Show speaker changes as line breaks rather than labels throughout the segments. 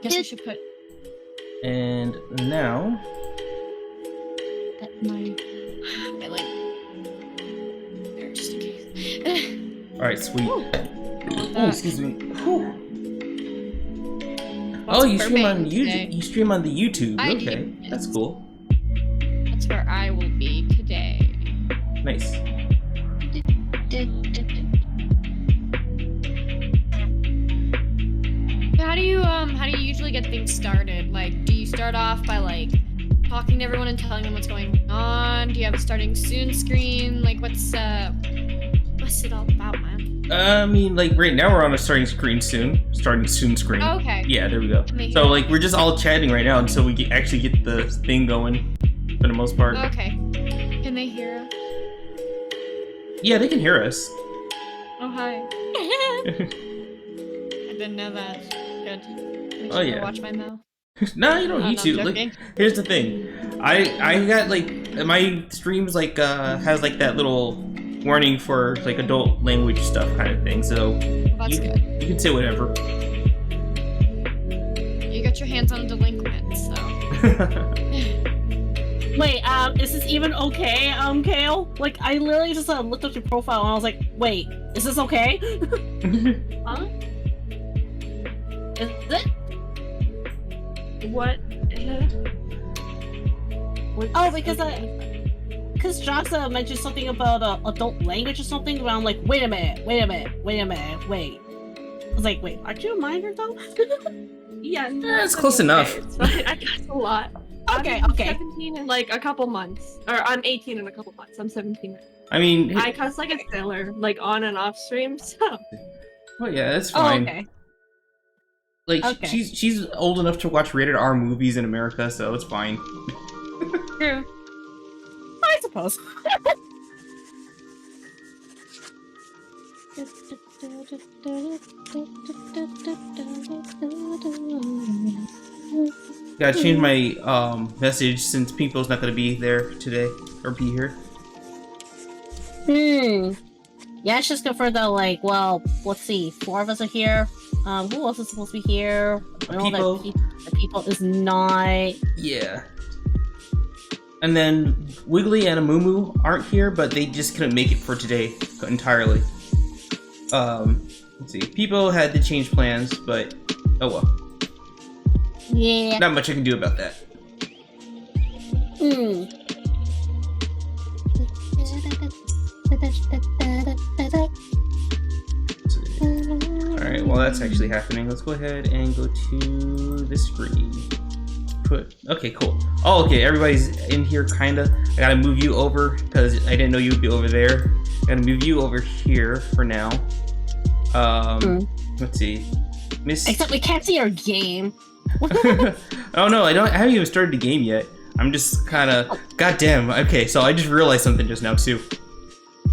guess I should put
And now...
my link there just in case.
Alright, sweet.
Ooh.
Oh, excuse me. Whew.
What's
Oh, you stream on
burping today?
YouTube. You stream on the YouTube.
I
Okay,
do, yes.
that's cool.
That's where I will be today.
Nice.
How do you usually get things started? Like, do you start off by like talking to everyone and telling them what's going on? Do you have a starting soon screen? Like, what's it all about, man?
I mean, like right now we're on a starting screen soon. Starting soon screen.
Oh, okay.
Yeah, there we go. So like we're just all chatting right now until we actually get the thing going, for the most part.
Okay. Can they hear us?
Yeah, they can hear us.
Oh, hi. I didn't know that. Good.
Oh, yeah.
Watch my mouth.
No, you don't
Oh,
need
no,
to.
I'm
Like,
joking.
here's the thing. I got like my streams like has like that little warning for like adult language stuff kind of thing. So
Well, that's good.
you can say whatever.
You got your hands on delinquent, so.
Wait, is this even okay, Kale? Like, I literally just looked up your profile and I was like, wait, is this okay? Huh? Is it?
What?
Oh, because Josh mentioned something about adult language or something, and I'm like, wait a minute. I was like, wait, aren't you a minor though?
Yeah,
It's close enough.
It's fine. I guess a lot.
Okay,
I'm
okay.
17 in like a couple months, or I'm 18 in a couple months. I'm 17.
I mean,
I cuss like a sailor, like on and off stream. So
well, yeah, that's
Oh,
fine.
okay.
Like
Okay.
she's old enough to watch rated R movies in America, so it's fine.
True.
I suppose.
Gotta change my message since People's not gonna be there today or be here.
Yeah, it's just good for the like. Well, let's see. 4 of us are here. Who else is supposed to be here? I know
People.
that the people is not.
Yeah. And then Wiggly and Amumu aren't here, but they just couldn't make it for today entirely. Let's see. People had to change plans, but oh well.
Yeah.
Not much I can do about that. Alright, while that's actually happening, let's go ahead and go to the screen. Okay, cool. Oh, okay, everybody's in here, kinda. I gotta move you over, because I didn't know you would be over there. I gotta move you over here for now. Let's see. Miss...
Except we can't see our game.
Oh no, I haven't even started the game yet. I'm just kinda... Goddamn, okay, so I just realized something just now, too.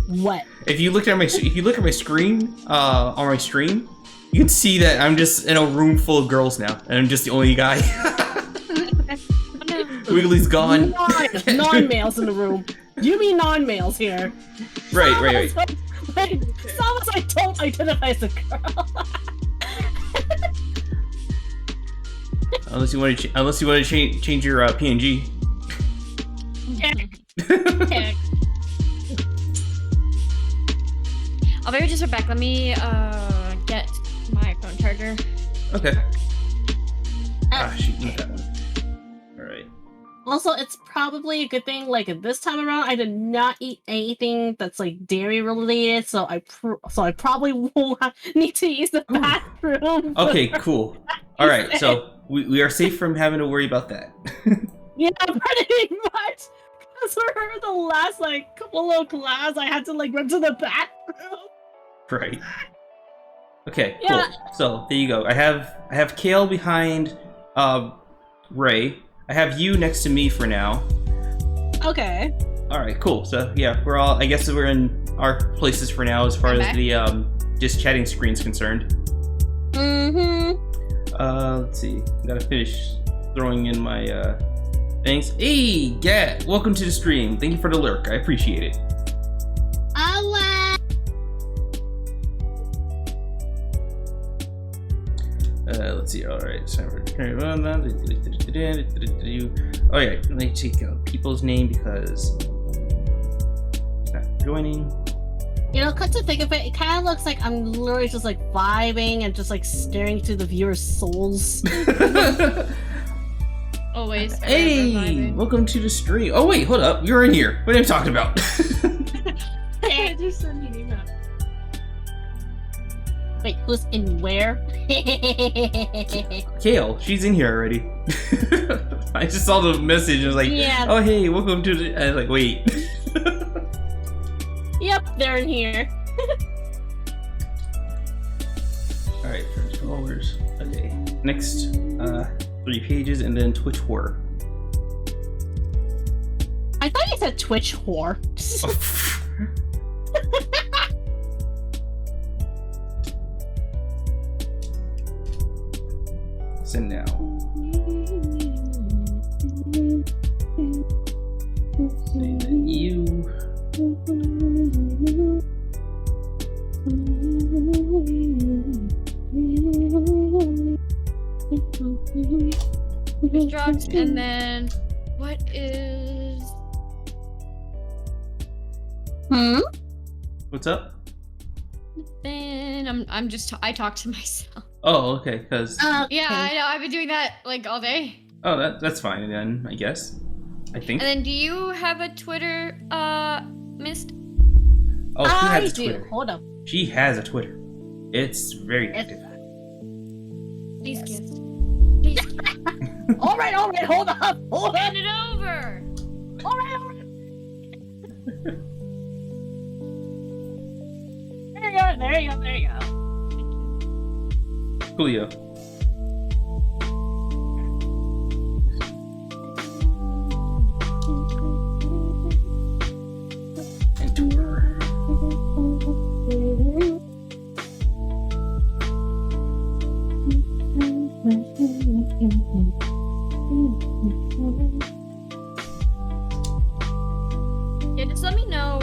What?
If you look at my screen on my stream, you can see that I'm just in a room full of girls now, and I'm just the only guy. Wiggly's gone.
Non-males in the room. You mean non-males here?
Right.
Someone's I don't identify as a girl.
Unless you want to change your PNG.
Okay.
I'll be just right back. Let me get my phone charger.
Okay. Shoot, not that one. All right.
Also, it's probably a good thing. Like this time around, I did not eat anything that's like dairy related, so I probably won't need to use the bathroom.
Okay, cool. All right, so we are safe from having to worry about that.
Yeah, pretty much. Because for the last like couple of class, I had to like run to the bathroom.
Right. Okay,
Yeah.
cool. So there you go. I have Kale behind Ray. I have you next to me for now.
Okay.
All right, cool. So yeah, I guess we're in our places for now as far as the just chatting screen's concerned. Let's see. Gotta finish throwing in my things. Hey, Gat, welcome to the stream. Thank you for the lurk. I appreciate it. Let's see. All right, it's time for oh yeah, let me take out people's name because he's not joining.
You know, come to think of it, it kind of looks like I'm literally just like vibing and just like staring through the viewer's souls.
Always.
Hey, welcome to the stream. Oh wait, hold up, you're in here. What are you talking about?
I just sent you an email.
Wait, who's in where?
Kale, she's in here already. I just saw the message and was like,
Yeah.
oh hey, welcome to the. I was like, wait.
Yep, they're in here.
All right, controllers. Okay, next 3 pages and then Twitch whore.
I thought you said Twitch whore.
Send now. You.
Drugs, and then what is?
What's up?
Then I talk to myself.
Oh, okay, because
Yeah, I know. I've been doing that like all day.
oh, that's fine then, I guess. I think.
And then, do you have a Twitter, Myst?
Oh, she
I
has a
do.
Twitter.
Hold up.
She has a Twitter. It's very active.
Please kiss. Please
All right, hold up. Hold up.
hand it over.
All right. There you go.
Coolio. And tour.
Yeah, just let me know.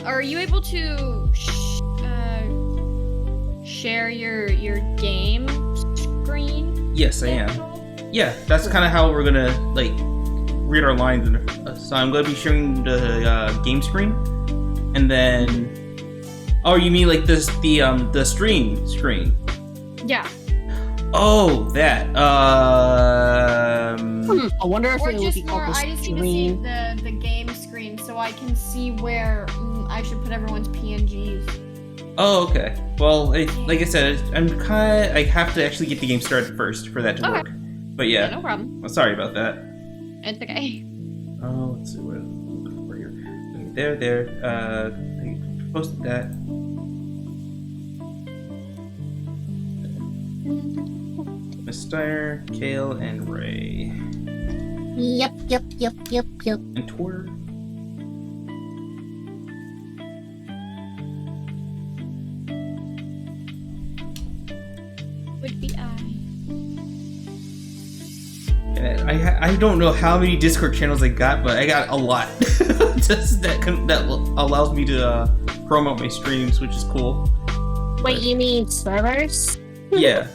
Are you able to share your game screen?
Yes, I am. Yeah, that's kind of how we're gonna like read our lines. So I'm gonna be sharing the game screen, and then. Oh, you mean like this the stream screen?
Yeah.
Oh, that.
I wonder if
Or
it would
just
be
more,
called the
I just need to see
stream.
the game screen so I can see where I should put everyone's PNGs.
Oh, okay. Well, like I said, I have to actually get the game started first for that to
Okay.
work. But yeah,
No problem.
well, sorry about that.
It's okay.
Oh, let's see what over here. Okay, there. I posted that. Miss Steiner, Kale, and Ray,
Yep.
and Tor.
Would be I.
I don't know how many Discord channels I got, but I got a lot. Just that allows me to promote my streams, which is cool.
Wait, you mean servers?
Yeah.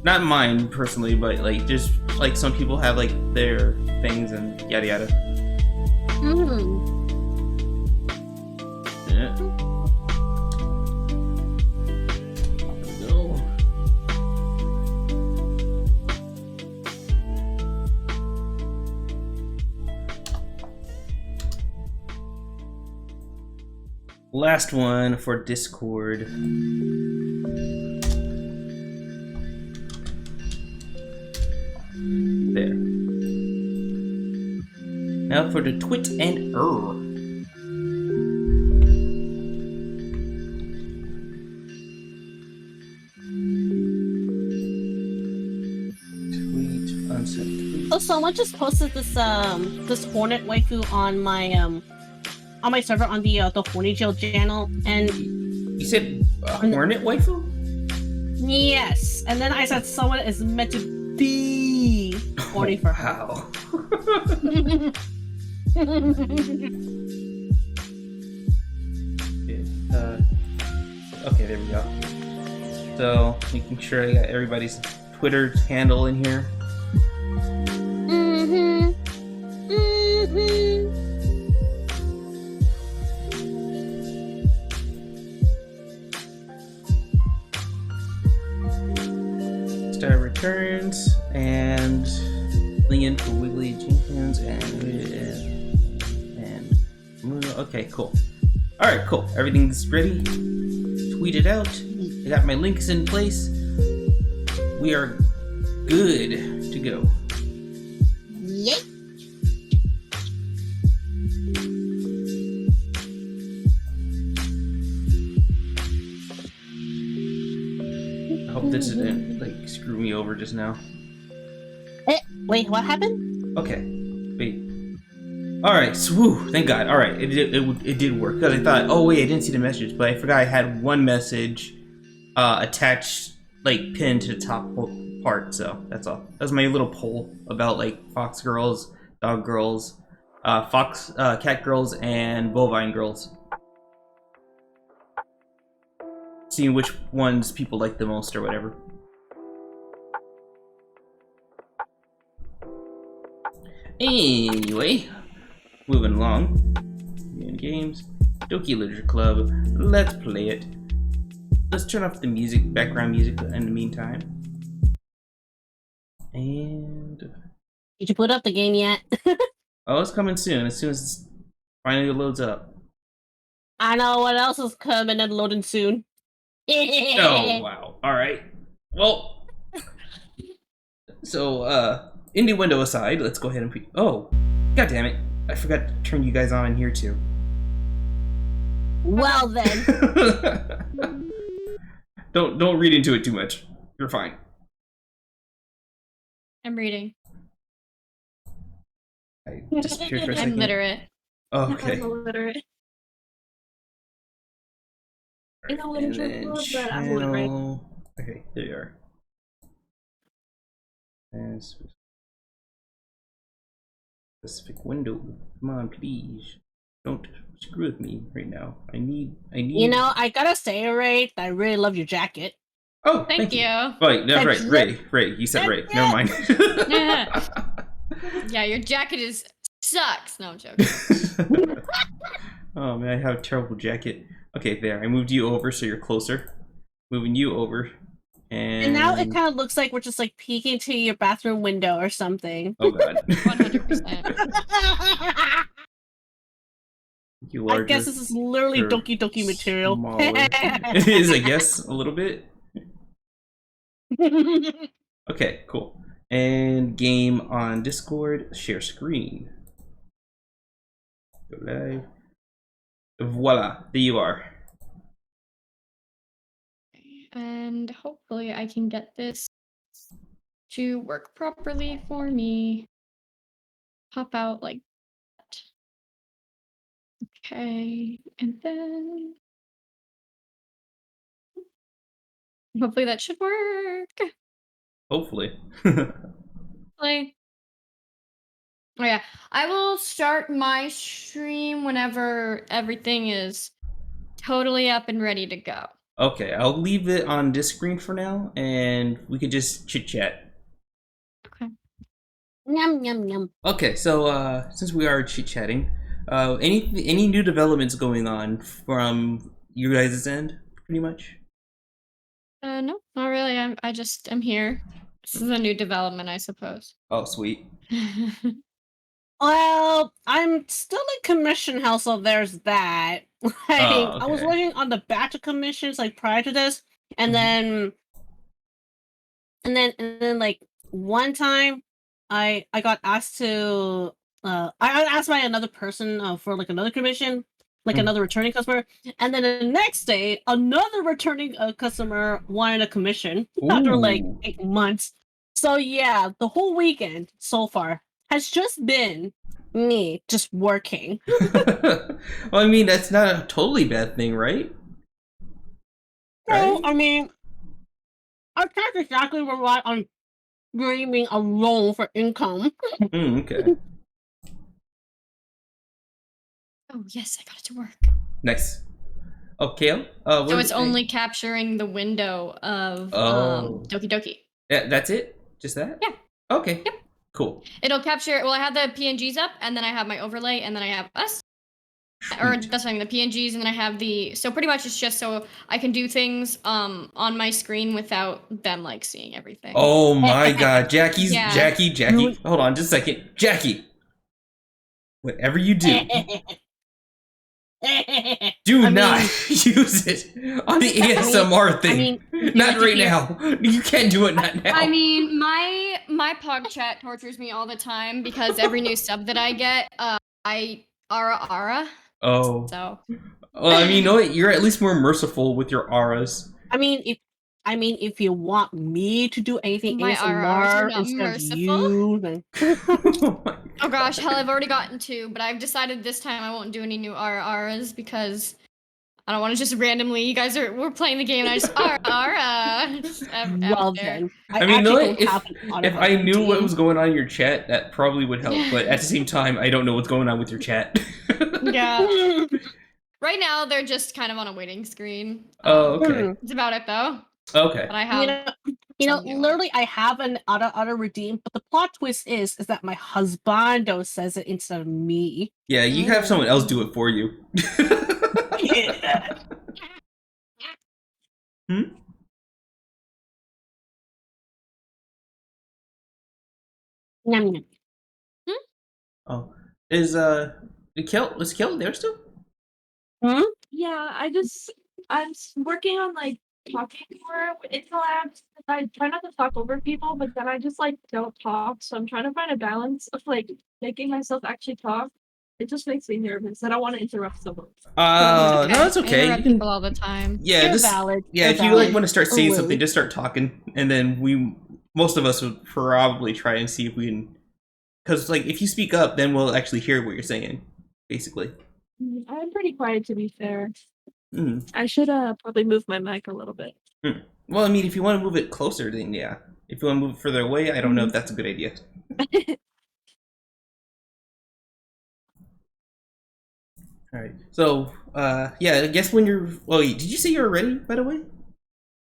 Not mine personally, but like just like some people have like their things and yada yada. Yeah. There we go. Last one for Discord. There. Now for the twit and Tweet, unsent tweet.
Oh, someone just posted this this Hornet waifu on my server on the Horny Jail channel, and
You said Hornet waifu?
yes, and then I said someone is meant to be horny for her.
Wow. Okay, there we go. So making sure I got everybody's Twitter handle in here. Star returns and filling in for Wiggly Jenkins and okay, cool. All right, cool. Everything's ready. Tweet it out. I got my links in place. We are good to go.
Yay!
I hope this didn't like screw me over just now.
Wait, what happened?
Okay, wait. All right, swoo! Thank God. All right, it did work because I thought, oh wait, I didn't see the message, but I forgot I had one message attached, like pinned to the top part. So that's all. That was my little poll about like fox girls, dog girls, cat girls, and bovine girls. Seeing which ones people like the most or whatever. Anyway, moving along. In games, Doki Literature Club. Let's play it. Let's turn off the music, background music, in the meantime. And
Did you put up the game yet?
oh, it's coming soon. As soon as it finally loads up.
I know what else is coming and loading soon.
Oh wow! All right. Well, so indie window aside, let's go ahead and oh, god damn it! I forgot to turn you guys on in here too.
Well then.
Don't read into it too much. You're fine.
I'm reading.
I disappeared for a
I'm
second.
literate.
Oh, okay.
I'm illiterate. In a
And
literature
then
club, but I'm illiterate.
channel. Okay, there you are. And specific window. Come on, please. Don't screw with me right now. I need.
You know, I gotta say, Ray, I really love your jacket.
Oh,
Thank you.
Wait, no,
That's
Ray. You said Ray. Never mind.
Yeah, your jacket sucks. No, I'm joking.
Oh man, I have a terrible jacket. Okay, there. I moved you over so you're closer. Moving you over.
And now it kind of looks like we're just like peeking to your bathroom window or something.
Oh god.
100%.
You
I guess this is literally
or
Doki Doki material.
smaller. It is, I guess, a little bit. Okay, cool. And game on Discord, share screen. Go live. Voila, there you are.
And hopefully I can get this to work properly for me. Pop out like that. Okay, and then hopefully that should work.
Hopefully.
Play. Oh yeah, I will start my stream whenever everything is totally up and ready to go.
Okay, I'll leave it on this screen for now, and we could just chit chat.
Okay.
Yum yum yum.
Okay, so since we are chit chatting, any new developments going on from you guys' end, pretty much?
No, not really. I'm here. This is a new development, I suppose.
Oh, sweet.
Well, I'm still in commission hell, so there's that. Like, I was
okay.
working on the batch of commissions like prior to this, and
Mhm.
then like one time, I got asked to I got asked by another person for like another commission, like
Mhm.
another returning customer, and then the next day another returning customer wanted a commission after like
Ooh.
8 months. So yeah, the whole weekend so far has just been me just working.
Well, I mean, that's not a totally bad thing, right?
So,
Right?
I mean, I can't exactly rely on dreaming alone for income.
Okay.
Oh yes, I got it to work.
Nice. Oh, Kale.
So it's only capturing the window of Doki Doki.
That's it. Just that.
Yeah.
Okay.
Yep.
Cool.
It'll capture. Well, I have the PNGs up, and then I have my overlay, and then I have us. Or that's what I mean, the PNGs, and then I have the. So pretty much it's just so I can do things on my screen without them like seeing everything.
Oh my God, Jackie's
Yeah.
Jackie. Hold on, just a second, Jackie. Whatever you do, do not use it on the ASMR thing. Not right now. You can't do it not now.
I mean, my pog chat tortures me all the time because every new sub that I get, I ara.
Oh.
So.
Well, I mean, you know what? You're at least more merciful with your auras.
I mean, if you want me to do anything
My
ASMR
RRs are not
instead
merciful.
of you, then
Oh gosh, hell, I've already gotten 2, but I've decided this time I won't do any new RRs because I don't want to just randomly. We're playing the game and I just
well then.
I mean, no, if I knew what was going on in your chat, that probably would help. But at the same time, I don't know what's going on with your chat.
Yeah. Right now, they're just kind of on a waiting screen.
Oh, okay.
That's about it, though.
Okay.
But I have.
Literally, I have an auto redeem, but the plot twist is that my husband says it instead of me.
Yeah, you have someone else do it for you. Hmm?
Yum, yum.
Oh, is Kel there still?
Yeah, I'm working on like talking more in the labs. I try not to talk over people, but then I just like don't talk. So I'm trying to find a balance of like making myself actually talk. It just makes me nervous. I don't want to interrupt someone.
No, it's okay.
I interrupt people all the time.
Yeah,
You're
just
valid.
yeah.
You're
If you
valid.
like want to start saying
Ooh.
something, just start talking, and then most of us would probably try and see if we can. Because like if you speak up, then we'll actually hear what you're saying, basically.
I'm pretty quiet to be fair.
Mm.
I should probably move my mic a little bit.
Well, I mean, if you want to move it closer, then yeah. If you want to move it further away, I don't know if that's a good idea. All right. So, yeah, I guess when you're. Well, did you say you were ready? By the way.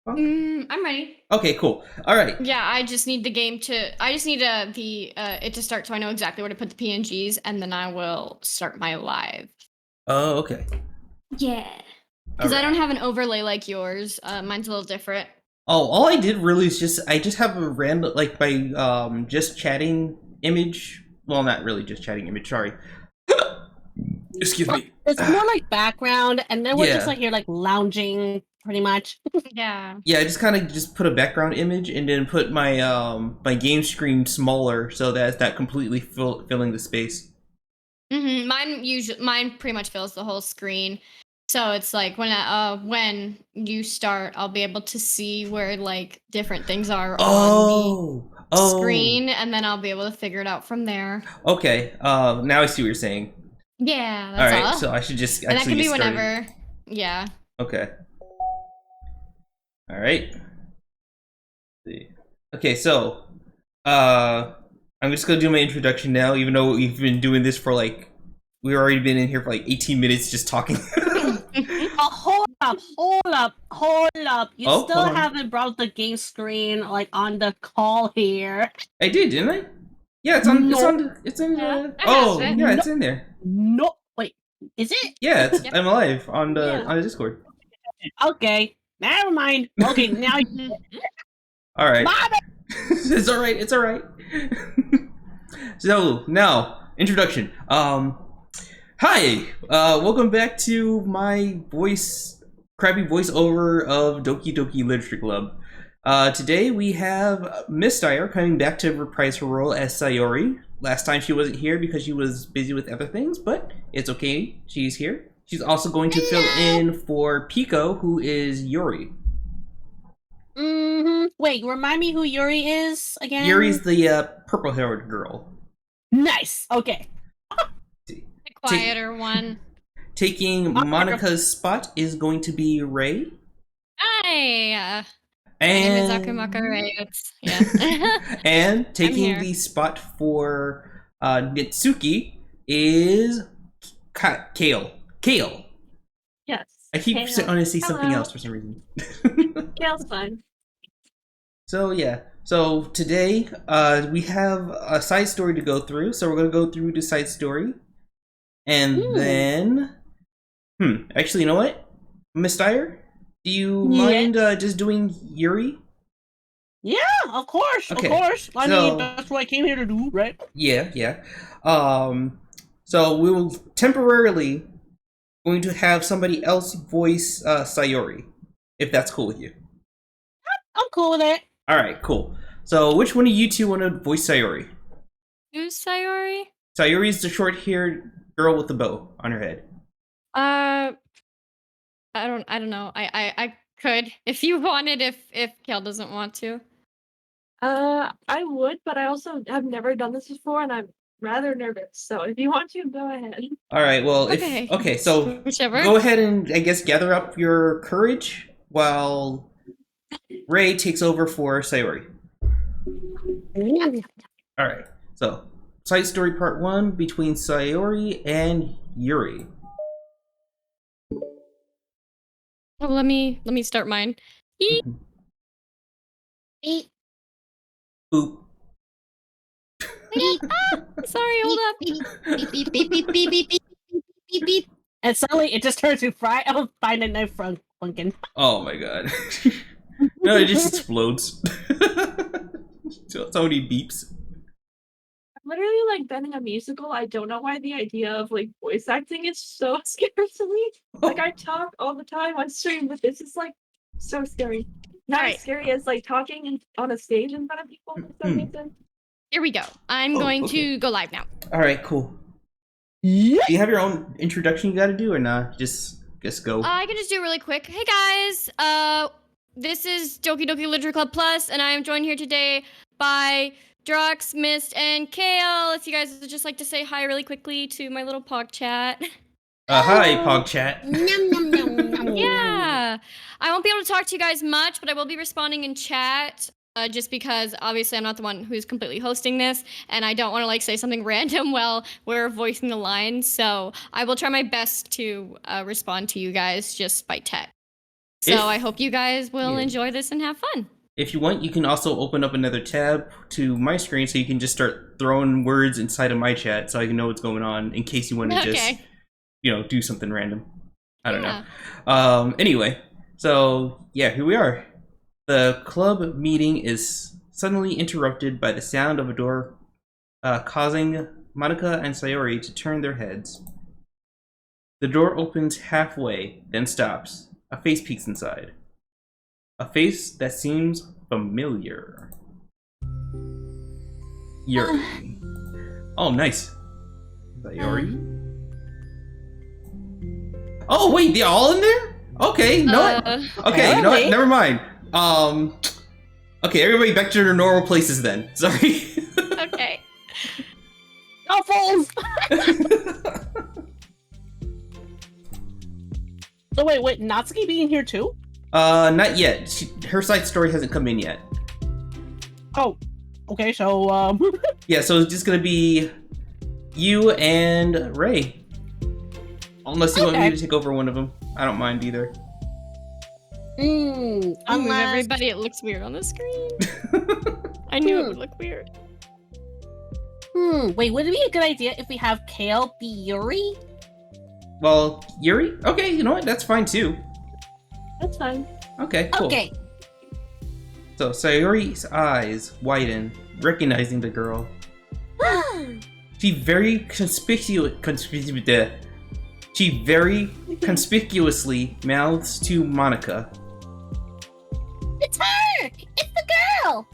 I'm ready.
Okay. Cool. All right.
Yeah, I just need the game to. I just need it to start so I know exactly where to put the PNGs, and then I will start my live.
Oh, okay.
Yeah. Because I don't have an overlay like yours. Mine's a little different.
Oh, all I did really is I just have a random, like, my, just chatting image. Well, not really just chatting image, sorry. Excuse me.
It's more like background, and then we're just like here, like, lounging, pretty much.
Yeah.
Yeah, I just kind of just put a background image and then put my, my game screen smaller so that it's not completely filling the space.
Mine pretty much fills the whole screen. So it's like when you start, I'll be able to see where like different things are on the screen, and then I'll be able to figure it out from there.
Okay. Now I see what you're saying.
Yeah, that's
all right. So I should just
and that can be
get started.
whenever. Yeah.
Okay. All right. Let's see. Okay, so I'm just gonna do my introduction now, even though we've been doing this for like we've already been in here for like 18 minutes just talking.
Hold up. You still haven't brought the game screen like on the call here.
I did, didn't I? Yeah, it's on.
No.
It's in.
Yeah,
It's in there.
No, wait, is it?
Yeah, it's,
Yep.
I'm live on the Discord.
Okay, never mind. Okay, now.
All right.
Bobby!
It's all right. It's all right. So now introduction. Hi. Welcome back to my crappy voiceover of Doki Doki Literature Club. Today we have Myst coming back to reprise her role as Sayori. Last time she wasn't here because she was busy with other things, but it's okay. She's here. She's also going to fill in for Pico, who is Yuri.
Wait, remind me who Yuri is again?
Yuri's the purple-haired girl.
Nice. Okay.
The quieter one.
Taking Monica's spot is going to be Ray.
Hi. My name is Akumaka Ray. Yeah.
And taking the spot for Nitsuki is Kale.
Yes.
I keep
Kale.
wanting to say something
Hello.
else for some reason.
Kale's fine.
So yeah, so today we have a side story to go through. So we're gonna go through the side story, and then, actually, you know what, Miss Dyer, do you mind just doing Yuri?
Yeah, of course,
Okay,
of course. I
so-
mean, that's what I came here to do, right?
Yeah. So we will temporarily going to have somebody else voice Sayori, if that's cool with you.
I'm cool with it.
All right, cool. So which one of you two want to voice Sayori?
Who's Sayori?
Sayori's the short-haired girl with the bow on her head.
I don't know. I could if you wanted. If Kale doesn't want to.
I would, but I also have never done this before, and I'm rather nervous. So if you want to, go ahead.
All right. Well,
Okay.
so
Whichever.
go ahead and I guess gather up your courage while Ray takes over for Sayori. All right. So side story part 1 between Sayori and Yuri.
Oh, let me start mine. Eep.
Beep,
Boop.
beep,
Sorry, hold up.
beep, beep, beep, beep, beep, beep, beep, beep, beep. And suddenly it just turns to fry. Oh, find a knife from Funkin.
Oh my god. No, it just explodes. So many beeps.
I'm literally like been in a musical. I don't know why the idea of like voice acting is so scary to me. Like I talk all the time on stream, but this is like so scary. Not
Alright.
as scary as like talking on a stage in front of people. If that makes sense.
Here we go. I'm going to go live now.
All right, cool.
Yeah.
Do you have your own introduction you got to do or not? Just go.
I can just do it really quick. Hey guys, this is Doki Doki Literature Club Plus, and I am joined here today by Drox, Myst, and Kale. If you guys would just like to say hi really quickly to my little pog chat.
Hi, Pog Chat.
Nom, nom, nom, nom.
Yeah. I won't be able to talk to you guys much, but I will be responding in chat. Just because obviously I'm not the one who's completely hosting this, and I don't want to like say something random while we're voicing the lines. So I will try my best to respond to you guys just by text. So I hope you guys will enjoy this and have fun.
If you want, you can also open up another tab to my screen so you can just start throwing words inside of my chat so I can know what's going on in case you want to just, do something random. I don't know. Anyway, so yeah, here we are. The club meeting is suddenly interrupted by the sound of a door, causing Monica and Sayori to turn their heads. The door opens halfway, then stops. A face peeks inside. A face that seems familiar. Yuri. Oh, nice. Sayori? Oh, wait, they're all in there? Okay, no. Okay, you know what? Never mind. Okay, everybody back to their normal places then. Sorry.
Okay.
Oh, fools! So wait, Natsuki being here too?
Not yet. Her side story hasn't come in yet.
Oh, okay, so,
Yeah, so it's just gonna be you and Ray. Unless you want me to take over one of them. I don't mind either.
Move
Unless...
everybody, it looks weird on the screen. I knew it would look weird.
Wait, would it be a good idea if we have Kale be Yuri?
Well, Yuri? Okay, you know what? That's fine too.
That's fine.
Okay, cool.
Okay.
So Sayori's eyes widen, recognizing the girl. She very conspicuously mouths to Monica.
It's her! It's the girl!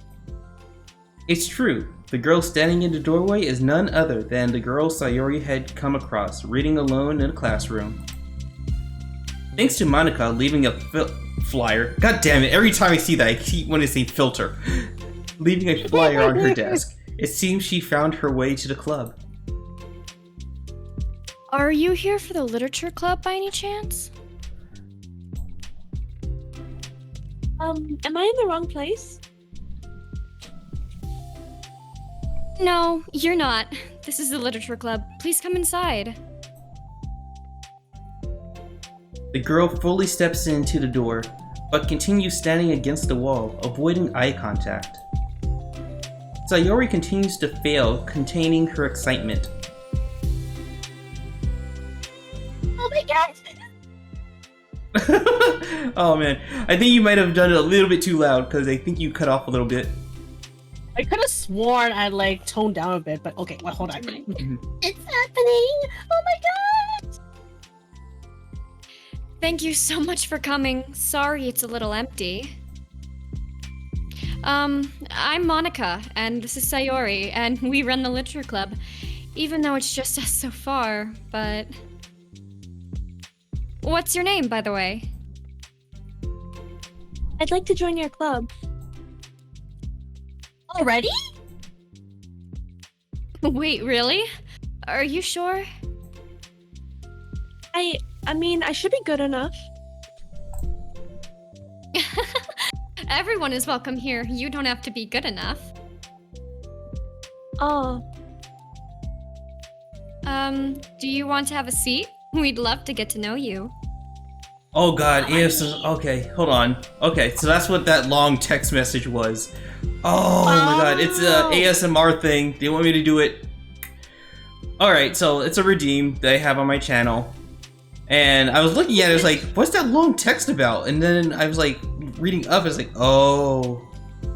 It's true. The girl standing in the doorway is none other than the girl Sayori had come across, reading alone in a classroom. Thanks to Monica leaving a flyer. God damn it, every time I see that I keep wanting to say filter. Leaving a flyer on her desk. It seems she found her way to the club.
Are you here for the literature club by any chance?
Am I in the wrong place?
No, you're not. This is the literature club. Please come inside.
The girl fully steps into the door, but continues standing against the wall, avoiding eye contact. Sayori continues to fail, containing her excitement.
Oh my gosh!
Oh man, I think you might have done it a little bit too loud because I think you cut off a little bit.
I could have sworn I like toned down a bit, but okay, well, hold on. It's happening! Oh my god!
Thank you so much for coming. Sorry it's a little empty. I'm Monica, and this is Sayori, and we run the literature club. Even though it's just us so far, but... What's your name, by the way?
I'd like to join your club.
Already?
Wait, really? Are you sure?
I mean, I should be good enough.
Everyone is welcome here. You don't have to be good enough.
Oh,
Do you want to have a seat? We'd love to get to know you.
Oh god, ASMR. Okay, hold on. Okay, so that's what that long text message was. Oh my god, it's a ASMR thing. They want me to do it. Alright, so it's a redeem that I have on my channel. And I was looking at it, I was like, what's that long text about? And then I was like, reading up, I was like, oh.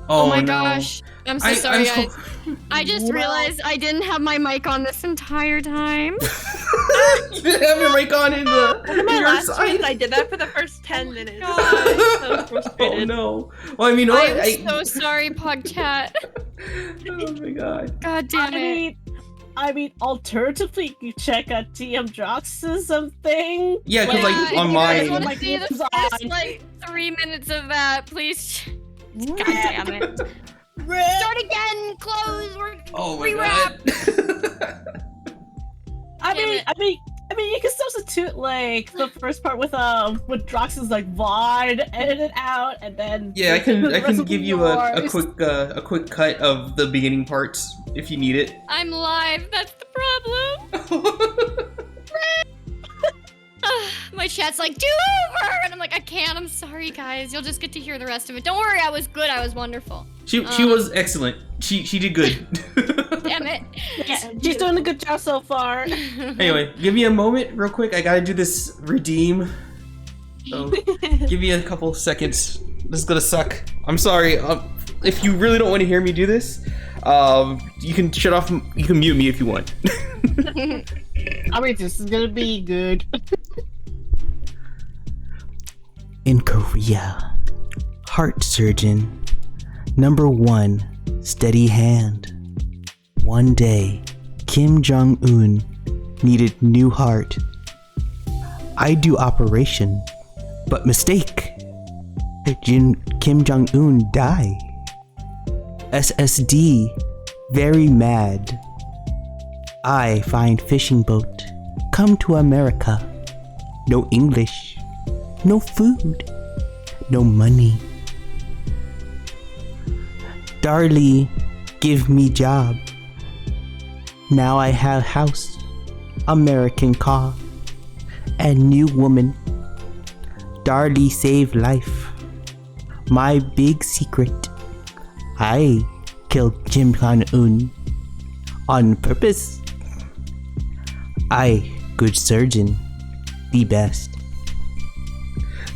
Oh my
no.
gosh. I'm so sorry,
I'm
guys. I just realized I didn't have my mic on this entire time.
You didn't have your mic on in
my
your
last
side?
tweet, I did that for the first 10 minutes.
God.
So
Oh
frustrated.
no. Well, I mean, what?
I'm so sorry, Podcat.
Oh my god.
God damn it.
I mean, alternatively, you check out Dmdrox or something.
Yeah, because like on
if you guys
mine.
want to
Like,
see the
design.
first like 3 minutes of that, please. God damn it.
Rip.
Start again. Close.
Oh my
Rewrap.
god.
I
Damn
mean, you can substitute like the first part with Drox's like VOD, edit it out, and then
Yeah, I can
the rest will
give
be
you a
yours.
quick cut of the beginning parts if you need it.
I'm live. That's the problem. My chat's like, do over! And I'm like, I can't. I'm sorry, guys. You'll just get to hear the rest of it. Don't worry. I was good. I was wonderful.
She was excellent. She did good.
Damn it.
Yeah, she's doing a good job so far.
Anyway, give me a moment real quick. I gotta do this redeem. So give me a couple seconds. This is gonna suck. I'm sorry. If you really don't want to hear me do this, you can shut off. You can mute me if you want.
I mean, this is gonna be good.
In Korea, heart surgeon, number 1, steady hand. One day, Kim Jong-un needed new heart. I do operation, but mistake. Kim Jong-un die. SSD, very mad. I find fishing boat, come to America. No English, no food, no money. Darlie, give me job. Now I have house, American car, and new woman. Darlie save life. My big secret, I killed Kim Jong-un on purpose. I, good surgeon, the best.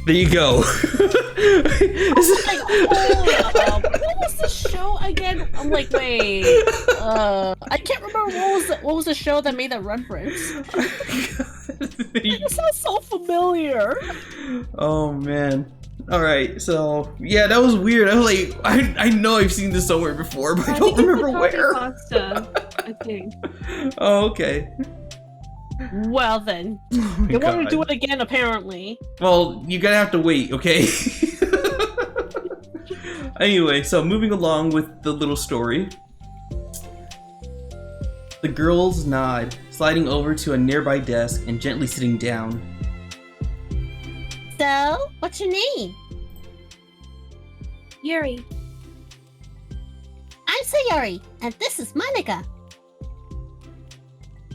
There you go.
What was the show again? I'm like, wait. I can't remember what was the show that made that reference. It sounds so familiar.
Oh man. Alright, so yeah, that was weird. I was like, I know I've seen this somewhere before, but I don't remember where.
Pasta, I think.
Oh, okay.
Well then,
Oh my
they want to
God.
do it again apparently.
Well, you're gonna have to wait, okay? Anyway, so moving along with the little story. The girls nod, sliding over to a nearby desk and gently sitting down.
So, what's your name?
Yuri.
I'm Sayori, and this is Monica.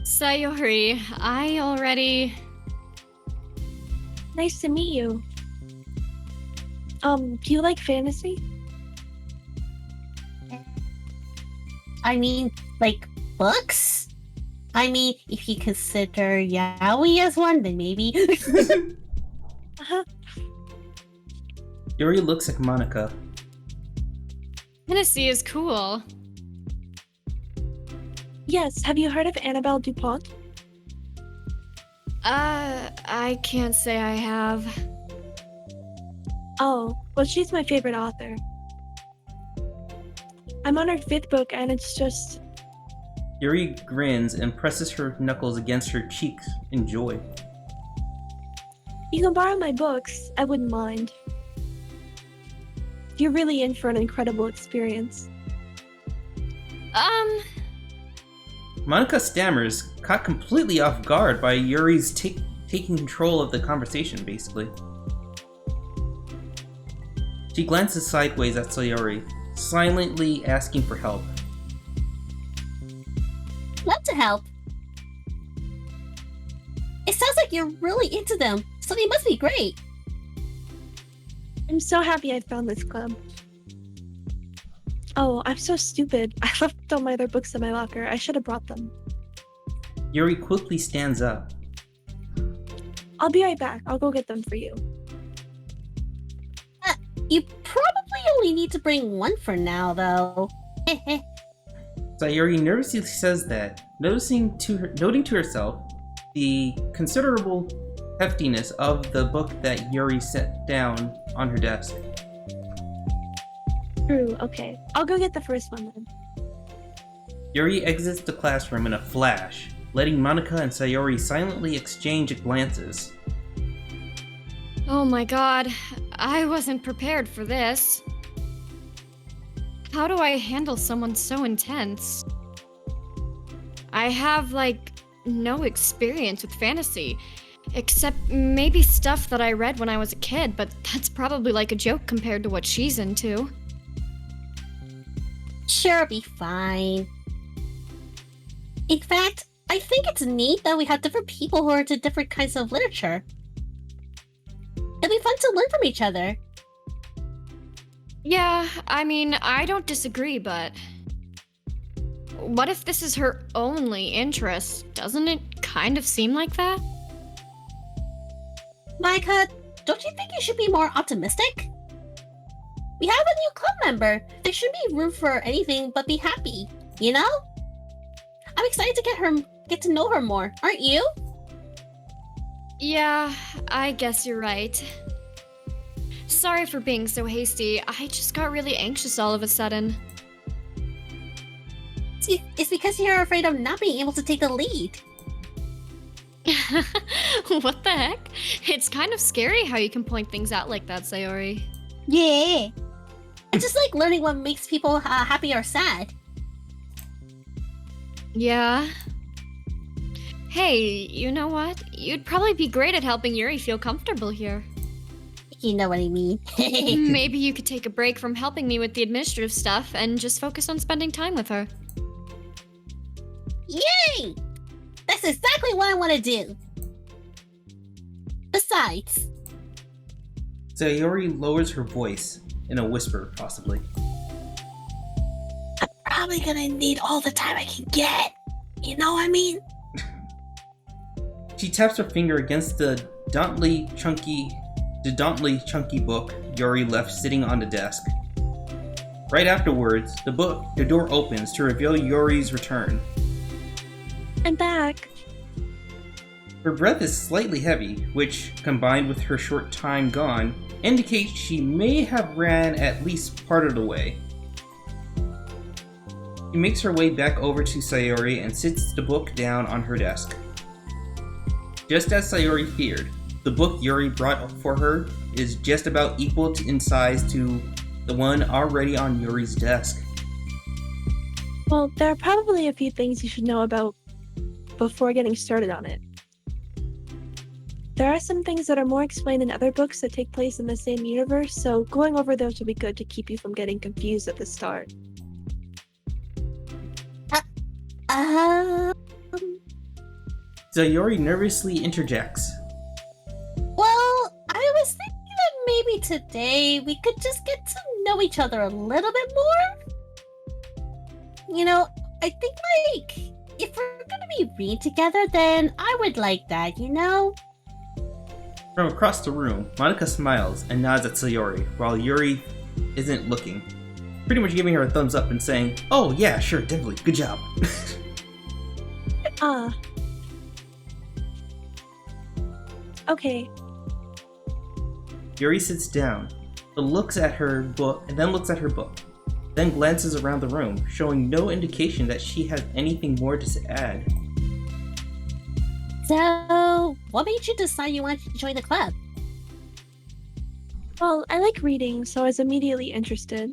Sayori, I already...
Nice to meet you. Do you like fantasy?
I mean, like, books? I mean, if you consider yaoi as one, then maybe.
Uh-huh.
Yuri looks at Monica.
Fantasy is cool.
Yes, have you heard of Annabelle DuPont?
I can't say I have.
Oh, well, she's my favorite author. I'm on her 5th book, and it's just...
Yuri grins and presses her knuckles against her cheeks in joy.
You can borrow my books, I wouldn't mind. You're really in for an incredible experience.
Monica stammers, caught completely off guard by Yuri's taking control of the conversation, basically. She glances sideways at Sayori, silently asking for help.
Love to help. It sounds like you're really into them, so they must be great.
I'm so happy I found this club. Oh, I'm so stupid. I left all my other books in my locker. I should have brought them.
Yuri quickly stands up.
I'll be right back. I'll go get them for you.
You probably only need to bring one for now, though.
Sayori nervously says that, noting to herself the considerable heftiness of the book that Yuri set down on her desk.
True, okay. I'll go get the first one then.
Yuri exits the classroom in a flash, letting Monica and Sayori silently exchange glances.
Oh my god, I wasn't prepared for this. How do I handle someone so intense? I have, like, no experience with fantasy, except maybe stuff that I read when I was a kid, but that's probably like a joke compared to what she's into.
Sure, be fine. In fact, I think it's neat that we have different people who are into different kinds of literature. It'd be fun to learn from each other.
Yeah, I mean, I don't disagree, but... what if this is her only interest? Doesn't it kind of seem like that?
Micah, don't you think you should be more optimistic? We have a new club member. There shouldn't be room for anything but be happy, you know? I'm excited to get to know her more, aren't you?
Yeah, I guess you're right. Sorry for being so hasty. I just got really anxious all of a sudden.
It's because you're afraid of not being able to take the lead.
What the heck? It's kind of scary how you can point things out like that, Sayori.
Yeah. I just like learning what makes people happy or sad.
Yeah. Hey, you know what? You'd probably be great at helping Yuri feel comfortable here.
You know what I mean.
Maybe you could take a break from helping me with the administrative stuff and just focus on spending time with her.
Yay! That's exactly what I want to do. Besides,
Sayori lowers her voice, in a whisper, possibly.
I'm probably gonna need all the time I can get. You know what I mean?
She taps her finger against the dauntly chunky book Yuri left sitting on the desk. Right afterwards, the door opens to reveal Yuri's return.
I'm back.
Her breath is slightly heavy, which, combined with her short time gone, indicates she may have ran at least part of the way. She makes her way back over to Sayori and sits the book down on her desk. Just as Sayori feared, the book Yuri brought for her is just about equal in size to the one already on Yuri's desk.
Well, there are probably a few things you should know about before getting started on it. There are some things that are more explained in other books that take place in the same universe, so going over those would be good to keep you from getting confused at the start.
Sayori nervously interjects.
Well, today we could just get to know each other a little bit more? You know, I think, like, if we're gonna be reading together, then I would like that, you know?
From across the room, Monica smiles and nods at Sayori, while Yuri isn't looking. Pretty much giving her a thumbs up and saying, "Oh yeah, sure, definitely, good job."
Okay.
Yuri sits down, but looks at her book, then glances around the room, showing no indication that she has anything more to add.
So, what made you decide you wanted to join the club?
Well, I like reading, so I was immediately interested.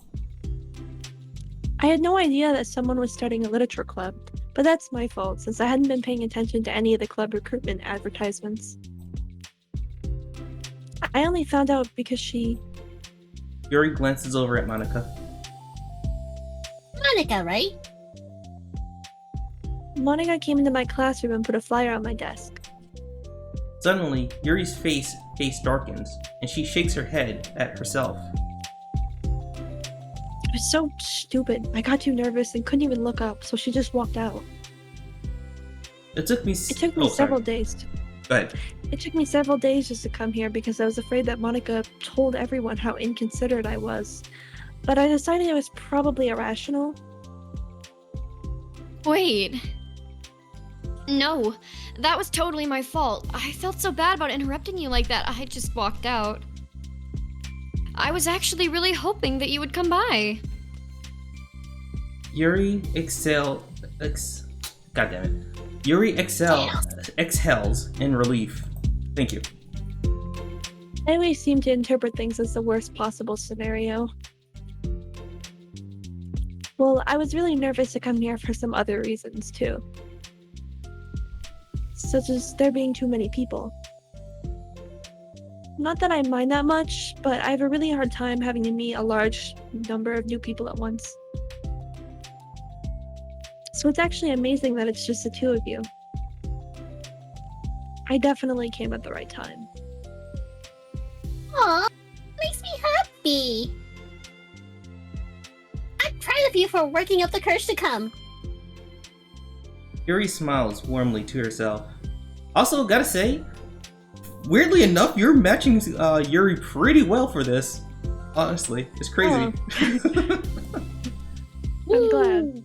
I had no idea that someone was starting a literature club, but that's my fault since I hadn't been paying attention to any of the club recruitment advertisements. I only found out because she...
Yuri glances over at Monica.
Monica, right?
Monica came into my classroom and put a flyer on my desk.
Suddenly, Yuri's face darkens, and she shakes her head at herself.
It was so stupid. I got too nervous and couldn't even look up, so she just walked out.
It took me
several days.
Go ahead.
It took me several days just to come here because I was afraid that Monica told everyone how inconsiderate I was. But I decided it was probably irrational.
Wait. No, that was totally my fault. I felt so bad about interrupting you like that, I just walked out. I was actually really hoping that you would come by.
Yuri exhales in relief. Thank you.
I always seem to interpret things as the worst possible scenario. Well, I was really nervous to come here for some other reasons too. Such as there being too many people. Not that I mind that much, but I have a really hard time having to meet a large number of new people at once. So it's actually amazing that it's just the two of you. I definitely came at the right time.
Aw, makes me happy. I'm proud of you for working up the courage to come.
Yuri smiles warmly to herself. Also, gotta say, weirdly enough, you're matching Yuri pretty well for this. Honestly, it's crazy.
Oh. I'm glad.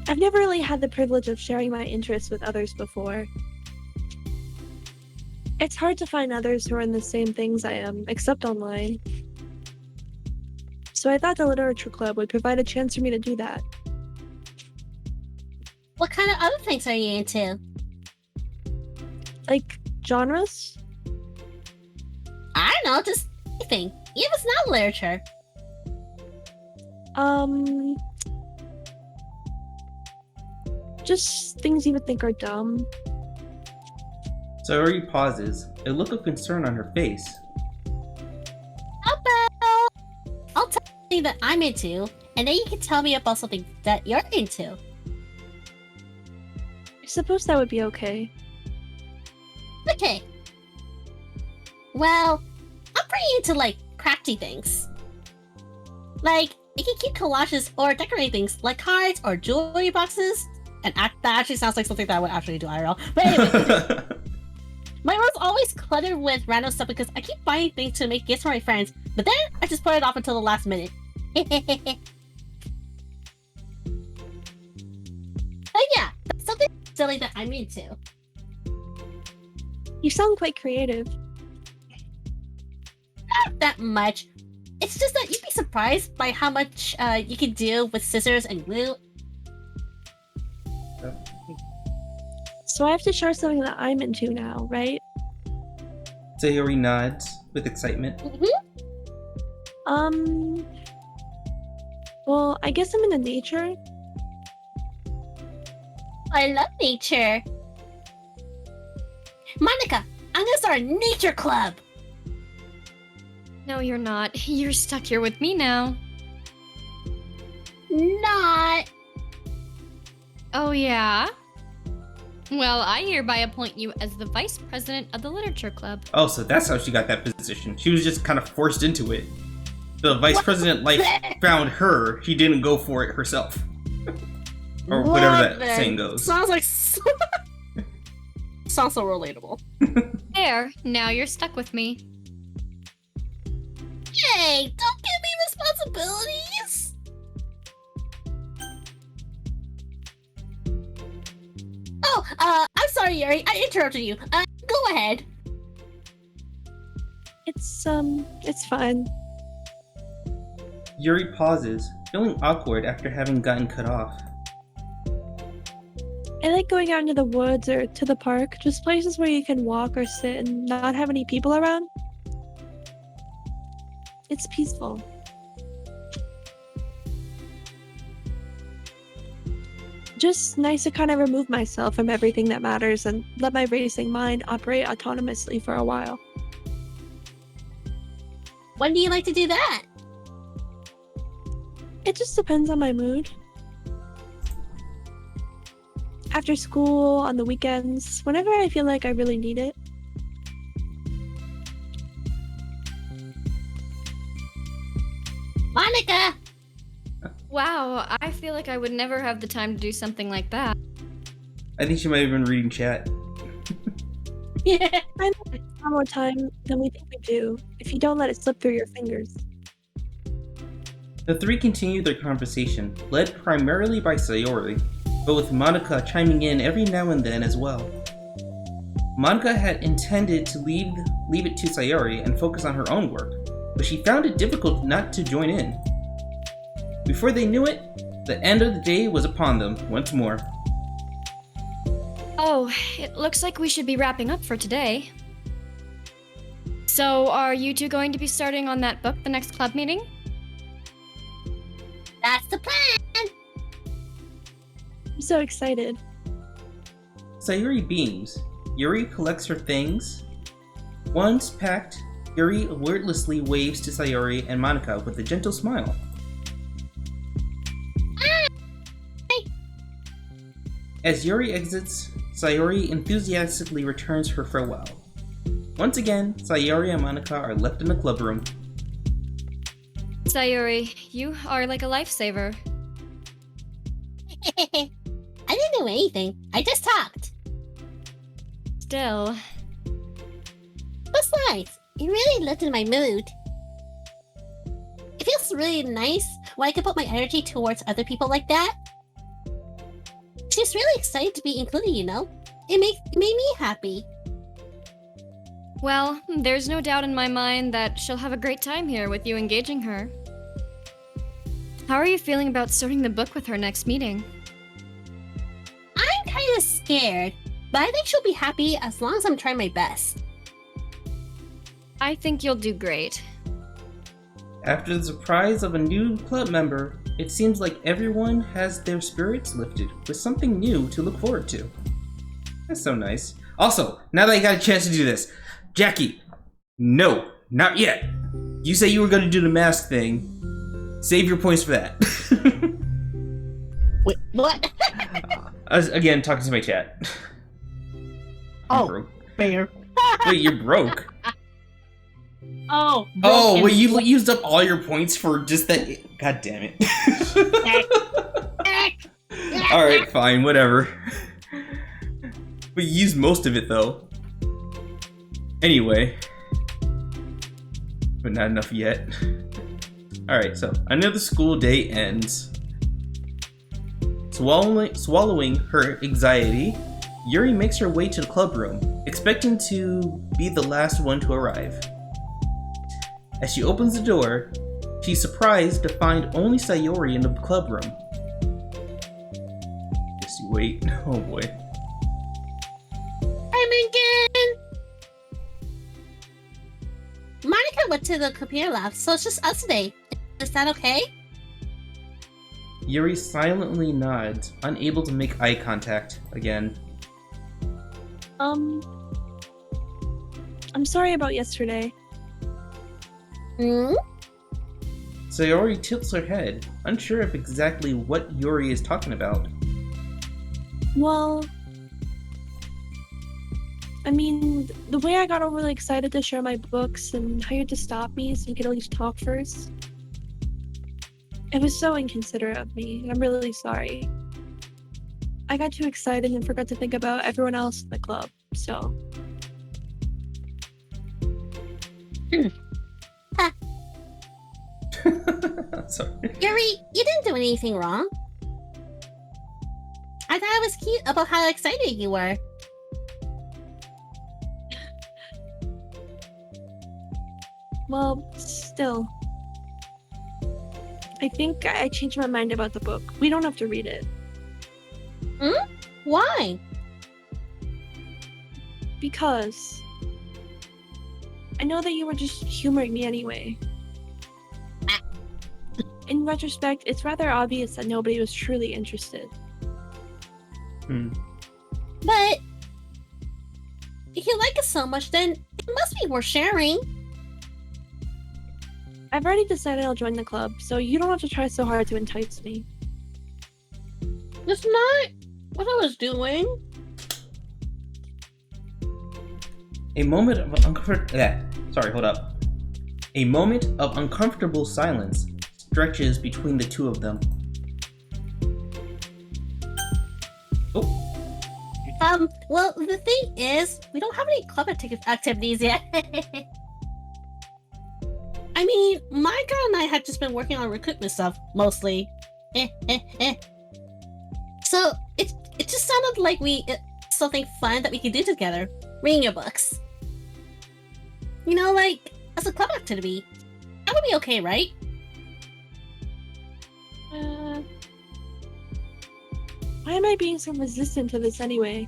I've never really had the privilege of sharing my interests with others before. It's hard to find others who are in the same things I am, except online. So I thought the literature club would provide a chance for me to do that.
What kind of other things are you into?
Like, genres?
I don't know, just anything. Even if it's not literature.
Just things you would think are dumb.
Sayori pauses, a look of concern on her face.
How about I'll tell you that I'm into, and then you can tell me about something that you're into.
I suppose that would be okay.
Okay. Well, I'm pretty into, like, crafty things. Like, making cute collages or decorating things, like cards or jewelry boxes. And that actually sounds like something that I would actually do IRL. But anyway, my room's always cluttered with random stuff because I keep buying things to make gifts for my friends, but then I just put it off until the last minute. But yeah, that's something silly that I'm into.
You sound quite creative.
Not that much. It's just that you'd be surprised by how much you can do with scissors and glue.
So I have to share something that I'm into now, right?
Sayori nods with excitement.
Well, I guess I'm into nature.
I love nature. Monica, I'm gonna start a nature club.
No, you're not. You're stuck here with me now.
Not.
Oh, yeah? Well, I hereby appoint you as the vice president of the literature club.
Oh, so that's how she got that position. She was just kind of forced into it. The vice president, like, found her. She didn't go for it herself. Or whatever that saying goes.
Sounds like sounds so relatable.
There, now you're stuck with me.
Hey, don't give me responsibilities. Oh, I'm sorry, Yuri. I interrupted you. Go ahead.
It's fine.
Yuri pauses, feeling awkward after having gotten cut off.
I like going out into the woods or to the park, just places where you can walk or sit and not have any people around. It's peaceful. Just nice to kind of remove myself from everything that matters and let my racing mind operate autonomously for a while.
When do you like to do that?
It just depends on my mood. After school, on the weekends, whenever I feel like I really need it.
Monica!
Wow, I feel like I would never have the time to do something like that.
I think she might have been reading chat.
Yeah.
I know it's far more time than we think we do, if you don't let it slip through your fingers.
The three continue their conversation, led primarily by Sayori, but with Monica chiming in every now and then as well. Monica had intended to leave it to Sayori and focus on her own work, but she found it difficult not to join in. Before they knew it, the end of the day was upon them once more.
Oh, it looks like we should be wrapping up for today. So, are you two going to be starting on that book the next club meeting?
That's the plan!
I'm so excited.
Sayori beams. Yuri collects her things. Once packed, Yuri wordlessly waves to Sayori and Monica with a gentle smile. As Yuri exits, Sayori enthusiastically returns her farewell. Once again, Sayori and Monica are left in the club room.
Sayori, you are like a lifesaver.
I didn't do anything. I just talked.
Still,
Besides, it really lifted my mood. It feels really nice when I can put my energy towards other people like that. She's really excited to be included, you know? It made me happy.
well, there's no doubt in my mind that she'll have a great time here with you engaging her. How are you feeling about starting the book with her next meeting?
I'm kind of scared, but I think she'll be happy as long as I'm trying my best.
I think you'll do great.
After the surprise of a new club member, it seems like everyone has their spirits lifted with something new to look forward to. That's so nice. Also, now that I got a chance to do this, Jackie, no, not yet. You say you were going to do the mask thing. Save your points for that.
Wait, what?
I was, again, talking to my chat. I'm
Oh,
broke.
fair.
Wait, you're broke?
Oh.
Oh,
broken.
wait, you used up all your points for just that? God damn it. Alright, fine, whatever. We used most of it, though. Anyway. But not enough yet. Alright, so another school day ends. Swallowing her anxiety, Yuri makes her way to the club room, expecting to be the last one to arrive. As she opens the door, she's surprised to find only Sayori in the club room. Just you wait. Oh boy.
I'm again. Monica went to the computer lab, so it's just us today. Is that okay?
Yuri silently nods, unable to make eye contact again.
I'm sorry about yesterday.
Hmm?
Sayori tilts her head, unsure of exactly what Yuri is talking about.
Well, I mean, the way I got overly excited to share my books and how you had to stop me so you could at least talk first. It was so inconsiderate of me. I'm really sorry. I got too excited and forgot to think about everyone else in the club, so.
Sorry.
Yuri, you didn't do anything wrong. I thought it was cute about how excited you were.
Well, still. I think I changed my mind about the book. We don't have to read it.
Why?
Because I know that you were just humoring me anyway. In retrospect, it's rather obvious that nobody was truly interested.
But if you like it so much, then it must be worth sharing.
I've already decided I'll join the club, so you don't have to try so hard to entice me.
That's not what I was doing.
A moment of hold up. A moment of uncomfortable silence stretches between the two of them. Oh.
Well, the thing is, we don't have any club activities yet. I mean, my girl and I had just been working on recruitment stuff, mostly. So, it just sounded like something fun that we could do together. Reading your books. You know, like, as a club activity. That would be okay, right?
Why am I being so resistant to this anyway?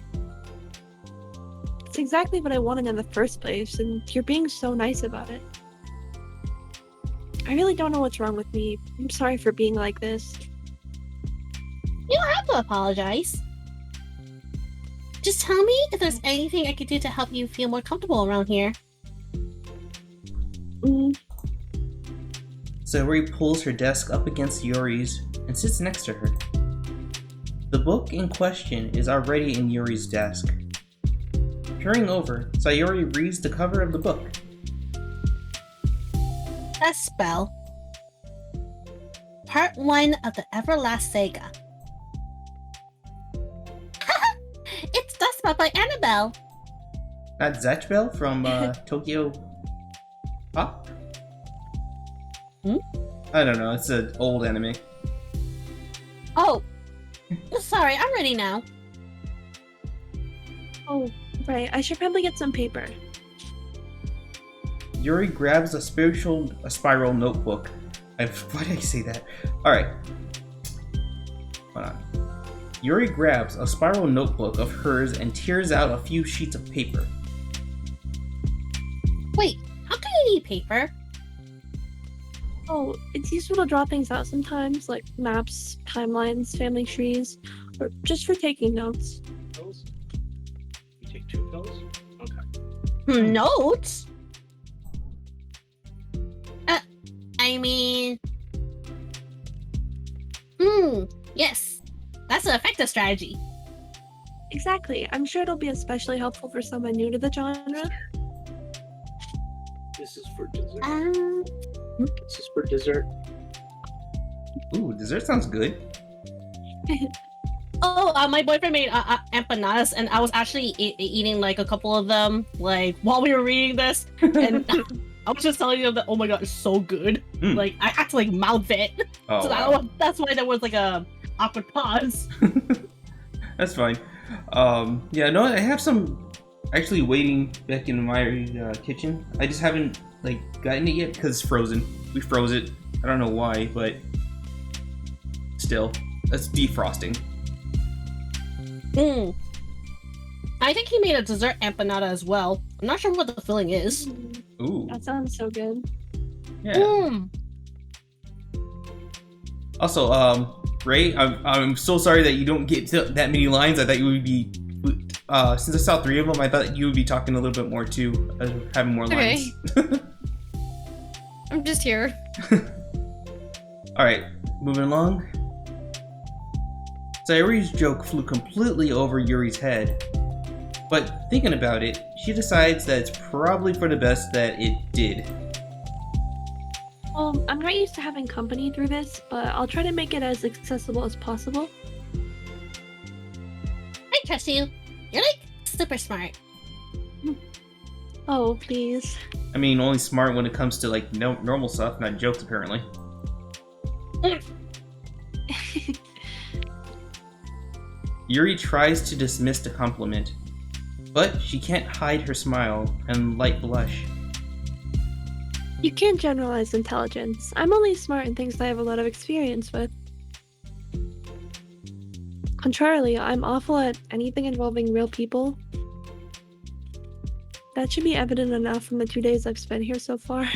It's exactly what I wanted in the first place, and you're being so nice about it. I really don't know what's wrong with me. I'm sorry for being like this.
You don't have to apologize. Just tell me if there's anything I could do to help you feel more comfortable around here.
Sayori pulls her desk up against Yuri's and sits next to her. The book in question is already in Yuri's desk. Peering over, Sayori reads the cover of the book.
That spell. Part 1 of the Everlast Saga. It's Dust Spell by Annabelle.
Not Zatchbell from Tokyo Pop? I don't know, it's an old anime.
Oh, sorry, I'm ready now.
Oh, right. I should probably get some paper.
Yuri grabs a spiral notebook. Why did I say that? Alright. Hold on. Yuri grabs a spiral notebook of hers and tears out a few sheets of paper.
Wait, how can you need paper?
Oh, it's useful to draw things out sometimes, like maps, timelines, family trees, or just for taking notes.
Pills? You take 2 pills? Okay.
Notes? I mean... yes. That's an effective strategy.
Exactly. I'm sure it'll be especially helpful for someone new to the genre.
This is for dessert. This is for dessert.
Ooh, dessert sounds good.
Oh, my boyfriend made empanadas, and I was actually eating like a couple of them, like while we were reading this, and I was just telling them that, oh my god, it's so good. Like I had to like mouth it.
Oh,
So
wow.
that's why there was like a awkward pause.
That's fine. Yeah, no, I have some actually waiting back in my kitchen. I just haven't like gotten it yet because it's frozen. We froze it. I don't know why, but still, that's defrosting.
I think he made a dessert empanada as well. I'm not sure what the filling is.
Ooh,
That sounds so good.
yeah. Also, Ray, I'm so sorry that you don't get that many lines. I thought you would be, since I saw 3 of them, I thought you would be talking a little bit more too, having more lines.
I'm just here.
All right, moving along. Sayori's joke flew completely over Yuri's head, But thinking about it, she decides that it's probably for the best that it did.
Well, I'm not used to having company through this, but I'll try to make it as accessible as possible.
I trust you. You're like super smart.
Oh, please.
I mean, only smart when it comes to like normal stuff, not jokes apparently. Yuri tries to dismiss the compliment, but she can't hide her smile and light blush.
You can't generalize intelligence. I'm only smart in things I have a lot of experience with. Contrarily, I'm awful at anything involving real people. That should be evident enough from the 2 days I've spent here so far.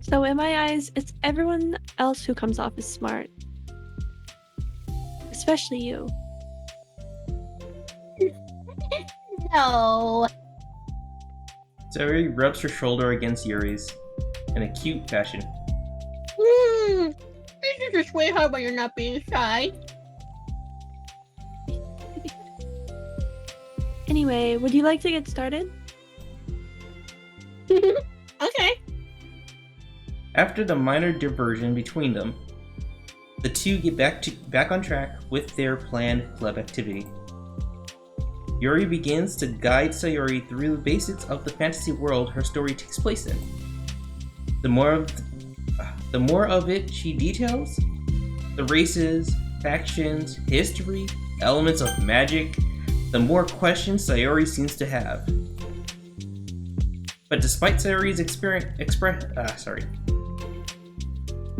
So in my eyes, it's everyone else who comes off as smart. Especially you.
No.
Sayori rubs her shoulder against Yuri's in a cute fashion.
This is just way hard when you're not being shy.
Anyway, would you like to get started?
Okay.
After the minor diversion between them, the two get back on track with their planned club activity. Yuri begins to guide Sayori through the basics of the fantasy world her story takes place in. The more of it she details, the races, factions, history, elements of magic, the more questions Sayori seems to have. But despite Sayori's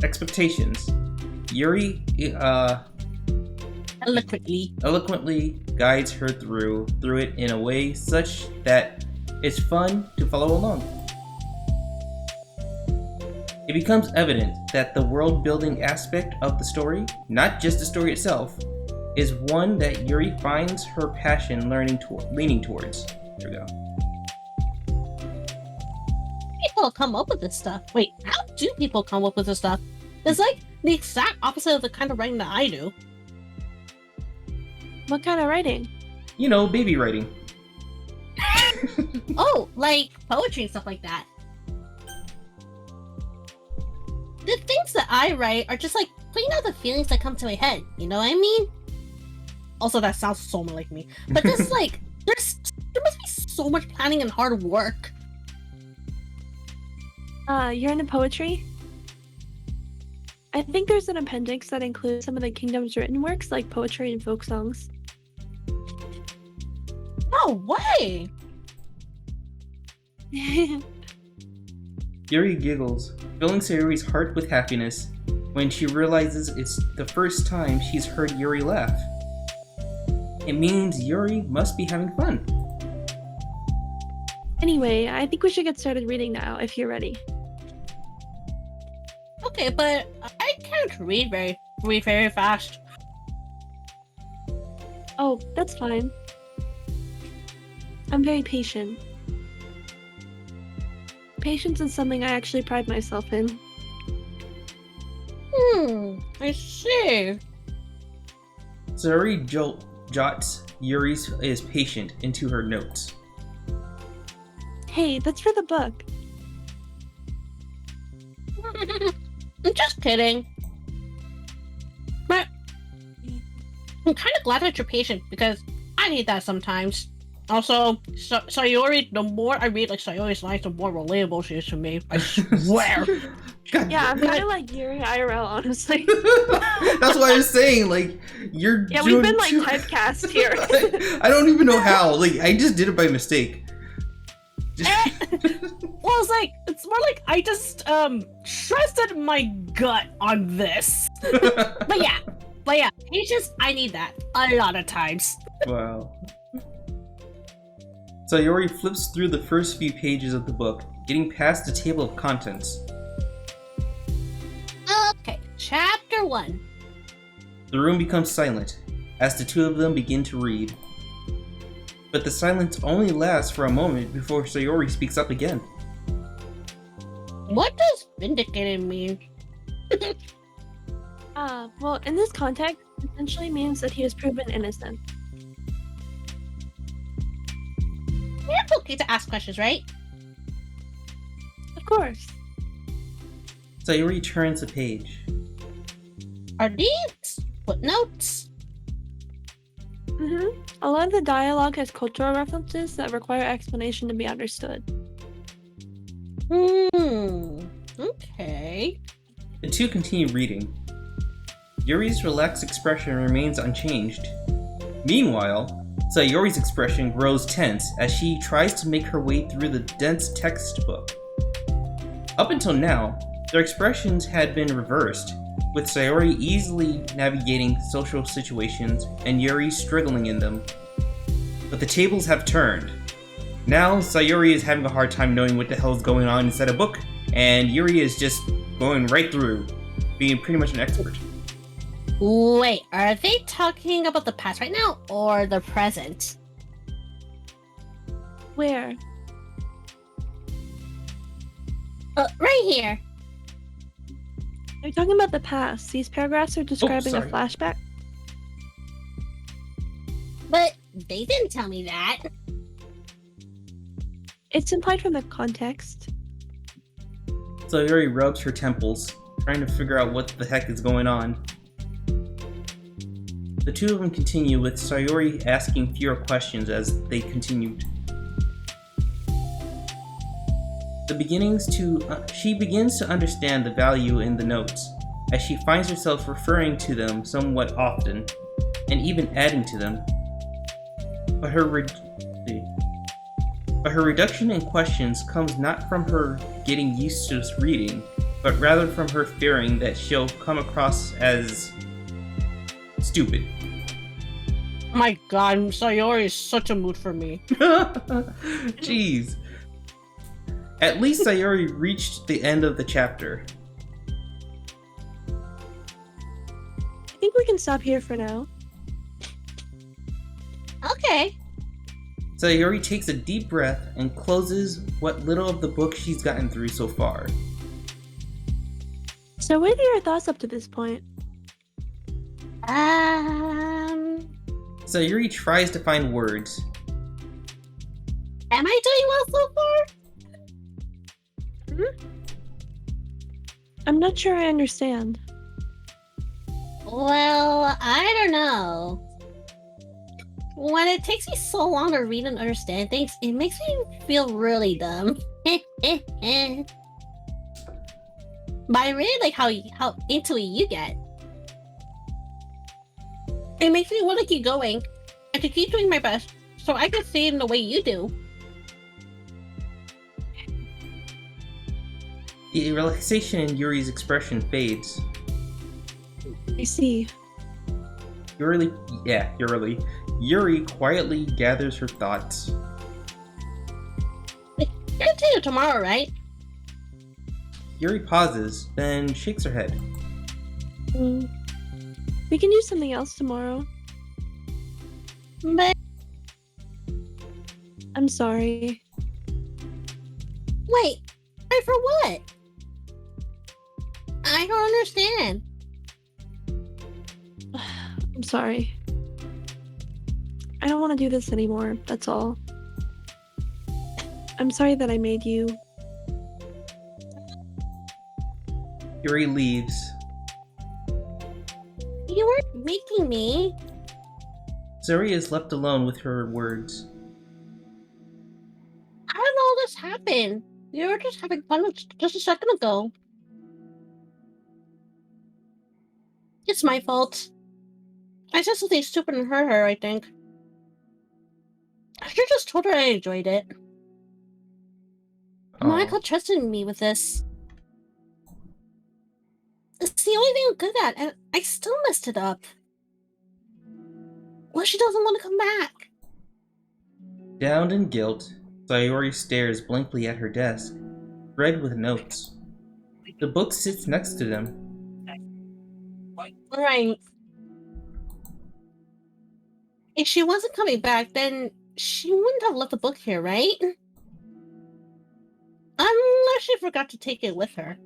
expectations, Yuri eloquently guides her through it in a way such that it's fun to follow along. It becomes evident that the world-building aspect of the story, not just the story itself, is one that Yuri finds her passion leaning towards. There we go.
People come up with this stuff. Wait, how do people come up with this stuff? It's like the exact opposite of the kind of writing that I do.
What kind of writing?
You know, baby writing.
Oh, like poetry and stuff like that. The things that I write are just like putting out the feelings that come to my head. You know what I mean? Also, that sounds so much like me. But just like, there must be so much planning and hard work.
You're into poetry? I think there's an appendix that includes some of the kingdom's written works, like poetry and folk songs.
No way!
Yuri giggles, filling Sayori's heart with happiness when she realizes it's the first time she's heard Yuri laugh. It means Yuri must be having fun.
Anyway, I think we should get started reading now, if you're ready.
Okay, but I can't read very fast.
Oh, that's fine. I'm very patient. Patience is something I actually pride myself in.
I see.
Sayori jots Yuri's is patient into her notes.
Hey, that's for the book.
I'm just kidding. But I'm kind of glad that you're patient because I need that sometimes. Also, Sayori, the more I read like Sayori's lines, the more relatable she is to me. I swear.
God.
Yeah, I'm kind of like Yuri IRL, honestly.
That's what I was saying. Like, you're.
Yeah, we've been like typecast here.
I don't even know how. Like, I just did it by mistake.
Well, it's more like I just trusted my gut on this. but yeah, patience, I need that a lot of times.
Wow. Sayori flips through the first few pages of the book, getting past the table of contents.
Okay, chapter 1.
The room becomes silent as the two of them begin to read. But the silence only lasts for a moment before Sayori speaks up again.
What does vindicated mean?
Well, in this context, it essentially means that he is proven innocent.
It's okay to ask questions, right?
Of course.
Sayori turns the page.
Are these footnotes?
Mm-hmm. A lot of the dialogue has cultural references that require explanation to be understood.
Okay.
The two continue reading. Yuri's relaxed expression remains unchanged. Meanwhile, Sayori's expression grows tense as she tries to make her way through the dense textbook. Up until now, their expressions had been reversed, with Sayori easily navigating social situations and Yuri struggling in them. But the tables have turned. Now, Sayori is having a hard time knowing what the hell is going on inside a book, and Yuri is just going right through, being pretty much an expert.
Wait, are they talking about the past right now or the present?
Where?
Right here.
Are you talking about the past? These paragraphs are describing a
sorry.
flashback?
But they didn't tell me that.
It's implied from the context.
Sayori rubs her temples, trying to figure out what the heck is going on. The two of them continue, with Sayori asking fewer questions as they continued. She begins to understand the value in the notes, as she finds herself referring to them somewhat often, and even adding to them. But her reduction in questions comes not from her getting used to reading, but rather from her fearing that she'll come across as stupid.
My god, Sayori is such a mood for me.
Jeez. At least Sayori reached the end of the chapter.
I think we can stop here for now.
Okay.
Sayori takes a deep breath and closes what little of the book she's gotten through so far.
So what are your thoughts up to this point?
Sayori tries to find words.
Am I doing well so far?
I'm not sure I understand.
Well, I don't know. When it takes me so long to read and understand things, it makes me feel really dumb. But I really like how into it you get. It makes me want to keep going and to keep doing my best so I can see it in the way you do.
The relaxation in Yuri's expression fades.
I see.
Yuri quietly gathers her thoughts.
You're continue tomorrow, right?
Yuri pauses, then shakes her head.
We can do something else tomorrow.
But
I'm sorry.
wait, wait for what? I don't understand.
I'm sorry. I don't want to do this anymore, that's all. I'm sorry that I made you.
Yuri leaves.
You weren't making me.
Sayori is left alone with her words.
How did all this happen? You were just having fun just a second ago. It's my fault. I said something stupid and hurt her, I think. I should just told her I enjoyed it. Monica trusted me with this. It's the only thing I'm good at, and I still messed it up. What if she doesn't want to come back?
Downed in guilt, Sayori stares blankly at her desk, spread with notes. The book sits next to them.
Right. If she wasn't coming back, then she wouldn't have left the book here, right? Unless she forgot to take it with her.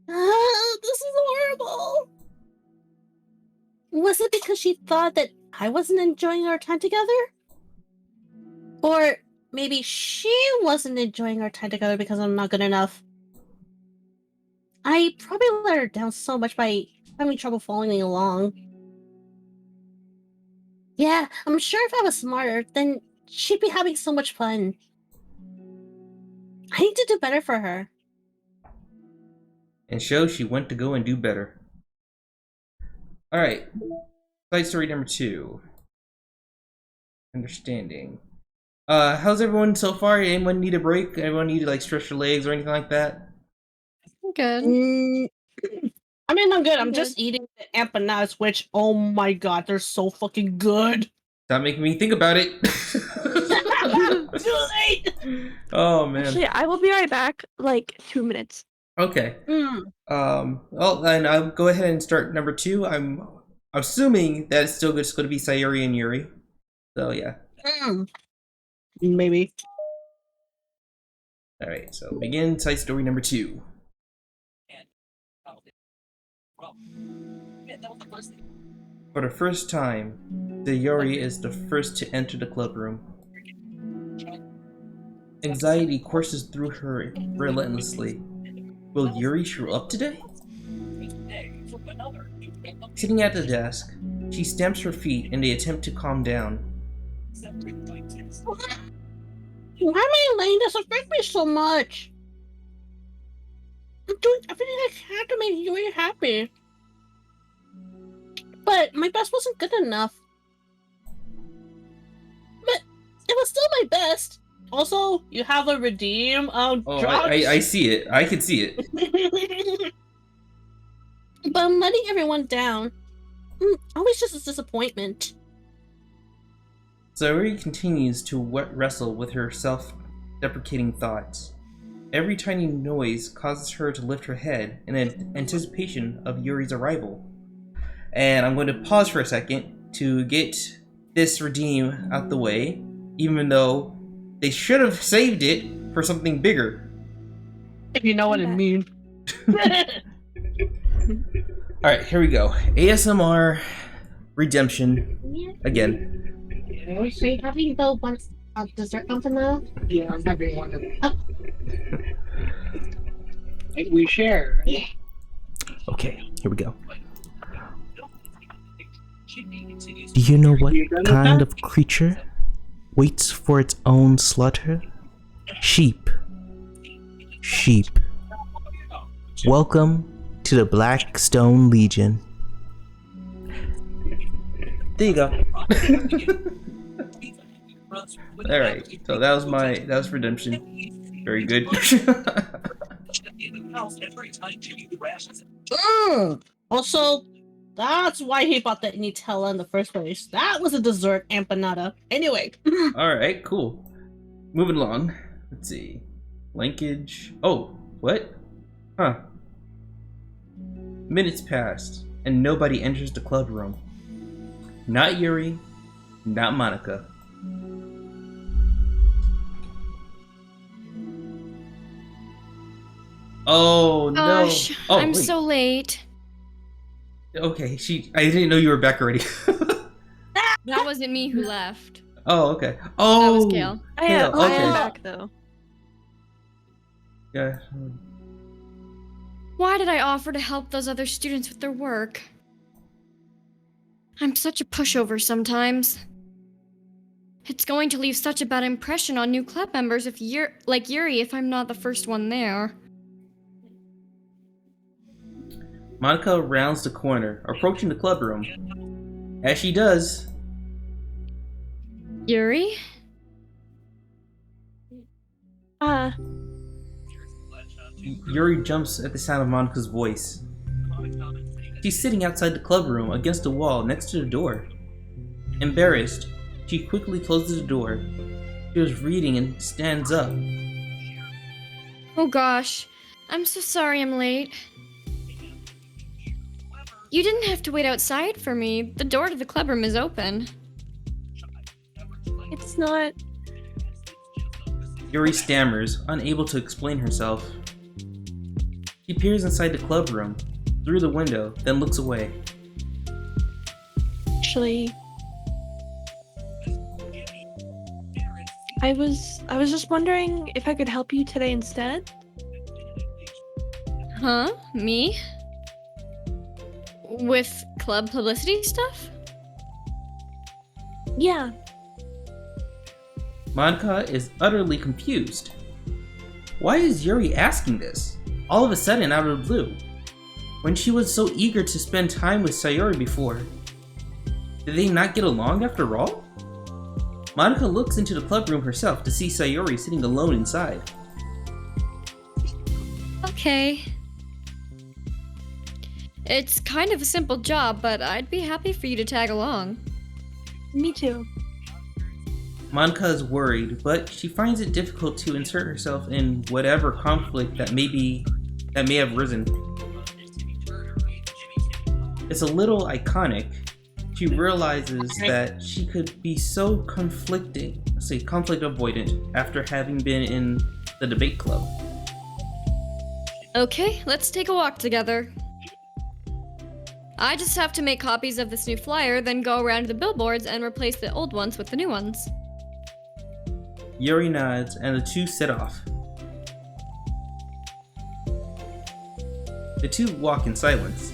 This is horrible. Was it because she thought that I wasn't enjoying our time together? Or maybe she wasn't enjoying our time together because I'm not good enough. I probably let her down so much by having trouble following along. Yeah, I'm sure if I was smarter, then she'd be having so much fun. I need to do better for her.
And so she went to go and do better. Alright. Side story number 2. Understanding. How's everyone so far? Anyone need a break? Anyone need to like stretch their legs or anything like that?
Good.
I mean, I'm good. I'm
Good.
just eating the empanadas, which, oh my god, they're so fucking good.
Stop making me think about it.
Too late!
Oh man.
Actually, I will be right back. Like 2 minutes.
Okay.
Mm.
Well, then I'll go ahead and start number 2. I'm assuming that it's still just going to be Sayuri and Yuri. So yeah.
Maybe.
All right. So begin side story number 2. For the first time, Sayuri is the first to enter the club room. Anxiety courses through her relentlessly. Will Yuri show up today? Sitting at the desk, she stamps her feet in the attempt to calm down.
Why am I letting this affect me so much? I'm doing everything I can to make Yuri happy. But my best wasn't good enough. But it was still my best. Also, you have a redeem.
Oh, I see it. I can see it.
But I'm letting everyone down. Always just a disappointment.
Sayuri continues to wrestle with her self-deprecating thoughts. Every tiny noise causes her to lift her head in anticipation of Yuri's arrival. And I'm going to pause for a second to get this redeem out the way, even though they should have saved it for something bigger.
If you know what I mean.
Alright, here we go. ASMR redemption again.
Are you having the one dessert empanada?
Yeah, I'm having one of them. We share. Right?
Yeah.
Okay, here we go. Do you know what
You done with
kind
that?
of creature waits for its own slaughter? Sheep. Sheep. Welcome to the Blackstone Legion.
There you go. Alright, so that was redemption. Very good.
Also, that's why he bought that Nutella in the first place. That was a dessert empanada. Anyway.
Alright, cool. Moving along. Let's see. Linkage. Oh, what? Huh. Minutes passed, and nobody enters the club room. Not Yuri, not Monica. Oh no!
Gosh,
Oh,
I'm
wait.
so late.
Okay, I didn't know you were back already.
That wasn't me who left.
Oh, okay. Oh,
That was Kale.
I am
okay.
back though.
Yeah.
Why did I offer to help those other students with their work? I'm such a pushover sometimes. It's going to leave such a bad impression on new club members if Yuri if I'm not the first one there.
Monica rounds the corner, approaching the club room. As she does,
Yuri?
Yuri jumps at the sound of Monica's voice. She's sitting outside the club room against a wall next to the door. Embarrassed, she quickly closes the door. She was reading and stands up.
Oh gosh, I'm so sorry I'm late. You didn't have to wait outside for me. The door to the clubroom is open.
It's not.
Yuri stammers, unable to explain herself. She peers inside the club room, through the window, then looks away.
Actually. I was just wondering if I could help you today instead.
Huh? Me? With club publicity stuff?
Yeah.
Monica is utterly confused. Why is Yuri asking this? All of a sudden, out of the blue. When she was so eager to spend time with Sayori before. Did they not get along after all? Monica looks into the club room herself to see Sayori sitting alone inside.
Okay. It's kind of a simple job, but I'd be happy for you to tag along.
Me too.
Monica is worried, but she finds it difficult to insert herself in whatever conflict that may have risen. It's a little iconic. She realizes that she could be so conflict avoidant after having been in the debate club.
Okay, let's take a walk together. I just have to make copies of this new flyer, then go around to the billboards and replace the old ones with the new ones.
Yuri nods and the two set off. The two walk in silence.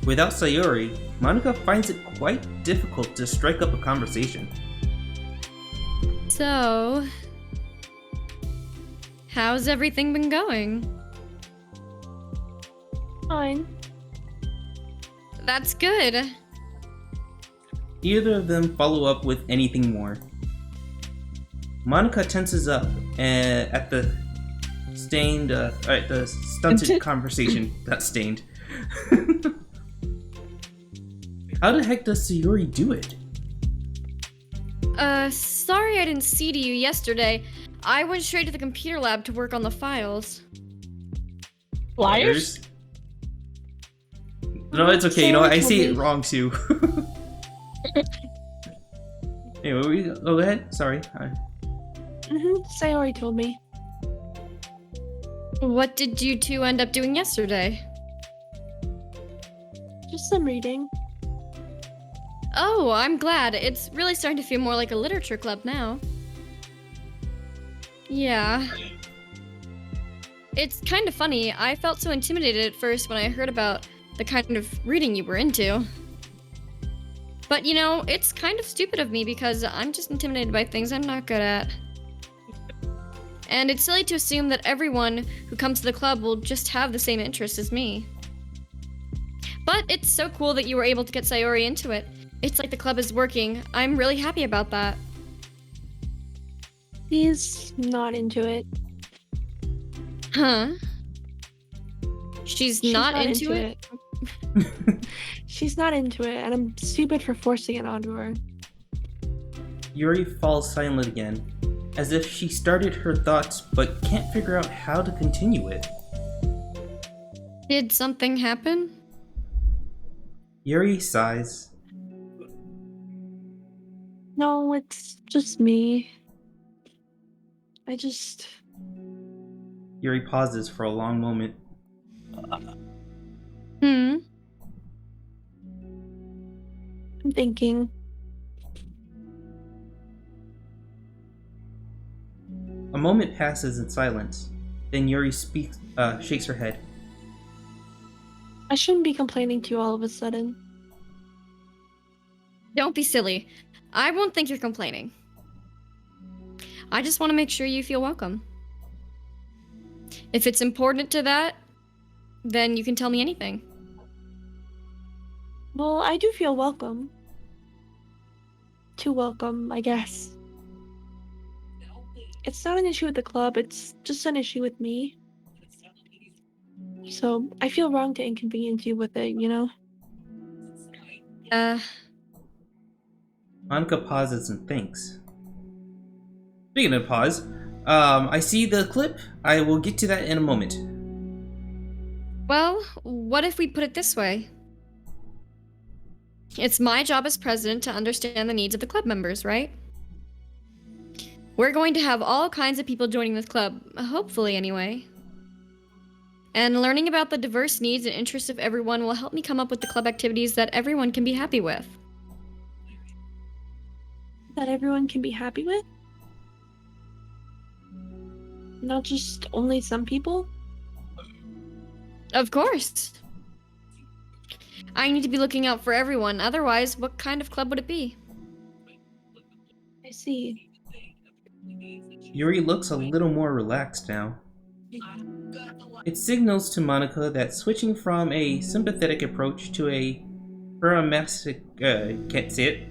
Without Sayori, Monica finds it quite difficult to strike up a conversation.
So, how's everything been going?
Fine.
That's good.
Neither of them follow up with anything more. Monica tenses up at the stunted conversation. Not stained. How the heck does Sayori do it?
Sorry I didn't see to you yesterday. I went straight to the computer lab to work on the files.
Flyers?
No, it's okay. You know, I
Sayori
see it
told me.
wrong too. Anyway, go ahead. Sorry.
Sayori told me.
What did you two end up doing yesterday?
Just some reading.
Oh, I'm glad. It's really starting to feel more like a literature club now. Yeah. It's kind of funny. I felt so intimidated at first when I heard about the kind of reading you were into. But you know, it's kind of stupid of me because I'm just intimidated by things I'm not good at. And it's silly to assume that everyone who comes to the club will just have the same interests as me. But it's so cool that you were able to get Sayori into it. It's like the club is working. I'm really happy about that.
He's not into it.
Huh? She's not into it?
She's not into it, and I'm stupid for forcing it onto her.
Yuri falls silent again, as if she started her thoughts but can't figure out how to continue it.
Did something happen?
Yuri sighs.
No, it's just me.
Yuri pauses for a long moment.
I'm thinking.
A moment passes in silence. Then Yuri shakes her head.
I shouldn't be complaining to you all of a sudden.
Don't be silly. I won't think you're complaining. I just want to make sure you feel welcome. If it's important to that, then you can tell me anything.
Well, I do feel welcome. Too welcome, I guess. It's not an issue with the club, it's just an issue with me. So, I feel wrong to inconvenience you with it, you know?
Monica pauses and thinks. Speaking of pause, I see the clip. I will get to that in a moment.
Well, what if we put it this way? It's my job as president to understand the needs of the club members, right? We're going to have all kinds of people joining this club, hopefully anyway. And learning about the diverse needs and interests of everyone will help me come up with the club activities that everyone can be happy with.
That everyone can be happy with? Not just only some people?
Of course. I need to be looking out for everyone, otherwise, what kind of club would it be?
I see.
Yuri looks a little more relaxed now. It signals to Monica that switching from a sympathetic approach to a can't say it,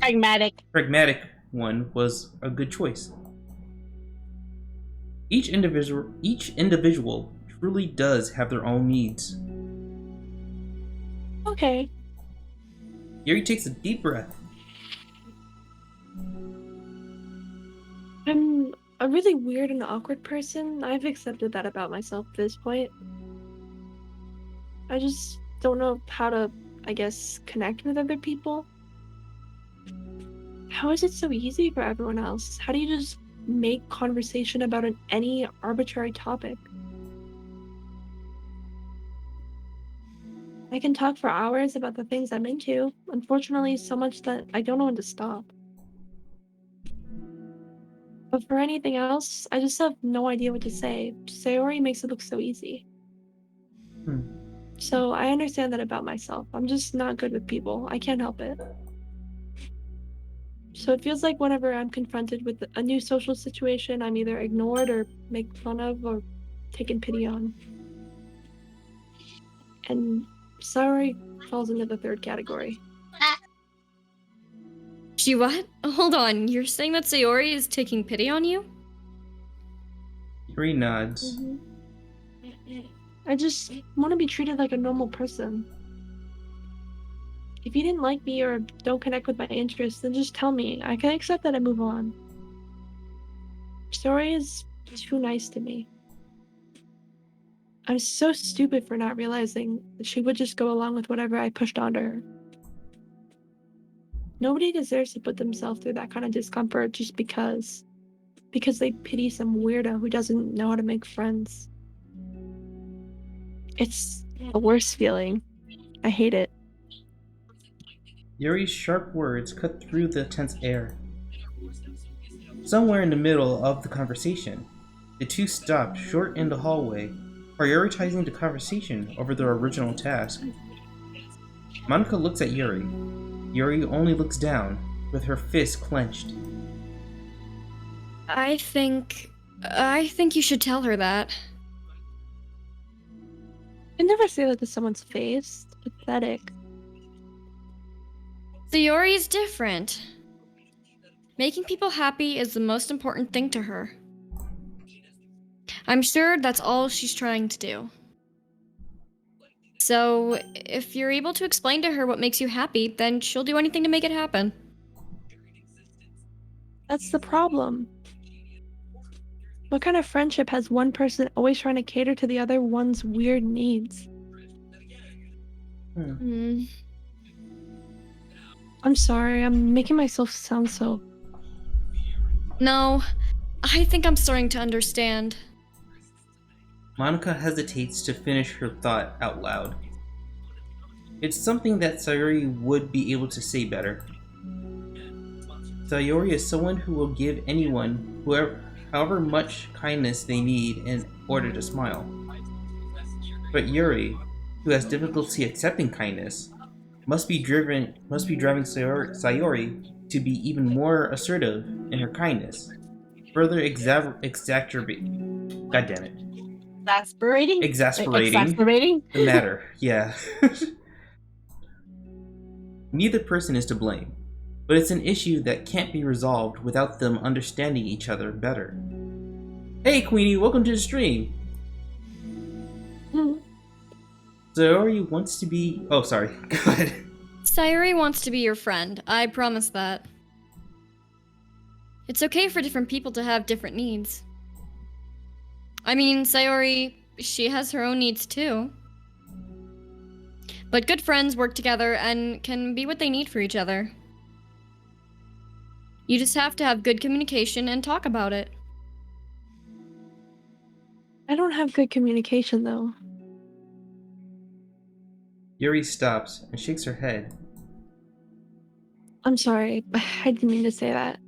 pragmatic one was a good choice. Each individual truly does have their own needs.
Okay.
Yuri takes a deep breath.
I'm a really weird and awkward person. I've accepted that about myself at this point. I just don't know how to, I guess, connect with other people. How is it so easy for everyone else? How do you just make conversation about any arbitrary topic? I can talk for hours about the things I'm into. Unfortunately, so much that I don't know when to stop. But for anything else, I just have no idea what to say. Sayori makes it look so easy. So I understand that about myself. I'm just not good with people. I can't help it. So it feels like whenever I'm confronted with a new social situation, I'm either ignored or made fun of or taken pity on. And Sayori falls into the third category.
She what? Hold on, you're saying that Sayori is taking pity on you?
Yuri nods.
I just want to be treated like a normal person. If you didn't like me or don't connect with my interests, then just tell me. I can accept that and move on. Sayori is too nice to me. I'm so stupid for not realizing that she would just go along with whatever I pushed onto her. Nobody deserves to put themselves through that kind of discomfort just because they pity some weirdo who doesn't know how to make friends. It's the worst feeling. I hate it.
Yuri's sharp words cut through the tense air. Somewhere in the middle of the conversation, the two stopped short in the hallway, prioritizing the conversation over their original task. Monica looks at Yuri. Yuri only looks down, with her fist clenched.
I think you should tell her that.
I never say that to someone's face. It's pathetic.
Sayori's different. Making people happy is the most important thing to her. I'm sure that's all she's trying to do. So, if you're able to explain to her what makes you happy, then she'll do anything to make it happen.
That's the problem. What kind of friendship has one person always trying to cater to the other one's weird needs? I'm sorry, I'm making myself sound so...
No, I think I'm starting to understand.
Monica hesitates to finish her thought out loud. It's something that Sayori would be able to say better. Sayori is someone who will give anyone, however much kindness they need in order to smile. But Yuri, who has difficulty accepting kindness, must be driving Sayori to be even more assertive in her kindness, further exasperating the matter. Yeah. Neither person is to blame, but it's an issue that can't be resolved without them understanding each other better. Hey Queenie, welcome to the stream! Sayori wants to be... Oh, sorry. Go ahead.
Sayori wants to be your friend. I promise that. It's okay for different people to have different needs. I mean, Sayori, she has her own needs too. But good friends work together and can be what they need for each other. You just have to have good communication and talk about it.
I don't have good communication, though.
Yuri stops and shakes her head.
I'm sorry, I didn't mean to say that.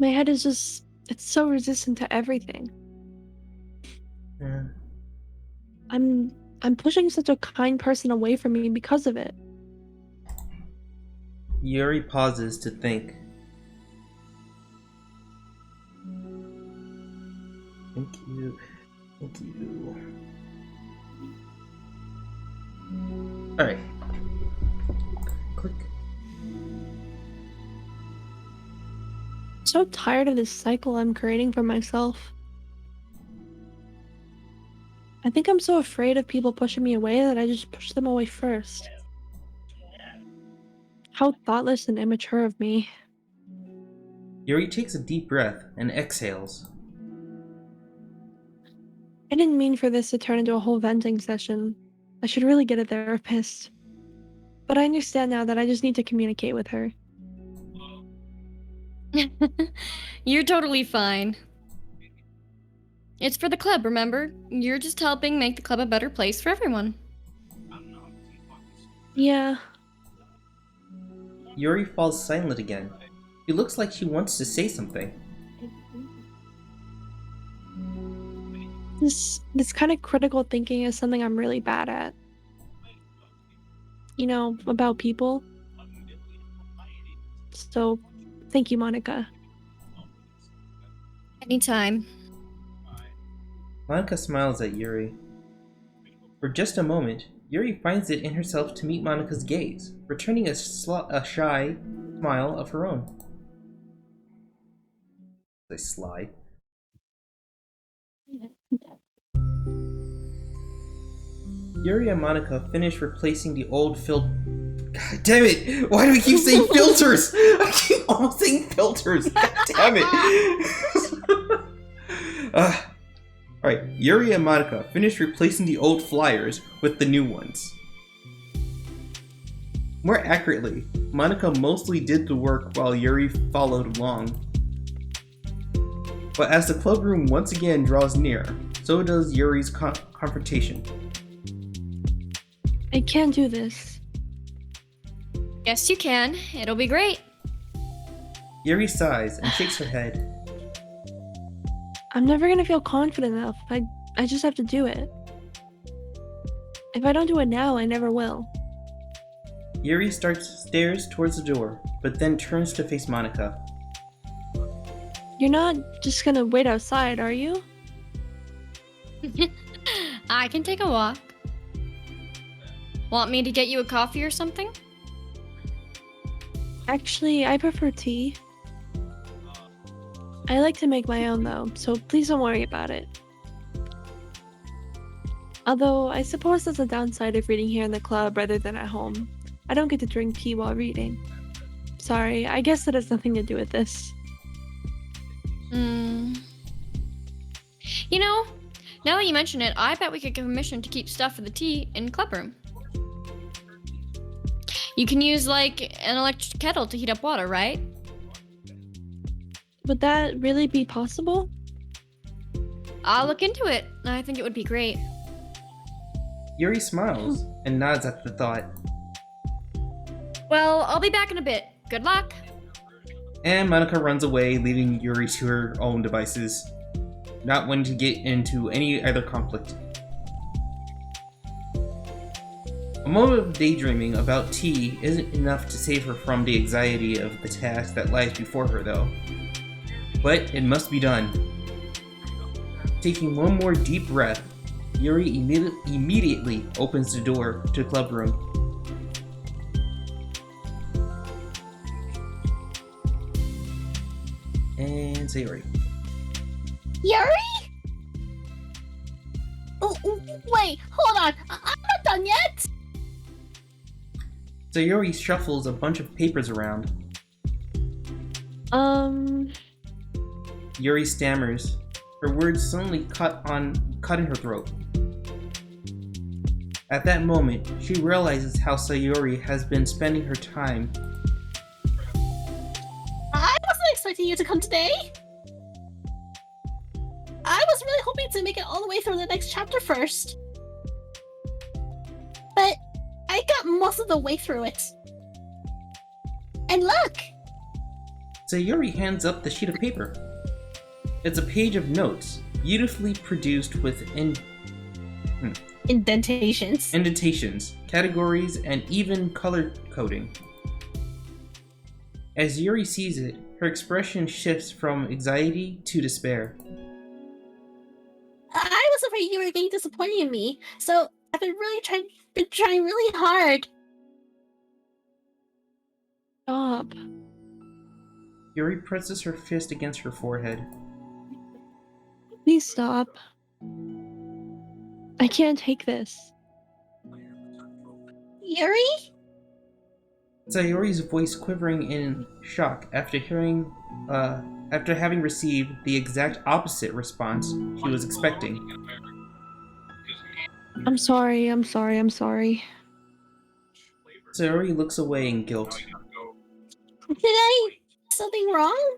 My head is just It's so resistant to everything.
Yeah.
I'm pushing such a kind person away from me because of it.
Yuri pauses to think. Thank you. Thank you. Alright. Click.
I'm so tired of this cycle I'm creating for myself. I think I'm so afraid of people pushing me away that I just push them away first. How thoughtless and immature of me.
Yuri takes a deep breath and exhales.
I didn't mean for this to turn into a whole venting session. I should really get a therapist. But I understand now that I just need to communicate with her.
You're totally fine. It's for the club, remember? You're just helping make the club a better place for everyone.
Yeah,
Yuri falls silent again. She looks like she wants to say something.
this kind of critical thinking is something I'm really bad at. You know, about people. So, thank you, Monica.
Anytime.
Monica smiles at Yuri. For just a moment, Yuri finds it in herself to meet Monica's gaze, returning a shy smile of her own. Say sly. Yuri and Monica finish replacing the old God damn it! Why do we keep saying filters? I keep almost saying filters. God damn it! Alright, Yuri and Monica finish replacing the old flyers with the new ones. More accurately, Monica mostly did the work while Yuri followed along. But as the club room once again draws near, so does Yuri's confrontation.
I can't do this.
Yes, you can. It'll be great.
Yuri sighs and shakes her head.
I'm never gonna feel confident enough. I just have to do it. If I don't do it now, I never will.
Yuri stares towards the door, but then turns to face Monica.
You're not just gonna wait outside, are you?
I can take a walk. Want me to get you a coffee or something?
Actually, I prefer tea. I like to make my own though, so please don't worry about it. Although, I suppose that's a downside of reading here in the club rather than at home. I don't get to drink tea while reading. Sorry, I guess that has nothing to do with this.
You know, now that you mention it, I bet we could get permission to keep stuff for the tea in club room. You can use, like, an electric kettle to heat up water, right?
Would that really be possible?
I'll look into it. I think it would be great.
Yuri smiles and nods at the thought.
Well, I'll be back in a bit. Good luck.
And Monica runs away, leaving Yuri to her own devices, not wanting to get into any other conflict. A moment of daydreaming about tea isn't enough to save her from the anxiety of the task that lies before her, though. But it must be done. Taking one more deep breath, Yuri immediately opens the door to the club room. And Sayori.
Yuri? Oh, wait, hold on. I'm not done yet.
Sayori shuffles a bunch of papers around. Yuri stammers. Her words suddenly cut in her throat. At that moment, she realizes how Sayori has been spending her time.
I wasn't expecting you to come today. I was really hoping to make it all the way through the next chapter first. But I got most of the way through it. And look!
Sayori hands up the sheet of paper. It's a page of notes, beautifully produced with
Indentations.
indentations, categories, and even color coding. As Yuri sees it, her expression shifts from anxiety to despair.
I was afraid you were getting disappointed in me, so I've been trying really hard.
Stop.
Yuri presses her fist against her forehead.
Please stop. I can't take this.
Yuri?
Sayori's voice quivering in shock after having received the exact opposite response she was expecting.
I'm sorry.
Sayori looks away in guilt.
Did I do something wrong?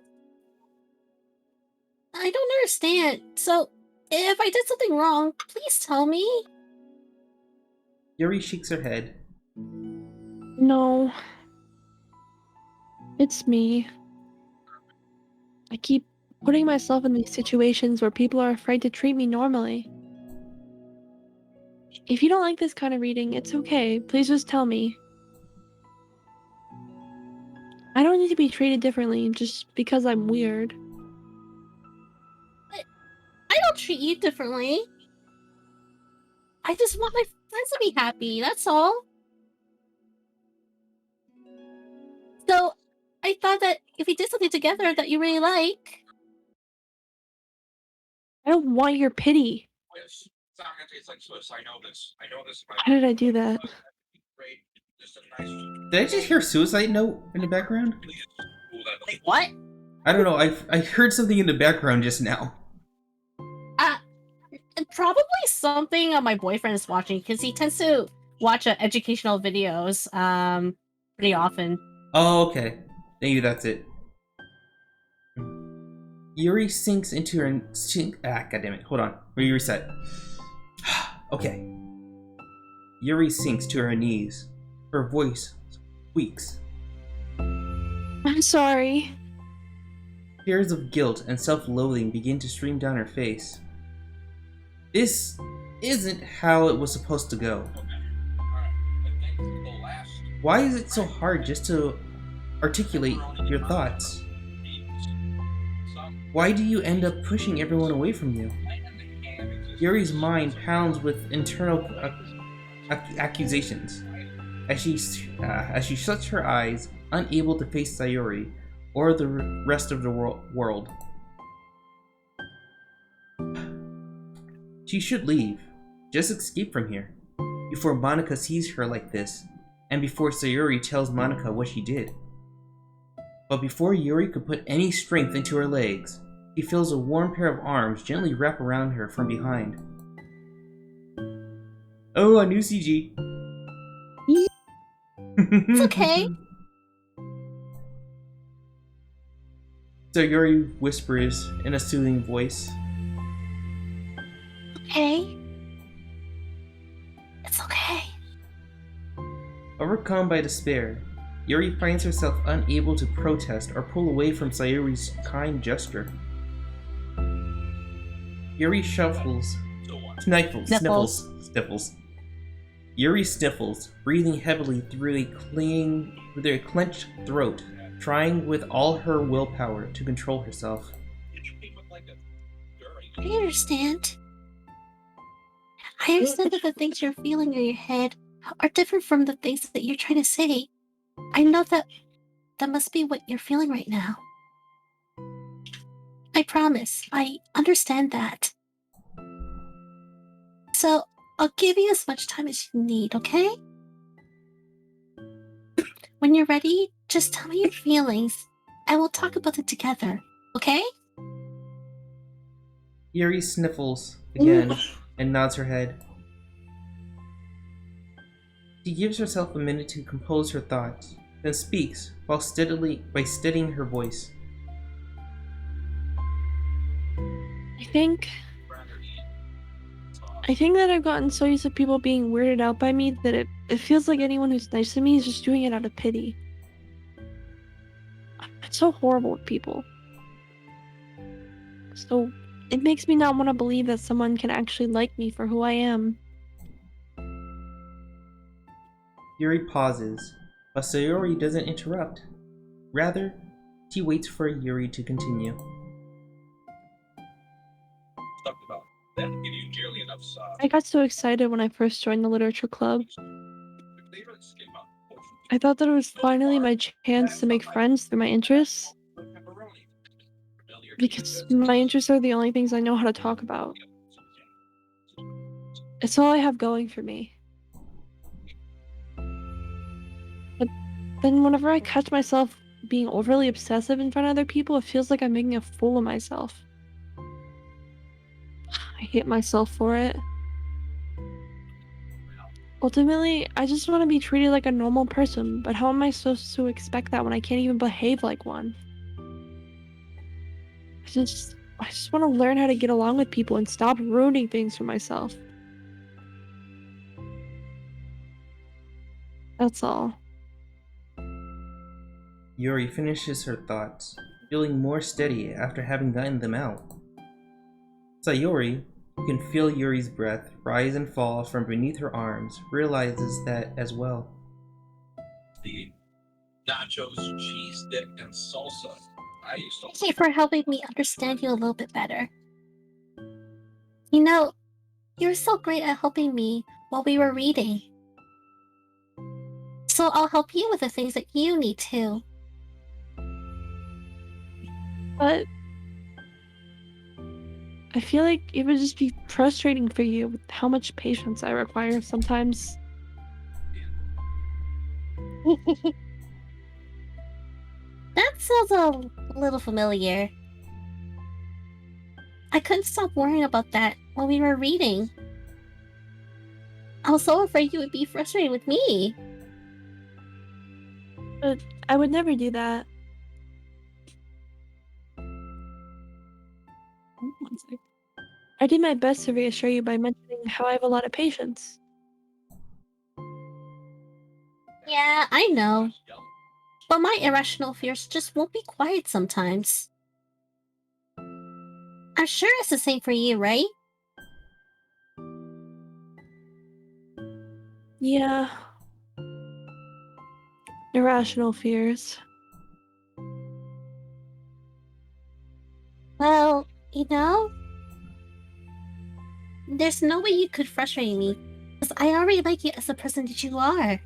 I don't understand. So, if I did something wrong, please tell me.
Yuri shakes her head.
No. It's me. I keep putting myself in these situations where people are afraid to treat me normally. If you don't like this kind of reading, it's okay. Please just tell me. I don't need to be treated differently just because I'm weird.
I don't treat you differently. I just want my friends to be happy, that's all. So, I thought that if we did something together that you really like...
I don't want your pity. How did I do that?
Did I just hear suicide note in the background?
Wait, what?
I don't know, I heard something in the background just now.
Probably something my boyfriend is watching, because he tends to watch educational videos, pretty often.
Oh, okay. Maybe that's it. Yuri sinks into her... goddammit. Hold on. Reset. Okay. Yuri sinks to her knees. Her voice squeaks.
I'm sorry.
Tears of guilt and self-loathing begin to stream down her face. This isn't how it was supposed to go. Why is it so hard just to articulate your thoughts? Why do you end up pushing everyone away from you? Yuri's mind pounds with internal accusations as she shuts her eyes, unable to face Sayori or the rest of the world. She should leave. Just escape from here. Before Monika sees her like this, and before Sayori tells Monika what she did. But before Yuri could put any strength into her legs, she feels a warm pair of arms gently wrap around her from behind. Oh, a new CG.
It's okay.
Sayori whispers in a soothing voice.
Okay. It's okay.
Overcome by despair, Yuri finds herself unable to protest or pull away from Sayori's kind gesture. Yuri sniffles. Yuri sniffles, breathing heavily through a clenched throat, trying with all her willpower to control herself.
I understand. I understand that the things you're feeling in your head are different from the things that you're trying to say. I know that must be what you're feeling right now. I promise, I understand that. So, I'll give you as much time as you need, okay? When you're ready, just tell me your feelings, and we'll talk about it together, okay?
Yuri sniffles again and nods her head. She gives herself a minute to compose her thoughts, then speaks while steadying her voice.
I think that I've gotten so used to people being weirded out by me that it feels like anyone who's nice to me is just doing it out of pity. I'm so horrible with people. So it makes me not want to believe that someone can actually like me for who I am.
Yuri pauses, but Sayori doesn't interrupt. Rather, she waits for Yuri to continue.
Talked about that give you nearly enough
I got so excited when I first joined the literature club. I thought that it was finally my chance to make friends through my interests. Because my interests are the only things I know how to talk about. It's all I have going for me. But then whenever I catch myself being overly obsessive in front of other people, it feels like I'm making a fool of myself. I hate myself for it. Ultimately, I just want to be treated like a normal person, but how am I supposed to expect that when I can't even behave like one? I just want to learn how to get along with people and stop ruining things for myself. That's all.
Yuri finishes her thoughts, feeling more steady after having gotten them out. Sayori, who can feel Yuri's breath rise and fall from beneath her arms, realizes that as well.
The nachos, cheese dip, and salsa. I used to.
Thank you for helping me understand you a little bit better. You know, you were so great at helping me while we were reading. So I'll help you with the things that you need too.
But I feel like it would just be frustrating for you with how much patience I require sometimes.
That sounds a little familiar. I couldn't stop worrying about that while we were reading. I was so afraid you would be frustrated with me.
But I would never do that. One sec. I did my best to reassure you by mentioning how I have a lot of patience.
Yeah, I know. But my irrational fears just won't be quiet sometimes. I'm sure it's the same for you, right?
Yeah. Irrational fears.
Well, you know, there's no way you could frustrate me, because I already like you as the person that you are.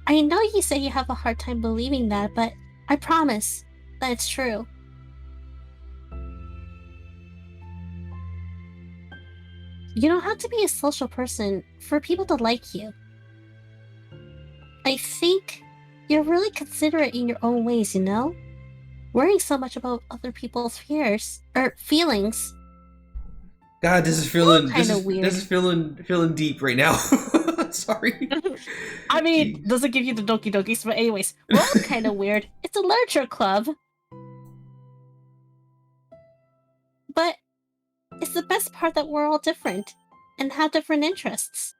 I know you say you have a hard time believing that, but I promise that it's true. You don't have to be a social person for people to like you. I think you're really considerate in your own ways, you know? Worrying so much about other people's fears or feelings.
God, this is feeling
Kinda weird.
This is feeling deep right now. Sorry.
I mean,
Jeez.
doesn't give you the Doki Dokis, but anyways, we're all kind of weird. It's a literature club. But it's the best part that we're all different and have different interests.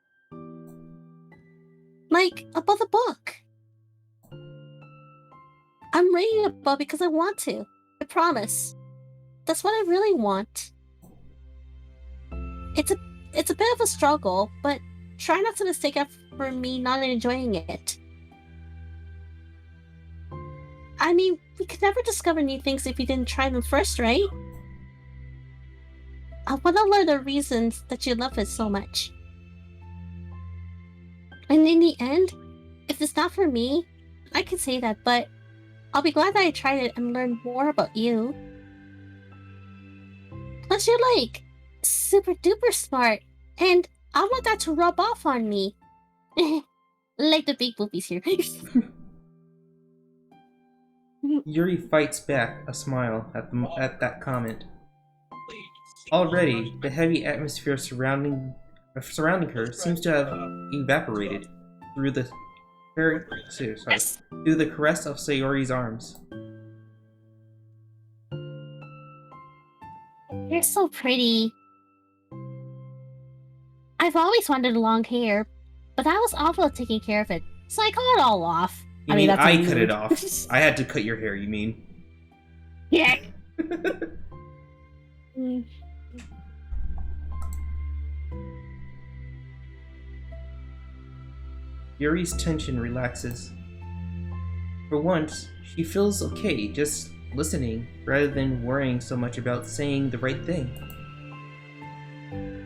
Like, about the book. I'm reading a book because I want to. I promise. That's what I really want. It's a bit of a struggle, but try not to mistake it for me not enjoying it. I mean, we could never discover new things if we didn't try them first, right? I want to learn the reasons that you love it so much. And in the end, if it's not for me, I can say that, but I'll be glad that I tried it and learned more about you. Plus, you're like super duper smart, and I want that to rub off on me. Like the big boobies here.
Yuri fights back a smile at that comment. Already, the heavy atmosphere surrounding her seems to have evaporated through the through the caress of Sayori's arms.
You're so pretty. I've always wanted long hair, but I was awful at taking care of it, so I cut it all off.
You mean
that's
I
a
cut it
mood.
off? I had to cut your hair, you mean?
Yeah.
Mm.
Yuri's tension relaxes. For once, she feels okay just listening rather than worrying so much about saying the right thing.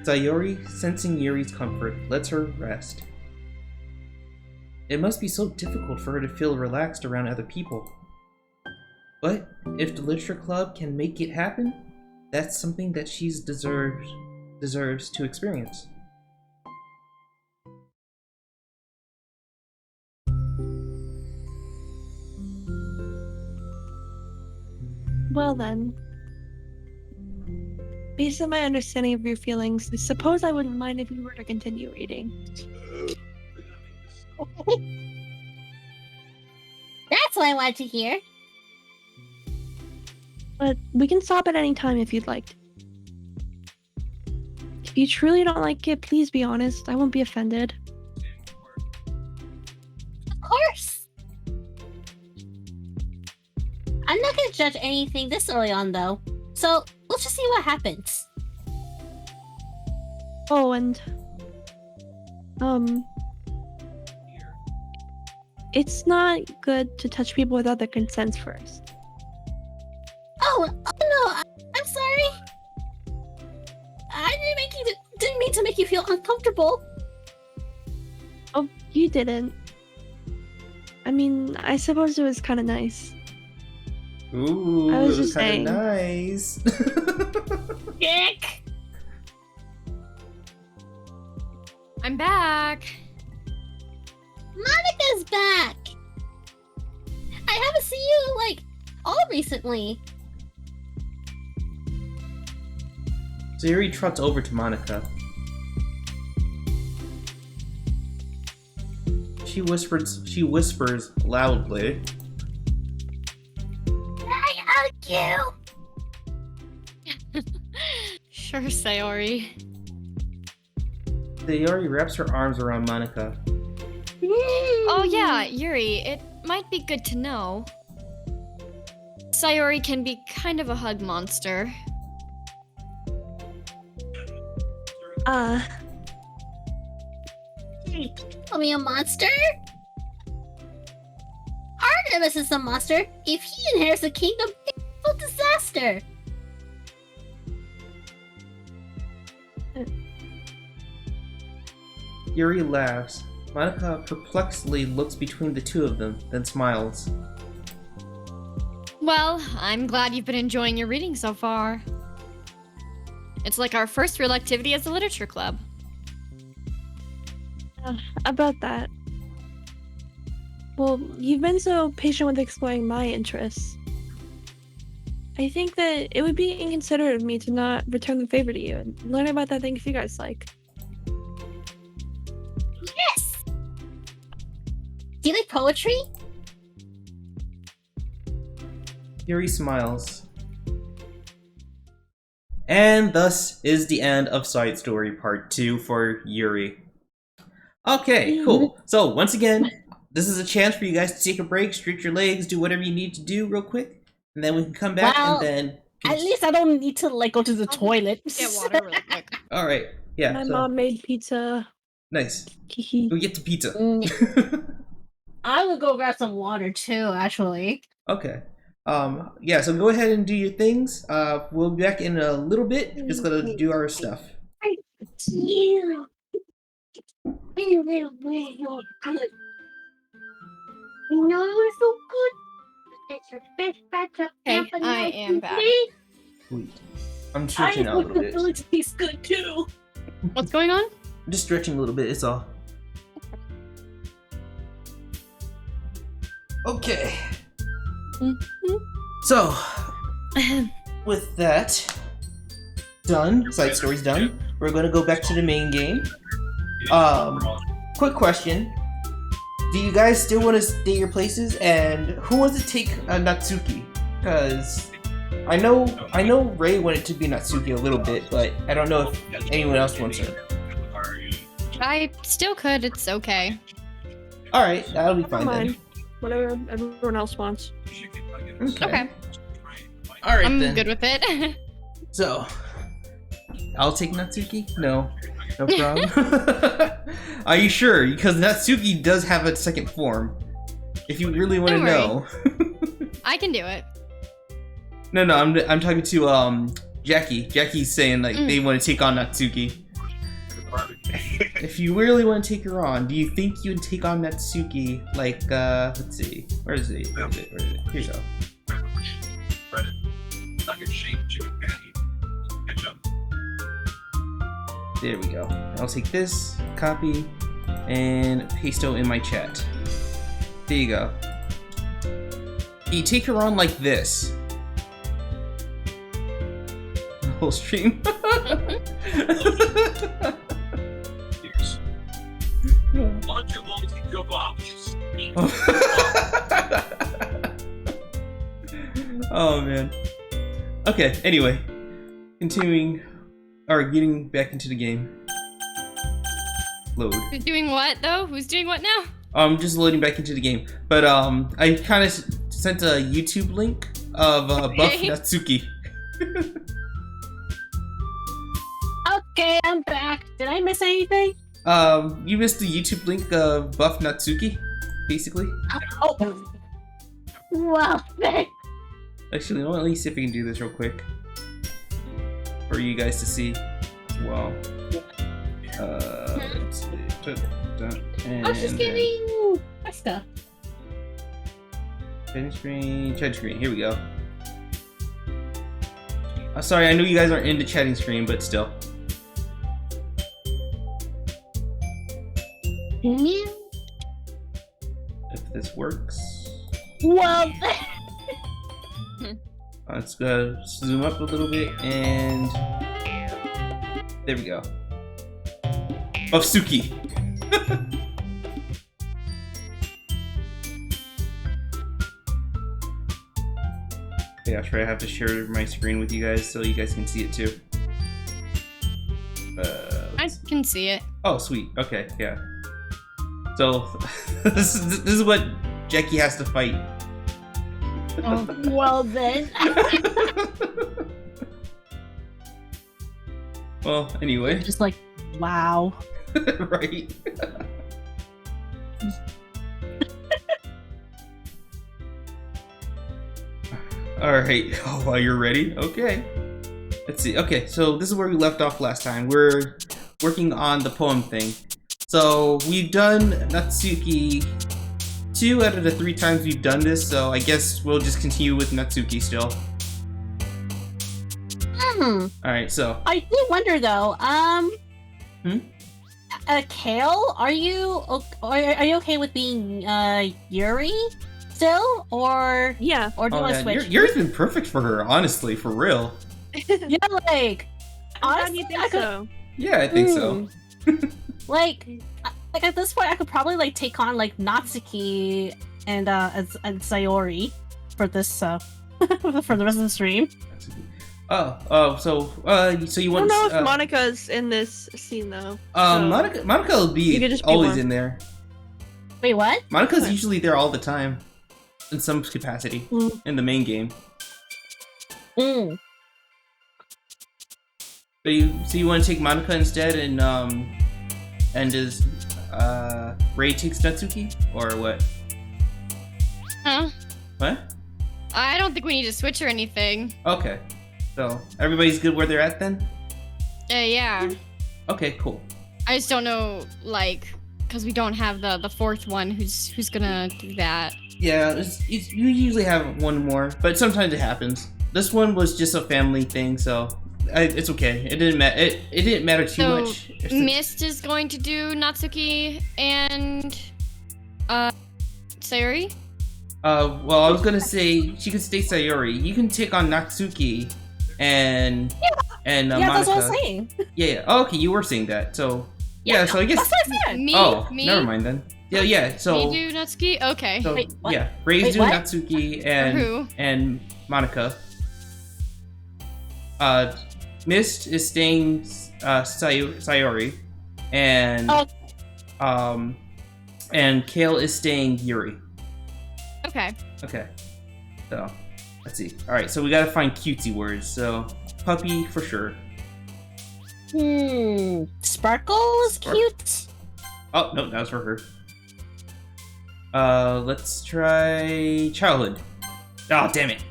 Sayori, sensing Yuri's comfort, lets her rest. It must be so difficult for her to feel relaxed around other people. But if the literature club can make it happen, that's something that she deserves to experience.
Well then, based on my understanding of your feelings, I suppose I wouldn't mind if you were to continue reading.
That's what I wanted to hear.
But we can stop at any time if you'd like. If you truly don't like it, please be honest. I won't be offended.
Of course. I'm not gonna judge anything this early on, though. So let's just see what happens.
Oh, and it's not good to touch people without their consents first.
Oh no, I'm sorry. I didn't mean to make you feel uncomfortable.
Oh, you didn't. I mean, I suppose it was kind of nice.
Ooh,
I was
it was
just
kind
saying.
of nice.
Dick.
I'm back.
Monica's back. I haven't seen you like all recently.
Sayori trots over to Monica. She whispers loudly.
I hug you.
Sure, Sayori.
Sayori wraps her arms around Monica.
Oh yeah, Yuri, it might be good to know. Sayori can be kind of a hug monster.
Call me a monster? Artemis is a monster. If he inherits the kingdom, it's a disaster.
Yuri laughs. Monica perplexedly looks between the two of them, then smiles.
Well, I'm glad you've been enjoying your reading so far. It's like our first real activity as a literature club.
About that. Well, you've been so patient with exploring my interests. I think that it would be inconsiderate of me to not return the favor to you and learn about that thing if you guys like.
Yes! Do you like poetry?
Yuri smiles. And thus is the end of Side Story Part 2 for Yuri. Okay, cool. So, once again, this is a chance for you guys to take a break, stretch your legs, do whatever you need to do real quick, and then we can come back
Well,
and then...
At least I don't need to like go to the toilet.
Get water really quick.
Alright, yeah.
My
so,
mom made pizza.
nice.
Kihi.
Go get the pizza.
I would go grab some water too, actually.
Okay. Yeah, so go ahead and do your things. We'll be back in a little bit. Just gonna do our stuff.
You. You know you're so good. It's your best batch
Okay, I am back.
Sweet. I'm stretching out a little bit.
It tastes good too.
What's going on?
I'm just stretching a little bit, it's all. Okay. So, with that done, side story's done, we're gonna go back to the main game. Quick question. Do you guys still want to stay your places? And who wants to take Natsuki? Because I know Ray wanted to be Natsuki a little bit, but I don't know if anyone else wants her.
I still could, it's okay.
Alright, that'll be fine then.
Fine. Whatever everyone else wants.
Okay. All right
I'm
then.
good with it.
So, I'll take Natsuki. No problem. Are you sure? Because Natsuki does have a second form. If you really want to
Don't
know.
I can do it.
No, I'm talking to Jackie. Jackie's saying like they want to take on Natsuki. If you really want to take her on, do you think you'd take on Natsuki? Like, let's see, where is it? Where is it? Here you go.
I can shape you. Catch up.
There we go. I'll take this, copy, and paste in my chat. There you go. You take her on like this. The whole stream.
Here's. Lunchable to go box.
Oh man. Okay, anyway. Continuing, or getting back into the game. Load.
Who's doing what though? Who's doing what now?
Just loading back into the game. But I kind of sent a YouTube link of Buff
Okay.
Natsuki.
Okay, I'm back. Did I miss anything?
You missed the YouTube link of Buff Natsuki, basically.
Oh. Well, thanks.
Actually, let me see if we can do this real quick for you guys to see as well. Let's see.
I was just getting my stuff.
Chatting screen. Here we go. Sorry, I know you guys aren't in the chatting screen, but still. If this works.
Well,
Let's go zoom up a little bit and there we go. Of Suki. Yeah, I'll try to have to share my screen with you guys so you guys can see it too.
I can see it.
Oh, sweet. Okay, yeah. So this is what Jackie has to fight.
well then.
Well, anyway,
Just like, wow.
right? All right. Oh, well, you're ready. Okay. Let's see. Okay, so this is where we left off last time. We're working on the poem thing. So we've done Natsuki 2 out of the 3 times we've done this. So I guess we'll just continue with Natsuki still. All right. So
I do wonder though. Kale, are you okay with being Yuri still, or
Yeah.
or do you want to switch?
Yuri's been perfect for her, honestly, for real.
Yeah, like
How do
honestly,
you
I
think
could,
so?
Yeah, I think so.
like at this point, I could probably like take on like Natsuki and Sayori for this for the rest of the stream.
So you
I
want?
don't know if Monica's in this scene though.
Monica will
You
be
could just be
always
one.
in there.
Wait, what?
Monica's
What?
usually there all the time, in some capacity, in the main game.
Mm.
So you want to take Monica instead, and does Ray takes Natsuki, or what?
Huh?
What?
I don't think we need to switch or anything.
Okay. So everybody's good where they're at then?
Yeah.
Okay, cool.
I just don't know, like, because we don't have the fourth one. Who's gonna do that?
Yeah, you usually have one more, but sometimes it happens. This one was just a family thing, so it's okay. It didn't matter. It didn't matter too
So
much.
Myst is going to do Natsuki and Sayori.
Well, I was gonna say she could stay Sayori. You can take on Natsuki and
Yeah,
Monica.
that's what I was saying.
Yeah. Oh, okay, you were saying that. So yeah. So I guess.
That's what I said.
Me?
Oh,
Me?
never mind then. Yeah. So.
Me do Natsuki? Okay.
So
Wait, what?
yeah, Ray's
Wait,
doing
what?
Natsuki
who?
and Monica. Myst is staying Sayori, and and Kale is staying Yuri.
Okay.
Okay, so Let's see. All right, so we gotta find cutesy words. So puppy for sure.
Sparkle is
Spark-
cute.
Oh no, that was for her. Let's try childhood. Oh damn it.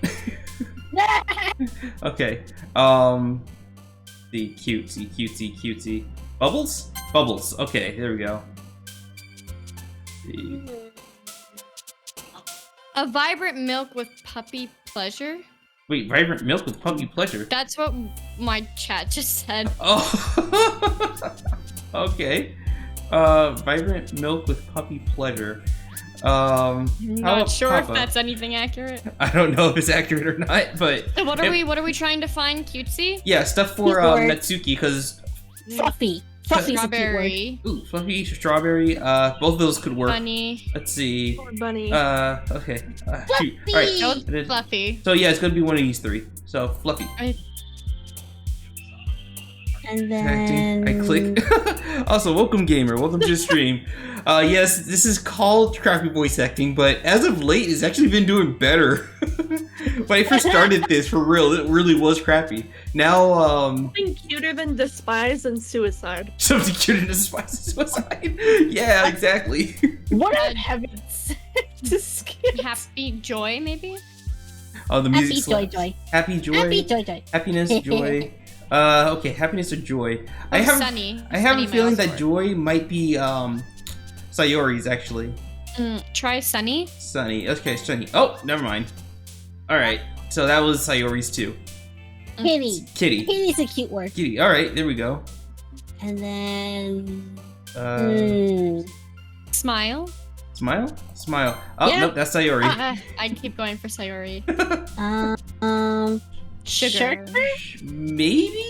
Okay. The cutesy. Bubbles? Bubbles. Okay, there we go. The...
A vibrant milk with puppy pleasure.
Wait, vibrant milk with puppy pleasure.
That's what my chat just said.
Oh. Okay. Vibrant milk with puppy pleasure. How
Not
about
sure if
Papa?
that's anything accurate.
I don't know if it's accurate or not, but
So what are we trying to find, cutesy?
yeah, stuff for
Keyword.
Natsuki because
Fluffy. Fluffy's a cute word.
Strawberry,
ooh, fluffy strawberry. Both of those could work.
bunny,
Let's see.
Poor bunny.
Okay. Shoot. All right.
no,
I did-
fluffy.
So yeah, it's gonna be one of these three. So fluffy.
And
Acting.
then
I click. Also, welcome gamer. Welcome to the stream. Yes, this is called crappy voice acting, but as of late, it's actually been doing better. When I first started this, for real, it really was crappy. Now,
Something cuter than despise and suicide.
something cute in the spice of suicide. Yeah, exactly.
what are heavens? Just kidding.
Happy joy, maybe?
Oh, the music.
Happy
slaps.
joy.
Happy joy.
Happy joy.
Happiness, joy. Okay, happiness or joy. I
Oh,
have.
Sunny.
I have
Sunny
a feeling
might
that
also
joy might be Sayori's actually.
work. Try Sunny.
Sunny. Okay, Sunny. Oh, never mind. All right. So that was Sayori's too.
Kitty.
Kitty.
Kitty's a cute word.
Kitty. All right, there we go.
And then
Smile.
Smile. Smile. Oh
Yeah.
nope, that's Sayori.
I'd keep going for Sayori.
Sugar.
Maybe.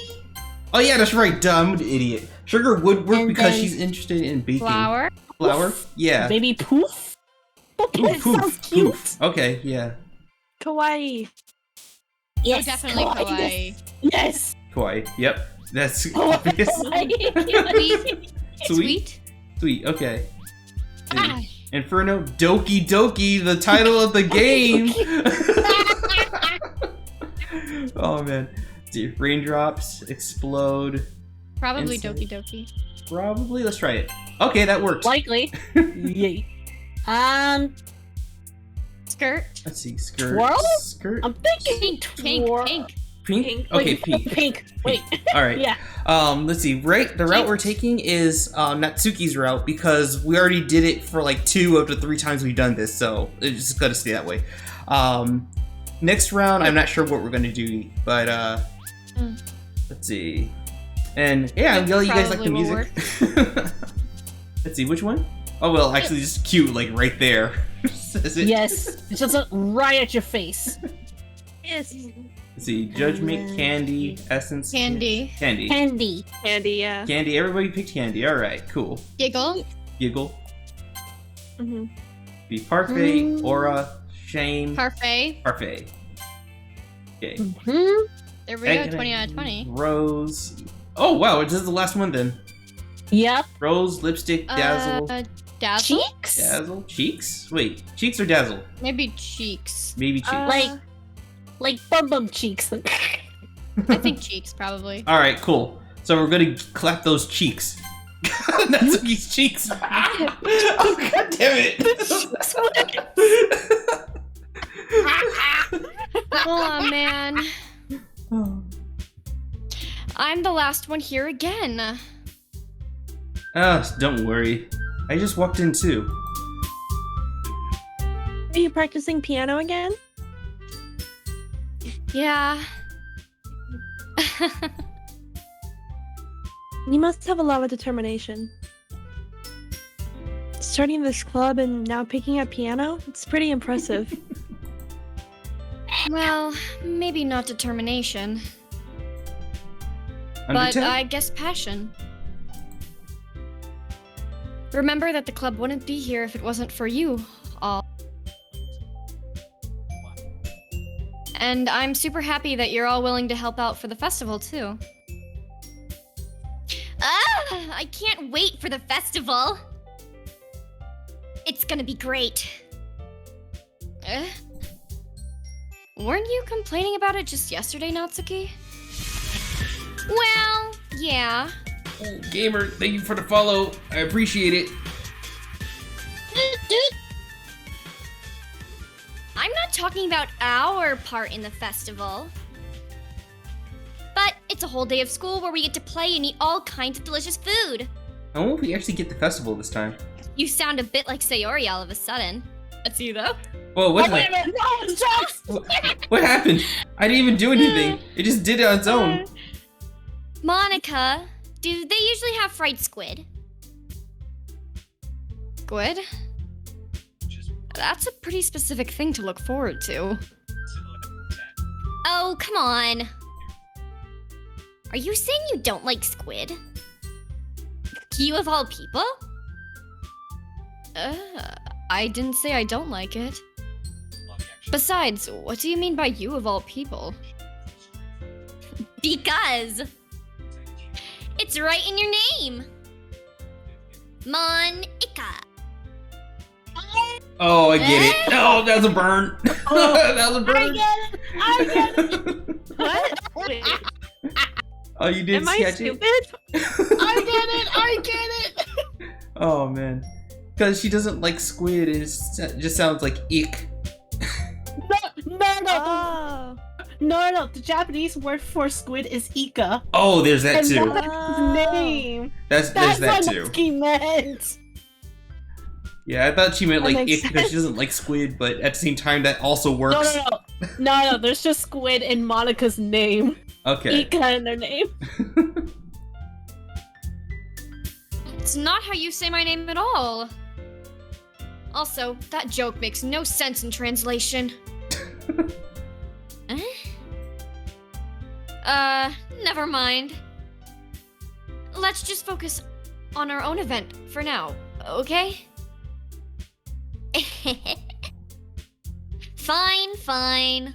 Oh yeah, that's right. Dumb idiot. Sugar would work
And
because
then
she's interested in baking.
Flower.
Flower. Yeah.
Baby poof.
Ooh,
That sounds cute.
poof. Okay. Yeah.
Kawaii.
Yes.
Oh, definitely kawaii.
Yes.
Kawaii. Yep. That's
Oh,
obvious.
kawaii.
Sweet. Sweet. Okay.
Ah,
Inferno Doki Doki, the title of the game. Oh man. Dude, raindrops explode.
probably
Inside.
Doki Doki.
Probably. Let's try it. Okay, that works.
Likely. Yay.
Skirt.
Let's see. Skirt.
Twirl?
Skirt.
I'm thinking
Pink.
twirl.
Pink.
Pink.
Pink.
Okay,
Wait,
pink.
Pink. Wait.
All right.
Yeah.
Let's see. Right, the route we're taking is Natsuki's route because we already did it for like 2 of the 3 times we've done this, so it's just gotta stay that way. Next round, I'm not sure what we're gonna do, but let's see. And yeah,
It
you guys like the
probably will
music. Let's see, which one? Oh well, actually, just cute, like right there. Says it.
Yes. It's just right at your face.
Yes.
Let's see, judgment, candy, essence,
Candy.
candy,
Candy.
Candy, yeah.
candy. Everybody picked candy. All right, cool.
Giggle.
Giggle,
Mm-hmm.
be parfait, aura, shame,
Parfait.
parfait. Okay.
Hmm.
There we
Egg-
go. 20 out of 20.
Rose. Oh wow, this is the last one then.
Yep.
Rose, lipstick, dazzle,
Dazzle.
Cheeks.
dazzle, cheeks. Wait, cheeks or dazzle?
Maybe cheeks.
Maybe cheeks.
Like bum cheeks.
I think cheeks probably.
All right, cool. So we're gonna clap those cheeks. Natsuki's cheeks. Oh god damn it!
Oh man. I'm the last one here again.
Don't worry. I just walked in too.
Are you practicing piano again?
Yeah.
You must have a lot of determination. Starting this club and now picking up piano? It's pretty impressive.
Well, maybe not determination, but
Undertale?
I guess passion. Remember that the club wouldn't be here if it wasn't for you all. And I'm super happy that you're all willing to help out for the festival, too. Ah, I can't wait for the festival. It's gonna be great. Weren't you complaining about it just yesterday, Natsuki? Well, yeah.
Oh, gamer, thank you for the follow. I appreciate it.
I'm not talking about our part in the festival. But it's a whole day of school where we get to play and eat all kinds of delicious food.
I wonder if we actually get the festival this time.
You sound a bit like Sayori all of a sudden. That's you, though.
Whoa, what,
Wait a minute! No, it's Jax!
what happened? I didn't even do anything. It just did it on its own.
Monica, do they usually have fried squid? Squid? That's a pretty specific thing to look forward to. Oh, come on. Are you saying you don't like squid? You of all people? I didn't say I don't like it. Besides, what do you mean by you of all people? Because it's right in your name. Monica.
Oh, I get it. No, that was a burn. That was a burn.
I get it!
What? Wait,
Oh, you did
am I
sketch
stupid?
it?
I get it!
Oh, man. Because she doesn't like squid, and it just sounds like ick.
No. No, the Japanese word for squid is ika.
Oh, there's that
And
too.
that's his name.
There's
That's
that
what
too.
Natsuki meant.
Yeah, I thought she meant
That
like
makes
ick because she doesn't like squid, but at the same time that also works.
No, there's just squid in Monica's name.
Okay.
Ika in their name.
It's not how you say my name at all. Also, that joke makes no sense in translation. Never mind. Let's just focus on our own event for now, okay? Fine.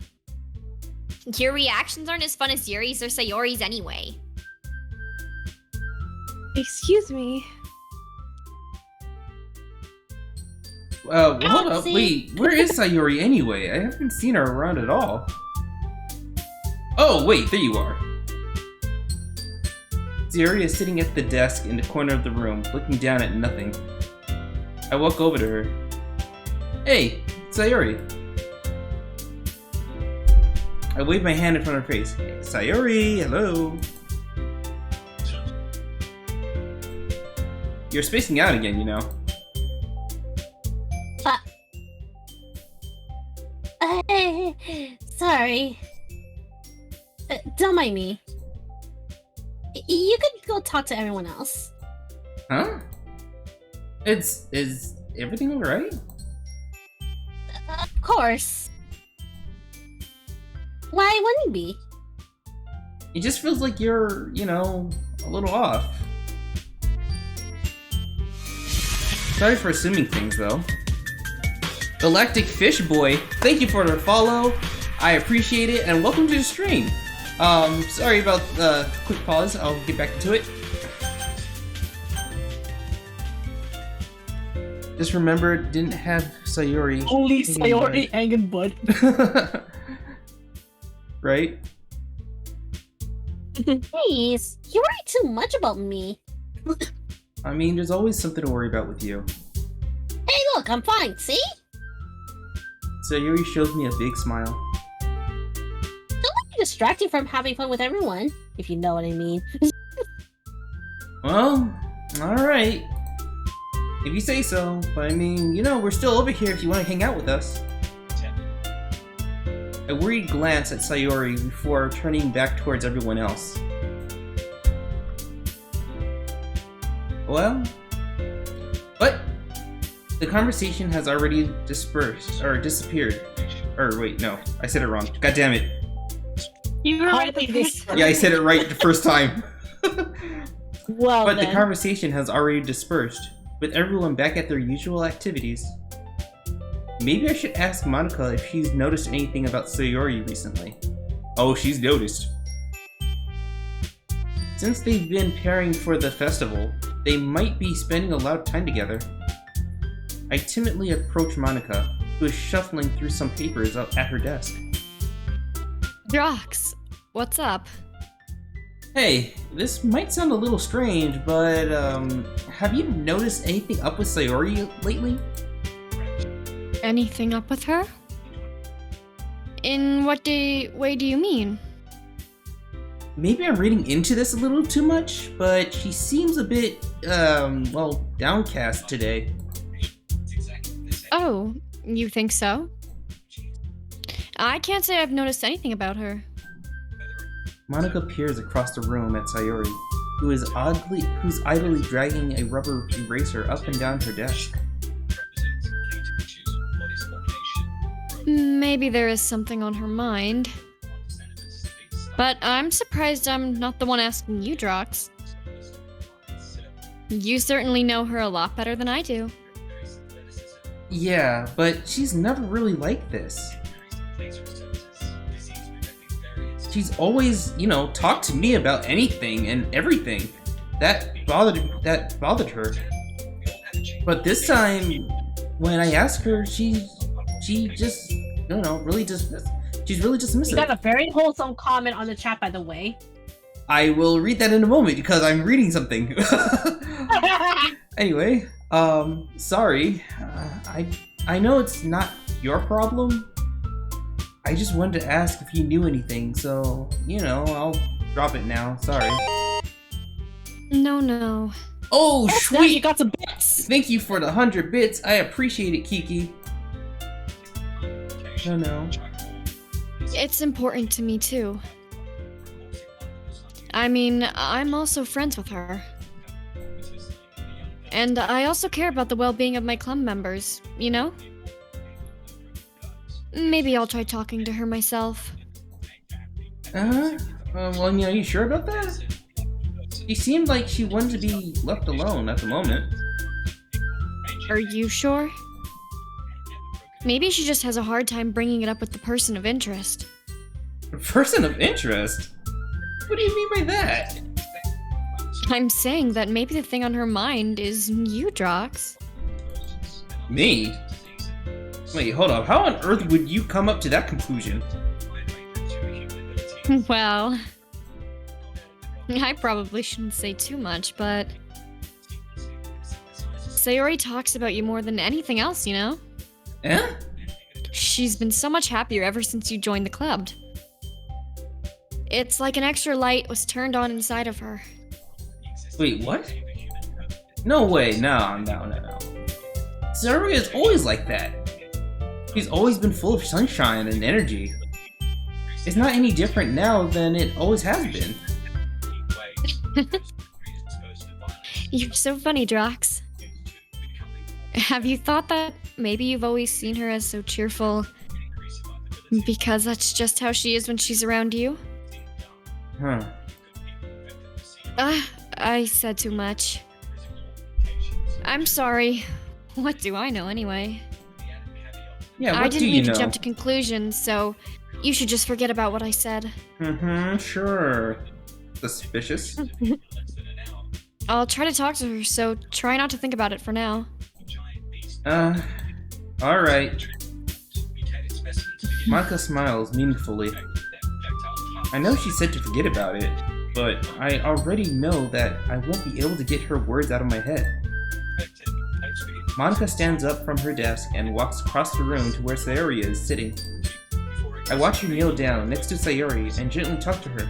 Your reactions aren't as fun as Yuri's or Sayori's anyway.
Excuse me.
Hold up,
Oopsie.
wait, where is Sayori anyway? I haven't seen her around at all. Oh, wait, there you are. Sayori is sitting at the desk in the corner of the room, looking down at nothing. I walk over to her. Hey, Sayori. I wave my hand in front of her face. Sayori, hello. You're spacing out again, you know.
Sorry. Don't mind me. You could go talk to everyone else.
Huh? Is everything alright?
Of course. Why wouldn't it be?
It just feels like you're, you know, a little off. Sorry for assuming things, though. Galactic Fish Boy, thank you for the follow. I appreciate it, and welcome to the stream. Sorry about the quick pause. I'll get back into it. Just remember, didn't have Sayori.
Only
hanging
Sayori hanging bud.
by. Right?
Please, you worry too much about me.
I mean, there's always something to worry about with you.
Hey, look, I'm fine, see?
Sayori shows me a big smile.
Don't let me distract you from having fun with everyone, if you know what I mean.
Well, alright. If you say so, but I mean, you know, we're still over here if you want to hang out with us. A worried glance at Sayori before turning back towards everyone else. Well, but the conversation has already dispersed, or disappeared. Or wait, no, I said it wrong. God damn it.
You were right
Hardly
the
this-
first time.
Yeah, I said it right the first time.
Well,
But the
then.
conversation has already dispersed, with everyone back at their usual activities. Maybe I should ask Monica if she's noticed anything about Sayori recently. Oh, she's noticed. Since they've been pairing for the festival, they might be spending a lot of time together. I timidly approach Monica, who is shuffling through some papers at her desk.
Drox, what's up?
Hey, this might sound a little strange, but have you noticed anything up with Sayori lately?
Anything up with her? In what way do you mean?
Maybe I'm reading into this a little too much, but she seems a bit, well, downcast today.
Oh, you think so? I can't say I've noticed anything about her.
Monica peers across the room at Sayori, who's idly dragging a rubber eraser up and down her desk.
Maybe there is something on her mind. But I'm surprised I'm not the one asking you, Drox. You certainly know her a lot better than I do.
Yeah, but she's never really like this. She's always, talked to me about anything and everything. That bothered her. But this time, when I asked her, she just, she's really dismissive.
You got a very wholesome comment on the chat, by the way.
I will read that in a moment because I'm reading something. Anyway, sorry. I know it's not your problem. I just wanted to ask if you knew anything, so, I'll drop it now. Sorry.
No.
Oh,
Now
sweet!
you got some bits.
Thank you for the 100 bits. I appreciate it, Kiki. No.
It's important to me too. I mean, I'm also friends with her. And I also care about the well-being of my club members, you know? Maybe I'll try talking to her myself.
Well, are you sure about that? She seemed like she wanted to be left alone at the moment.
Are you sure? Maybe she just has a hard time bringing it up with the person of interest.
A person of interest? What do you mean by that?
I'm saying that maybe the thing on her mind is you, Drox.
Me? Wait, hold up. How on earth would you come up to that conclusion?
Well, I probably shouldn't say too much, but Sayori talks about you more than anything else, you know?
Eh?
She's been so much happier ever since you joined the club. It's like an extra light was turned on inside of her.
Wait, what? No way, no. Sayori is always like that. She's always been full of sunshine and energy. It's not any different now than it always has been.
You're so funny, Drox. Have you thought that maybe you've always seen her as so cheerful because that's just how she is when she's around you?
Huh.
I said too much. I'm sorry. What do I know anyway?
Yeah, what
I
do
didn't
you
mean
know?
to jump to conclusions, so you should just forget about what I said.
Sure. Suspicious.
I'll try to talk to her, so try not to think about it for now.
Alright. Monica smiles meaningfully. I know she said to forget about it, but I already know that I won't be able to get her words out of my head. Monica stands up from her desk and walks across the room to where Sayori is sitting. I watch her kneel down next to Sayori and gently talk to her.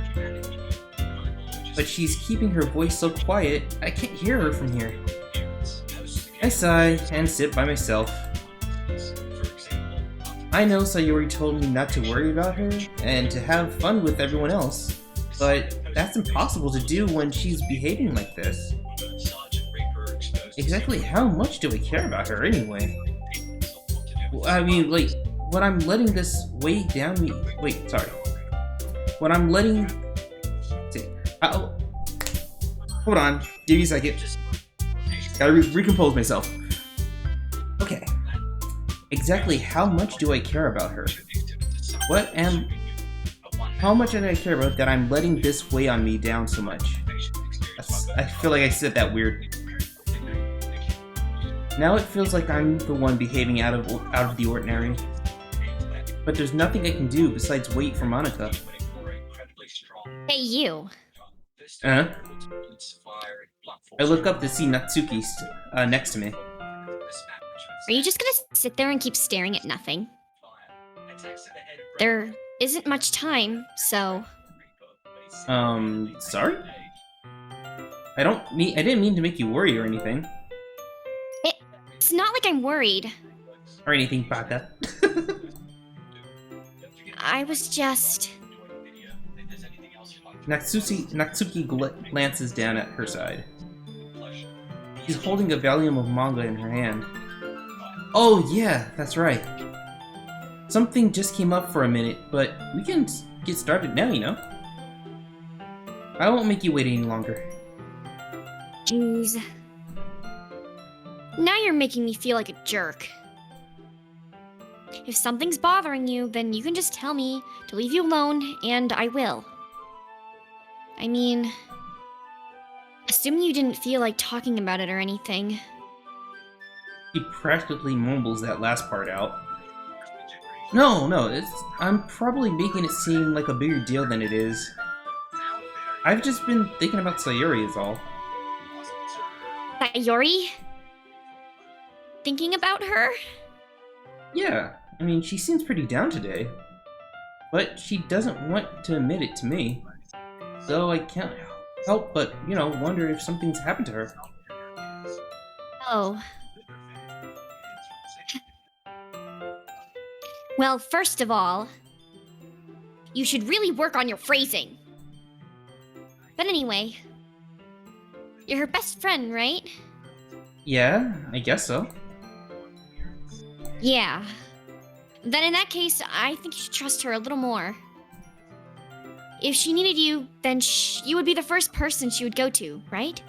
But she's keeping her voice so quiet, I can't hear her from here. I sigh and sit by myself. I know Sayori told me not to worry about her and to have fun with everyone else, but that's impossible to do when she's behaving like this. Exactly how much do I care about her anyway? I mean, like, when I'm letting this weigh down me. Wait, sorry. When I'm letting. Hold on. Give me a second. Gotta recompose myself. Okay. Exactly how much do I care about her? How much do I care about that I'm letting this weigh on me down so much? I feel like I said that weird. Now it feels like I'm the one behaving out of the ordinary. But there's nothing I can do besides wait for Monica.
Hey, you.
Uh-huh. I look up to see Natsuki next to me.
Are you just gonna sit there and keep staring at nothing? There isn't much time, so...
Sorry? I didn't mean to make you worry or anything.
It's not like I'm worried.
Or anything, Baka.
I was just...
Natsuki glances down at her side. She's holding a volume of manga in her hand. Oh yeah, that's right. Something just came up for a minute, but we can get started now, you know? I won't make you wait any longer.
Jeez. Now you're making me feel like a jerk. If something's bothering you, then you can just tell me to leave you alone, and I will. I mean... assuming you didn't feel like talking about it or anything.
He practically mumbles that last part out. No, I'm probably making it seem like a bigger deal than it is. I've just been thinking about Sayori is all.
Sayori? Thinking about her?
Yeah, I mean, she seems pretty down today. But she doesn't want to admit it to me. So I can't help but, wonder if something's happened to her.
Oh. Well, first of all, you should really work on your phrasing. But anyway, you're her best friend, right?
Yeah, I guess so.
Yeah. Then in that case, I think you should trust her a little more. If she needed you, then you would be the first person she would go to, right?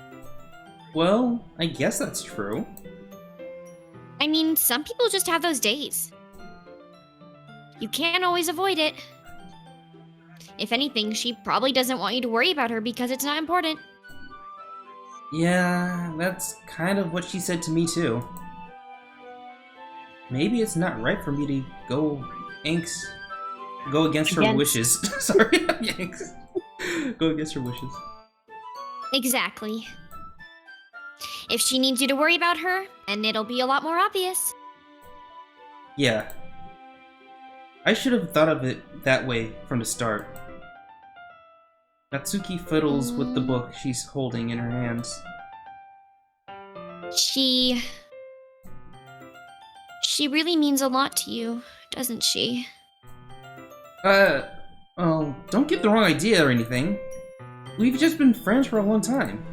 Well, I guess that's true.
I mean, some people just have those days. You can't always avoid it. If anything, she probably doesn't want you to worry about her because it's not important.
Yeah, that's kind of what she said to me too. Maybe it's not right for me to go against her wishes. Sorry, Yanks. Go against her wishes.
Exactly. If she needs you to worry about her, and it'll be a lot more obvious.
Yeah. I should have thought of it that way from the start. Natsuki fiddles with the book she's holding in her hands.
She really means a lot to you, doesn't she?
Don't get the wrong idea or anything. We've just been friends for a long time.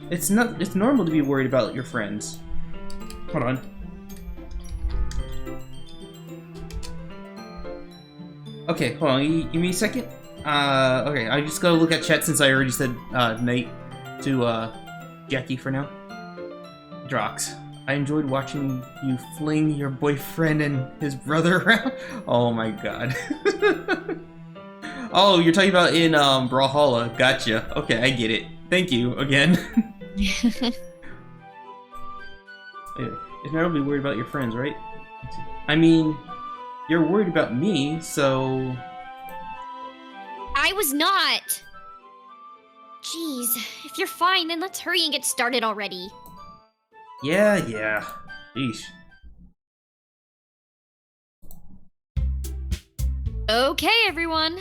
It's normal to be worried about your friends. Hold on. Okay, hold on, give me a second. Okay, I just gotta look at chat since I already said, night to, Jackie for now. Drox, I enjoyed watching you fling your boyfriend and his brother around. Oh my god. Oh, you're talking about in, Brawlhalla. Gotcha. Okay, I get it. Thank you, again. It's not be worried about your friends, right? I mean, you're worried about me, so...
I was not! Jeez, if you're fine, then let's hurry and get started already.
Yeah. Yeesh.
Okay, everyone.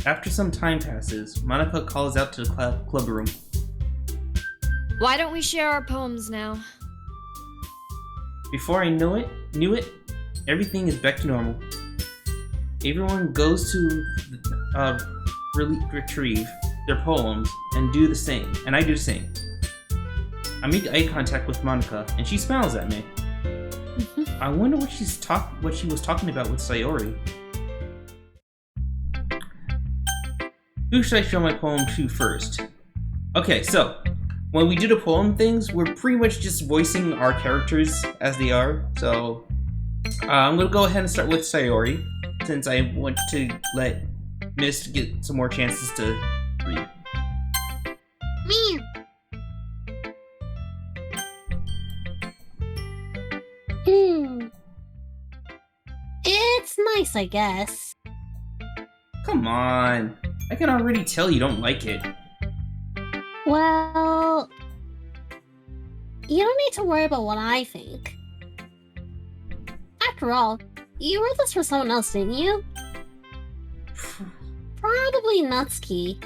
After some time passes, Monica calls out to the club room.
Why don't we share our poems now?
Before I knew it, everything is back to normal. Everyone goes to retrieve their poems and do the same, and I do the same. I make eye contact with Monica, and she smiles at me. I wonder what she was talking about with Sayori. Who should I show my poem to first? Okay, so when we do the poem things, we're pretty much just voicing our characters as they are. So I'm gonna go ahead and start with Sayori, since I want to let Myst get some more chances to read.
Me. nice, I guess.
Come on. I can already tell you don't like it.
Well, you don't need to worry about what I think. After all, you wrote this for someone else, didn't you? Probably Natsuki.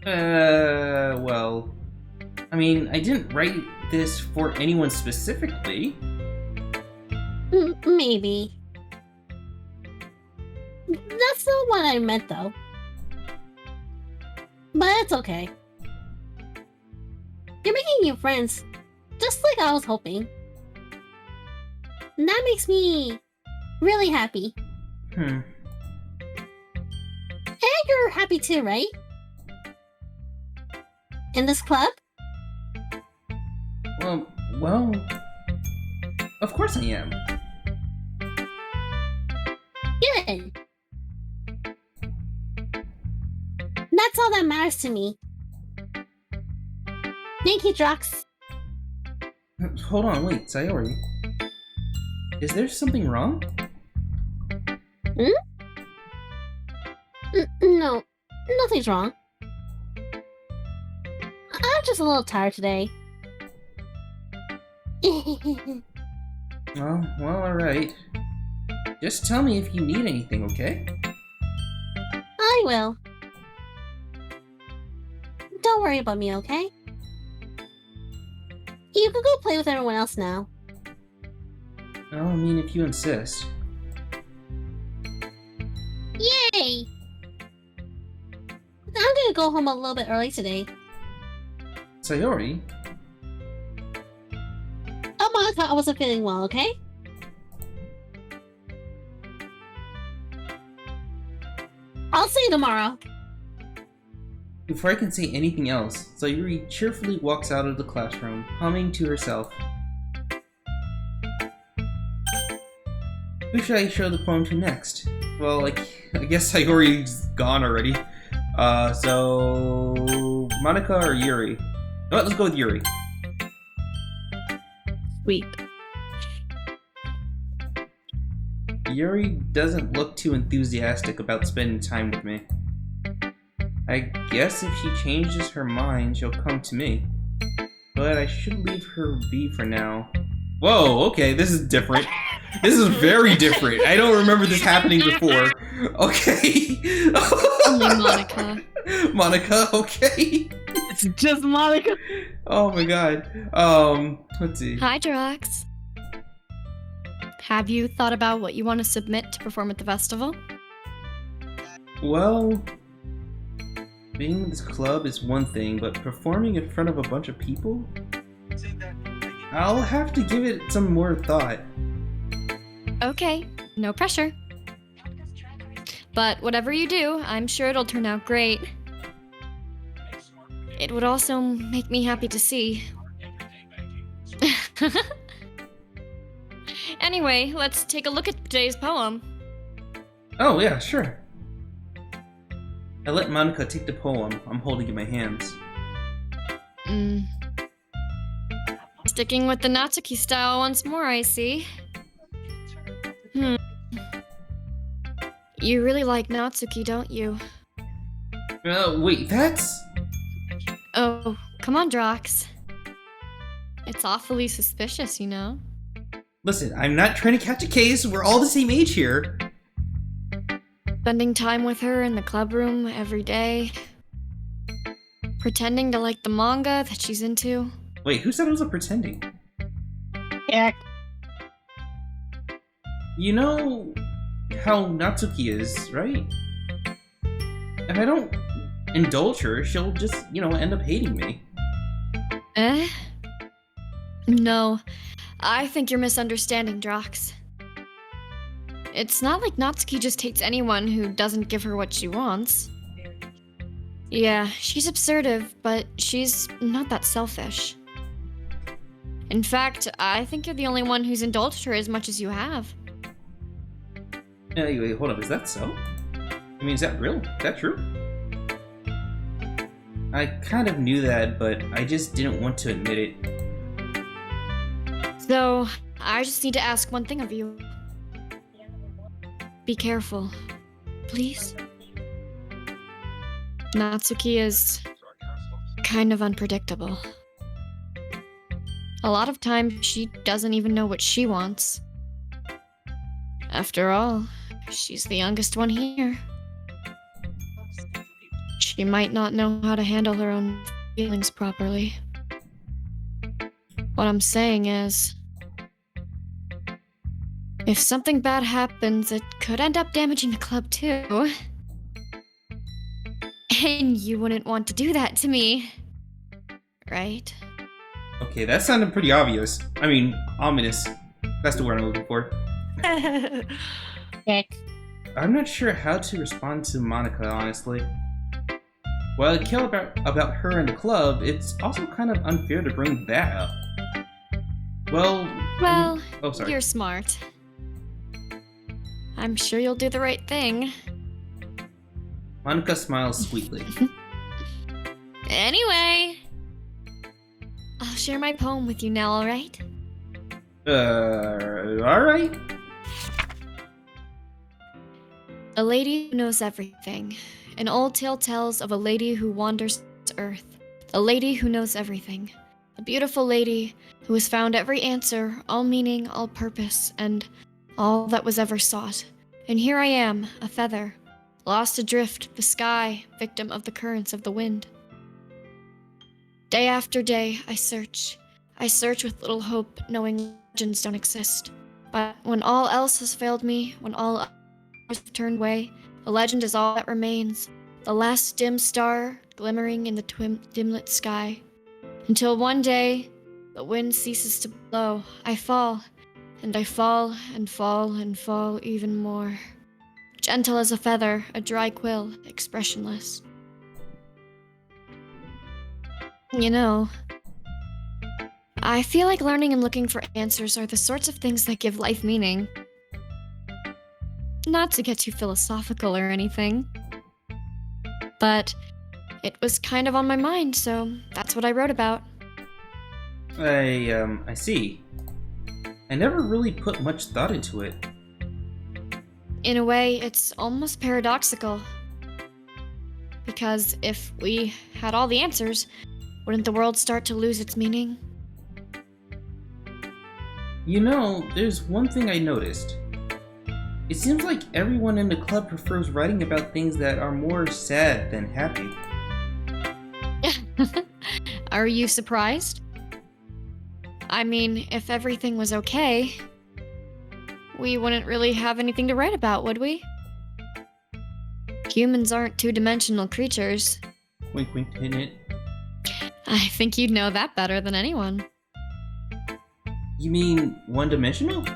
Well... I mean, I didn't write this for anyone specifically.
Maybe. That's not what I meant, though. But it's okay. You're making new friends, just like I was hoping. And that makes me really happy.
Hmm.
And you're happy too, right? In this club?
Well... Of course I am.
Good. That's all that matters to me. Thank you, Drox.
Hold on, wait, Sayori. Is there something wrong?
No, nothing's wrong. I'm just a little tired today.
Well, alright. Just tell me if you need anything, okay?
I will. Don't worry about me, okay? You can go play with everyone else now.
Well, I mean, if you insist.
Yay! I'm gonna go home a little bit early today.
Sayori?
Oh, Monica, I wasn't feeling well, okay? I'll see you tomorrow.
Before I can say anything else, Sayori cheerfully walks out of the classroom, humming to herself. Who should I show the poem to next? Well, I guess Sayori's gone already. So... Monica or Yuri? You know what, let's go with Yuri.
Sweet.
Yuri doesn't look too enthusiastic about spending time with me. I guess if she changes her mind, she'll come to me. But I should leave her be for now. Whoa, okay, this is different. This is very different. I don't remember this happening before. Okay.
Only Monica.
Monica, okay.
It's just Monica.
Oh my god. Let's see.
Hi, Drox. Have you thought about what you want to submit to perform at the festival?
Well, being in this club is one thing, but performing in front of a bunch of people? I'll have to give it some more thought.
Okay, no pressure. But whatever you do, I'm sure it'll turn out great. It would also make me happy to see. Anyway, let's take a look at today's poem.
Oh yeah, sure. I let Monica take the poem I'm holding in my hands.
Sticking with the Natsuki style once more, I see. You really like Natsuki, don't you?
Wait, that's...
Oh, come on, Drox. It's awfully suspicious, you know?
Listen, I'm not trying to catch a case, we're all the same age here.
Spending time with her in the club room every day. Pretending to like the manga that she's into.
Wait, who said it was a pretending?
Yeah.
You know how Natsuki is, right? If I don't indulge her, she'll just, end up hating me.
Eh? No, I think you're misunderstanding, Drox. It's not like Natsuki just hates anyone who doesn't give her what she wants. Yeah, she's absurd, but she's not that selfish. In fact, I think you're the only one who's indulged her as much as you have.
Wait, hold up, is that so? I mean, is that real? Is that true? I kind of knew that, but I just didn't want to admit it.
So, I just need to ask one thing of you. be careful. Please? Natsuki is kind of unpredictable. A lot of times, she doesn't even know what she wants. After all, she's the youngest one here. She might not know how to handle her own feelings properly. What I'm saying is, if something bad happens, it could end up damaging the club too. And you wouldn't want to do that to me, right?
Okay, that sounded pretty obvious. I mean, ominous. That's the word I'm looking for.
Dick.
I'm not sure how to respond to Monica, honestly. While I care about her and the club, it's also kind of unfair to bring that up. Well, oh, sorry.
You're smart. I'm sure you'll do the right thing.
Monica smiles sweetly.
Anyway, I'll share my poem with you now, alright?
Alright?
A lady who knows everything. An old tale tells of a lady who wanders earth. A lady who knows everything. A beautiful lady who has found every answer, all meaning, all purpose, and all that was ever sought. And here I am, a feather, lost adrift the sky, victim of the currents of the wind. Day after day, I search. I search with little hope, knowing legends don't exist. But when all else has failed me, when all others have turned away, the legend is all that remains, the last dim star glimmering in the dim-lit sky. Until one day, the wind ceases to blow, I fall, and I fall, and fall, and fall even more. Gentle as a feather, a dry quill, expressionless. You know, I feel like learning and looking for answers are the sorts of things that give life meaning. Not to get too philosophical or anything, but it was kind of on my mind, so that's what I wrote about.
I see. I never really put much thought into it.
In a way, it's almost paradoxical. Because if we had all the answers, wouldn't the world start to lose its meaning?
You know, there's one thing I noticed. It seems like everyone in the club prefers writing about things that are more sad than happy.
Are you surprised? I mean, if everything was okay, we wouldn't really have anything to write about, would we? Humans aren't two-dimensional creatures.
Wink, wink, hint, hint.
I think you'd know that better than anyone.
You mean one-dimensional?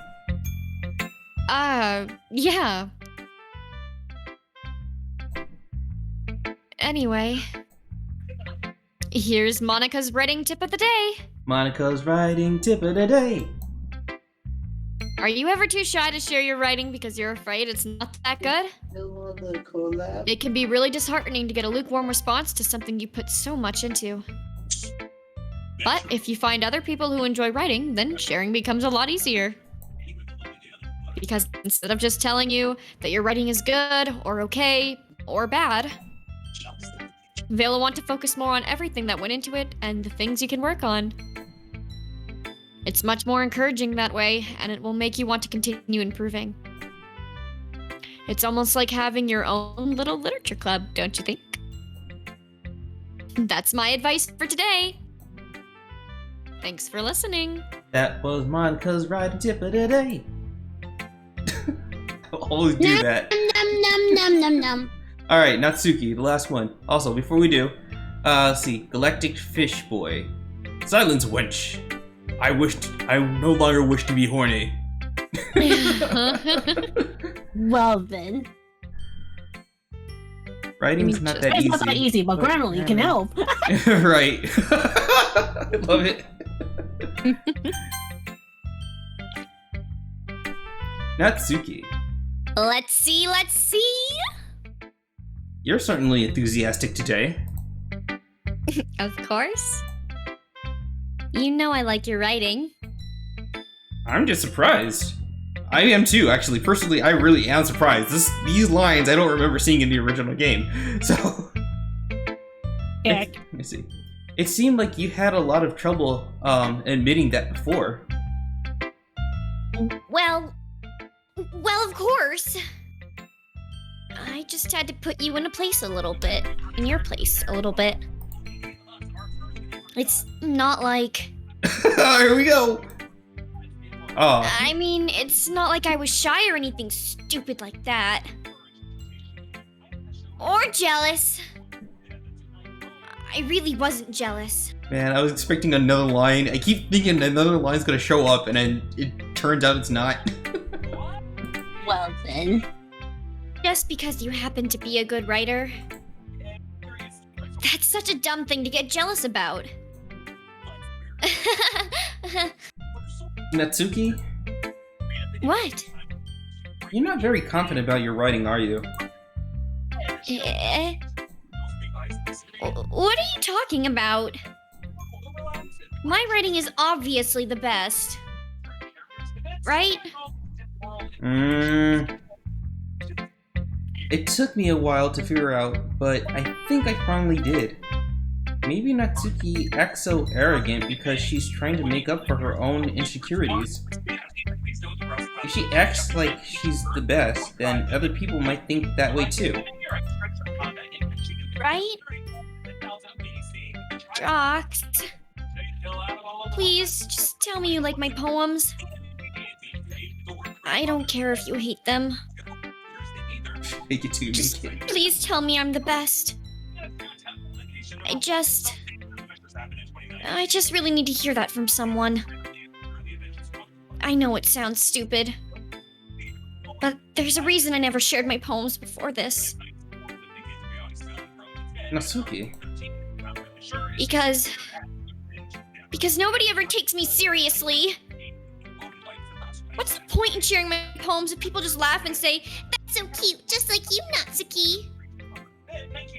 Yeah. Anyway, here's Monica's writing tip of the day.
Monica's writing tip of the day.
Are you ever too shy to share your writing because you're afraid it's not that good? It can be really disheartening to get a lukewarm response to something you put so much into. But if you find other people who enjoy writing, then sharing becomes a lot easier. Because instead of just telling you that your writing is good, or okay, or bad, they'll want to focus more on everything that went into it and the things you can work on. It's much more encouraging that way, and it will make you want to continue improving. It's almost like having your own little literature club, don't you think? That's my advice for today. Thanks for listening.
That was Monica's writing tip of the day. I'll always do that.
Num num num num num.
Alright, Natsuki, the last one. Also, before we do, let's see. Galactic Fish Boy. Silence, wench. I no longer wish to be horny.
Well then.
Writing's not that
It's
easy.
not that easy, but Grammarly can help.
Right. I love it. Natsuki,
Let's see.
you're certainly enthusiastic today.
Of course. You know I like your writing.
I'm just surprised. I am too, actually. Personally, I really am surprised. These lines I don't remember seeing in the original game. So,
Eric.
let me see. It seemed like you had a lot of trouble admitting that before.
Well, of course. I just had to put you in a place a little bit. In your place a little bit. It's not like...
Here we go! Oh.
I mean, it's not like I was shy or anything stupid like that. Or jealous. I really wasn't jealous.
Man, I was expecting another line. I keep thinking another line's gonna show up, and then it turns out it's not.
Well then.
Just because you happen to be a good writer. That's such a dumb thing to get jealous about.
Natsuki,
What?
you're not very confident about your writing, are you?
Eh? What are you talking about? My writing is obviously the best. Right?
It took me a while to figure out, but I think I finally did. Maybe Natsuki acts so arrogant because she's trying to make up for her own insecurities. If she acts like she's the best, then other people might think that way too.
Right? Drox. Please, just tell me you like my poems. I don't care if you hate them.
Make it to
Just
me.
please tell me I'm the best. I just really need to hear that from someone. I know it sounds stupid, but there's a reason I never shared my poems before this.
Natsuki.
Because nobody ever takes me seriously. What's the point in sharing my poems if people just laugh and say, "That's so cute, just like you, Natsuki"?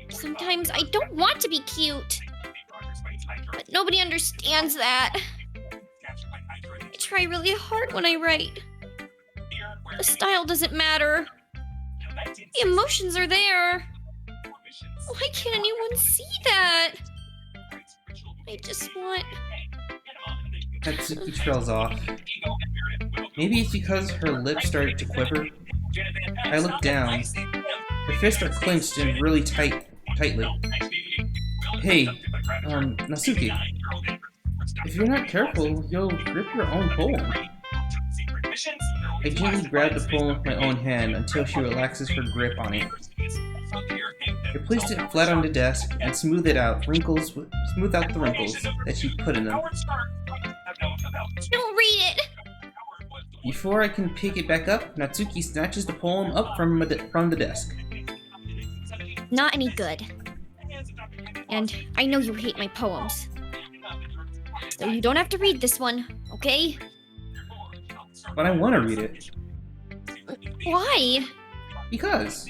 Sometimes I don't want to be cute, but nobody understands that. I try really hard when I write. The style doesn't matter. The emotions are there. Why can't anyone see that? I just want...
Natsuki trails off. Maybe it's because her lips started to quiver. I look down. Her fists are clenched and really tightly. Hey, Natsuki. If you're not careful, you'll rip your own poem. I gently grab the poem with my own hand until she relaxes her grip on it. I placed it flat on the desk and smooth out the wrinkles that she put in them.
Don't read it!
Before I can pick it back up, Natsuki snatches the poem up from the desk.
Not any good. And I know you hate my poems. So you don't have to read this one, okay?
But I want to read it.
Why?
Because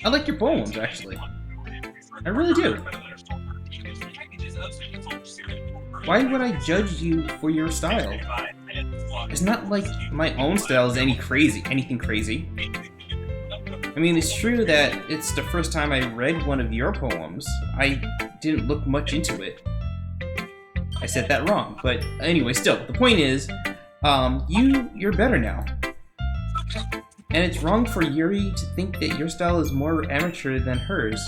I like your poems, actually. I really do. Why would I judge you for your style? It's not like my own style is anything crazy. I mean, it's true that it's the first time I read one of your poems. I didn't look much into it. I said that wrong, but anyway, still, the point is, you're better now. And it's wrong for Yuri to think that your style is more amateur than hers.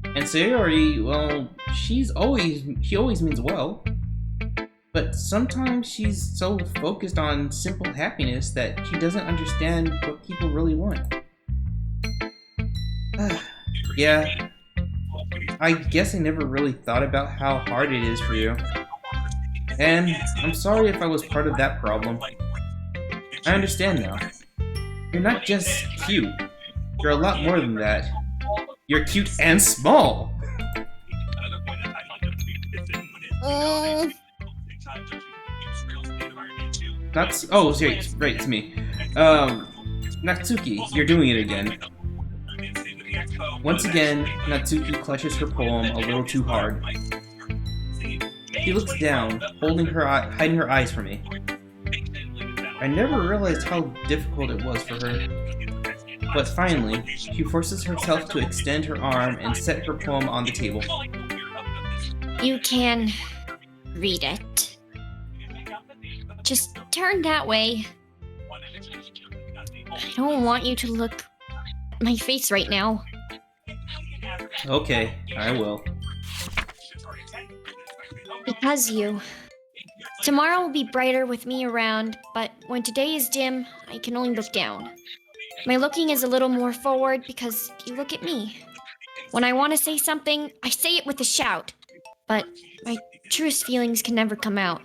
And Sayori, well, she always means well. But sometimes she's so focused on simple happiness that she doesn't understand what people really want. Yeah, I guess I never really thought about how hard it is for you. And I'm sorry if I was part of that problem. I understand now. You're not just cute. You're a lot more than that. You're cute and small! Right, it's me. Natsuki, you're doing it again. Once again, Natsuki clutches her poem a little too hard. She looks down, hiding her eyes from me. I never realized how difficult it was for her. But finally, she forces herself to extend her arm and set her poem on the table.
You can read it. Just turn that way. I don't want you to look at my face right now.
Okay, I will.
Because you. Tomorrow will be brighter with me around, but when today is dim, I can only look down. My looking is a little more forward because you look at me. When I want to say something, I say it with a shout. But my truest feelings can never come out.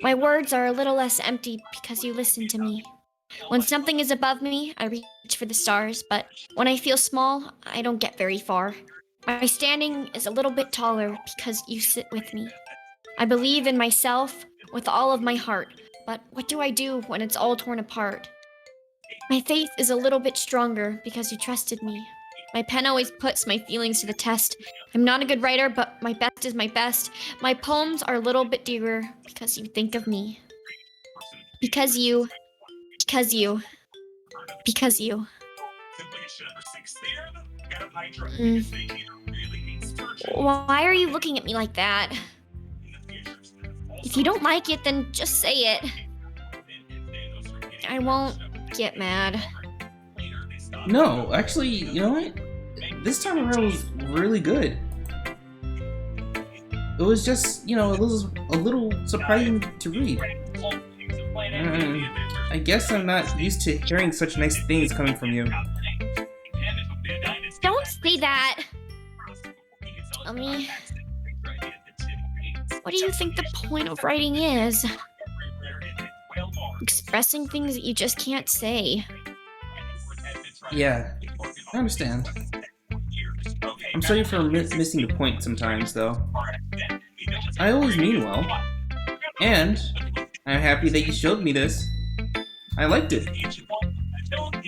My words are a little less empty because you listen to me. When something is above me, I reach for the stars, but when I feel small, I don't get very far. My standing is a little bit taller because you sit with me. I believe in myself with all of my heart, but what do I do when it's all torn apart? My faith is a little bit stronger because you trusted me. My pen always puts my feelings to the test. I'm not a good writer, but my best is my best. My poems are a little bit dearer because you think of me. Because you. Because you. Because you. Why are you looking at me like that? If you don't like it, then just say it. I won't get mad.
No, actually, you know what? This time around was really good. It was just, a little surprising to read. I guess I'm not used to hearing such nice things coming from you.
Don't say that. Tell me, what do you think the point of writing is? Expressing things that you just can't say.
Yeah, I understand. I'm sorry for missing the point sometimes, though. I always mean well. And I'm happy that you showed me this. I liked it.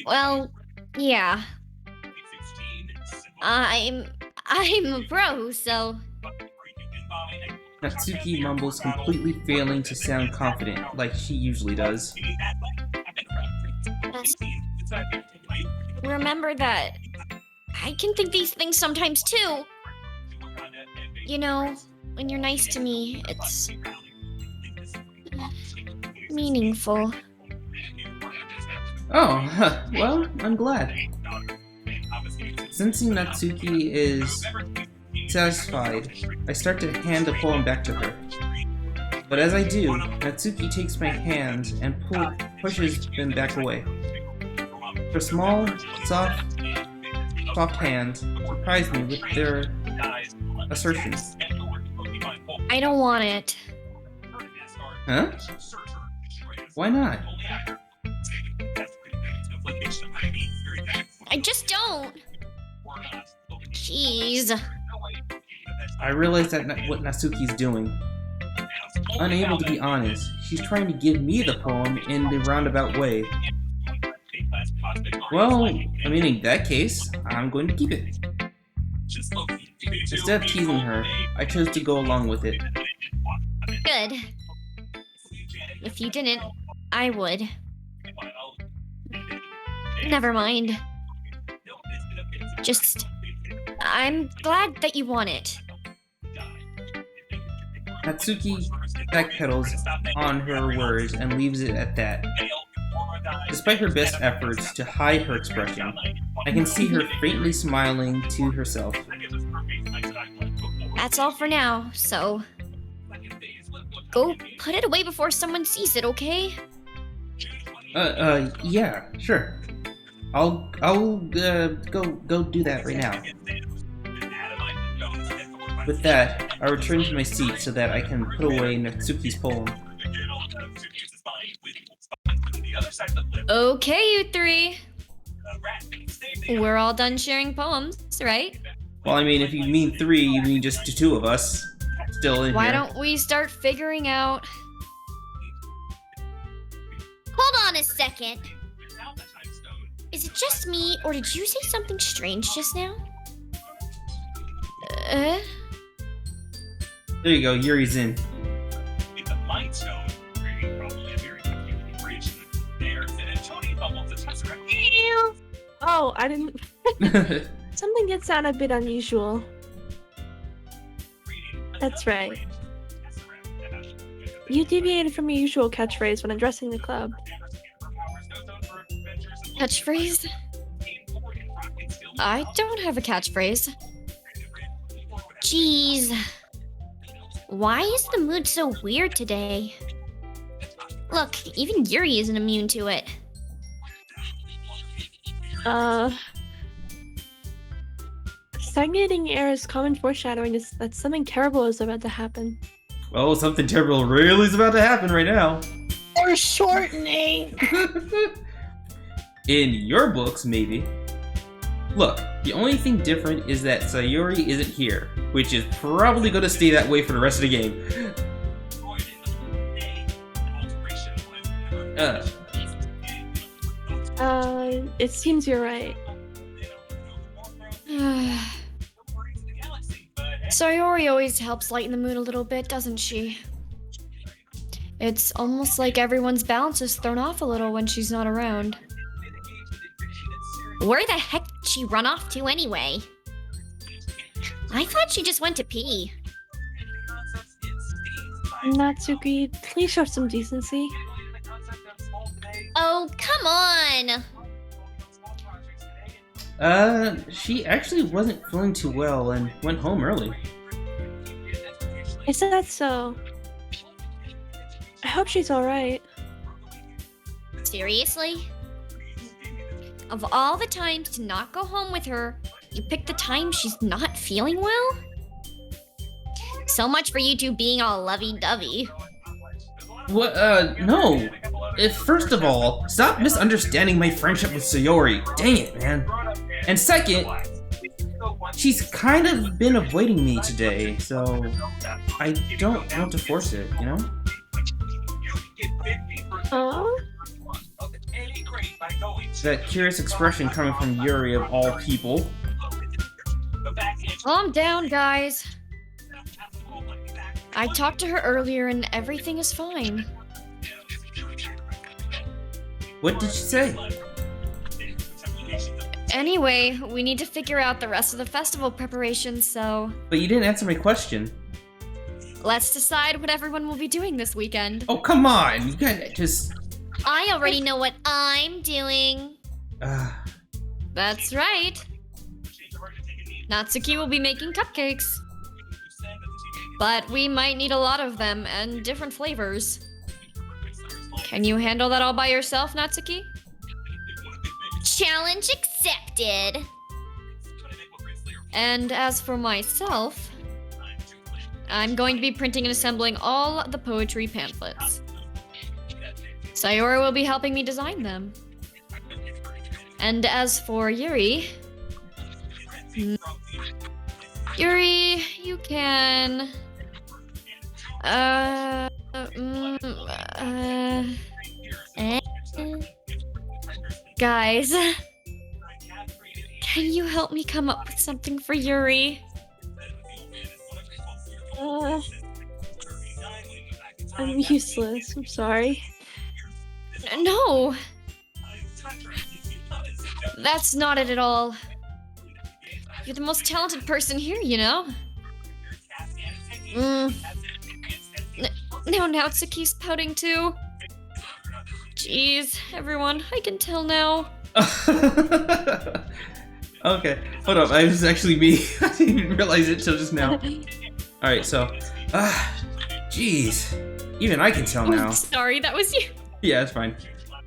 Well, yeah. I'm a pro, so...
Natsuki mumbles, completely failing to sound confident, like she usually does.
Remember that I can think these things sometimes too. You know, when you're nice to me, it's meaningful.
Oh, well, I'm glad. Sensing Natsuki is satisfied, I start to hand the poem back to her. But as I do, Natsuki takes my hands and pushes them back away. Her small, soft hands surprise me with their assertions.
I don't want it.
Huh? Why not?
I just don't. Jeez.
I realize that what Natsuki's doing. Unable to be honest, she's trying to give me the poem in the roundabout way. Well, I mean, in that case, I'm going to keep it. Instead of teasing her, I chose to go along with it.
Good. If you didn't, I would. Never mind. Just, I'm glad that you want it.
Natsuki backpedals on her words and leaves it at that. Despite her best efforts to hide her expression, I can see her faintly smiling to herself.
That's all for now, so... Go put it away before someone sees it, okay?
Yeah, sure. I'll go do that right now. With that, I return to my seat so that I can put away Natsuki's poem.
Okay, you three. We're all done sharing poems, right?
Well, I mean, if you mean three, you mean just the two of us. Still in
Why
here.
don't we start figuring out...
Hold on a second. Is it just me, or did you say something strange just now?
There you go, Yuri's in.
Oh, I didn't. Something did sound a bit unusual. That's right. You deviated from your usual catchphrase when addressing the club.
Catchphrase? I don't have a catchphrase.
Jeez. Why is the mood so weird today? Look, even Yuri isn't immune to it.
Stagnating air is common foreshadowing that something terrible is about to happen.
Oh, something terrible really is about to happen right now.
Or shortening.
In your books, maybe. Look, the only thing different is that Sayori isn't here, which is probably going to stay that way for the rest of the game.
It seems you're right.
Sayori always helps lighten the mood a little bit, doesn't she? It's almost like everyone's balance is thrown off a little when she's not around.
Where the heck did she run off to anyway? I thought she just went to pee.
Natsuki, please show some decency.
Oh, come on!
She actually wasn't feeling too well and went home early.
Is that so? I hope she's alright.
Seriously? Of all the times to not go home with her, you picked the time she's not feeling well? So much for you two being all lovey-dovey.
What, no. First of all, stop misunderstanding my friendship with Sayori. Dang it, man. And second, she's kind of been avoiding me today, so I don't want to force it, you know? That curious expression coming from Yuri of all people.
Calm down, guys. I talked to her earlier and everything is fine.
What did she say?
Anyway, we need to figure out the rest of the festival preparations, so
But you didn't answer my question.
let's decide what everyone will be doing this weekend.
Oh, come on! You can't just...
I already know what I'm doing.
That's right. Natsuki will be making cupcakes. But we might need a lot of them and different flavors. Can you handle that all by yourself, Natsuki?
Challenge accepted.
And as for myself, I'm going to be printing and assembling all the poetry pamphlets. Sayori will be helping me design them. And as for Yuri... Yuri, you can... Guys, can you help me come up with something for Yuri?
I'm useless. I'm sorry.
No! That's not it at all. You're the most talented person here, you know? Now Natsuki's pouting too. Jeez, everyone, I can tell now.
Okay, hold up, it was actually me. I didn't even realize it till just now. Alright, so... jeez. Even I can tell now.
Oh, sorry, that was you.
Yeah, it's fine.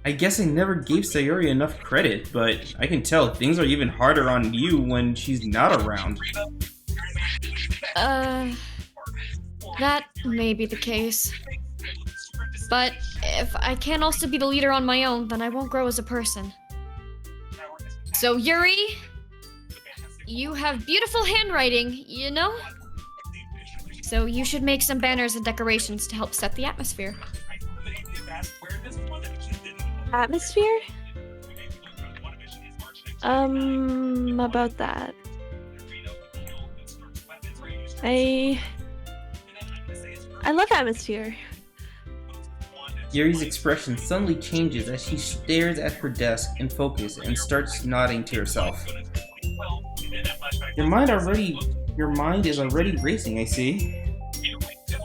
I guess I never gave Sayori enough credit, but I can tell things are even harder on you when she's not around.
That may be the case. But if I can't also be the leader on my own, then I won't grow as a person. So Yuri, you have beautiful handwriting, you know? So you should make some banners and decorations to help set the atmosphere.
Atmosphere? About that. I love atmosphere.
Yuri's expression suddenly changes as she stares at her desk in focus and starts nodding to herself. Your mind is already racing, I see.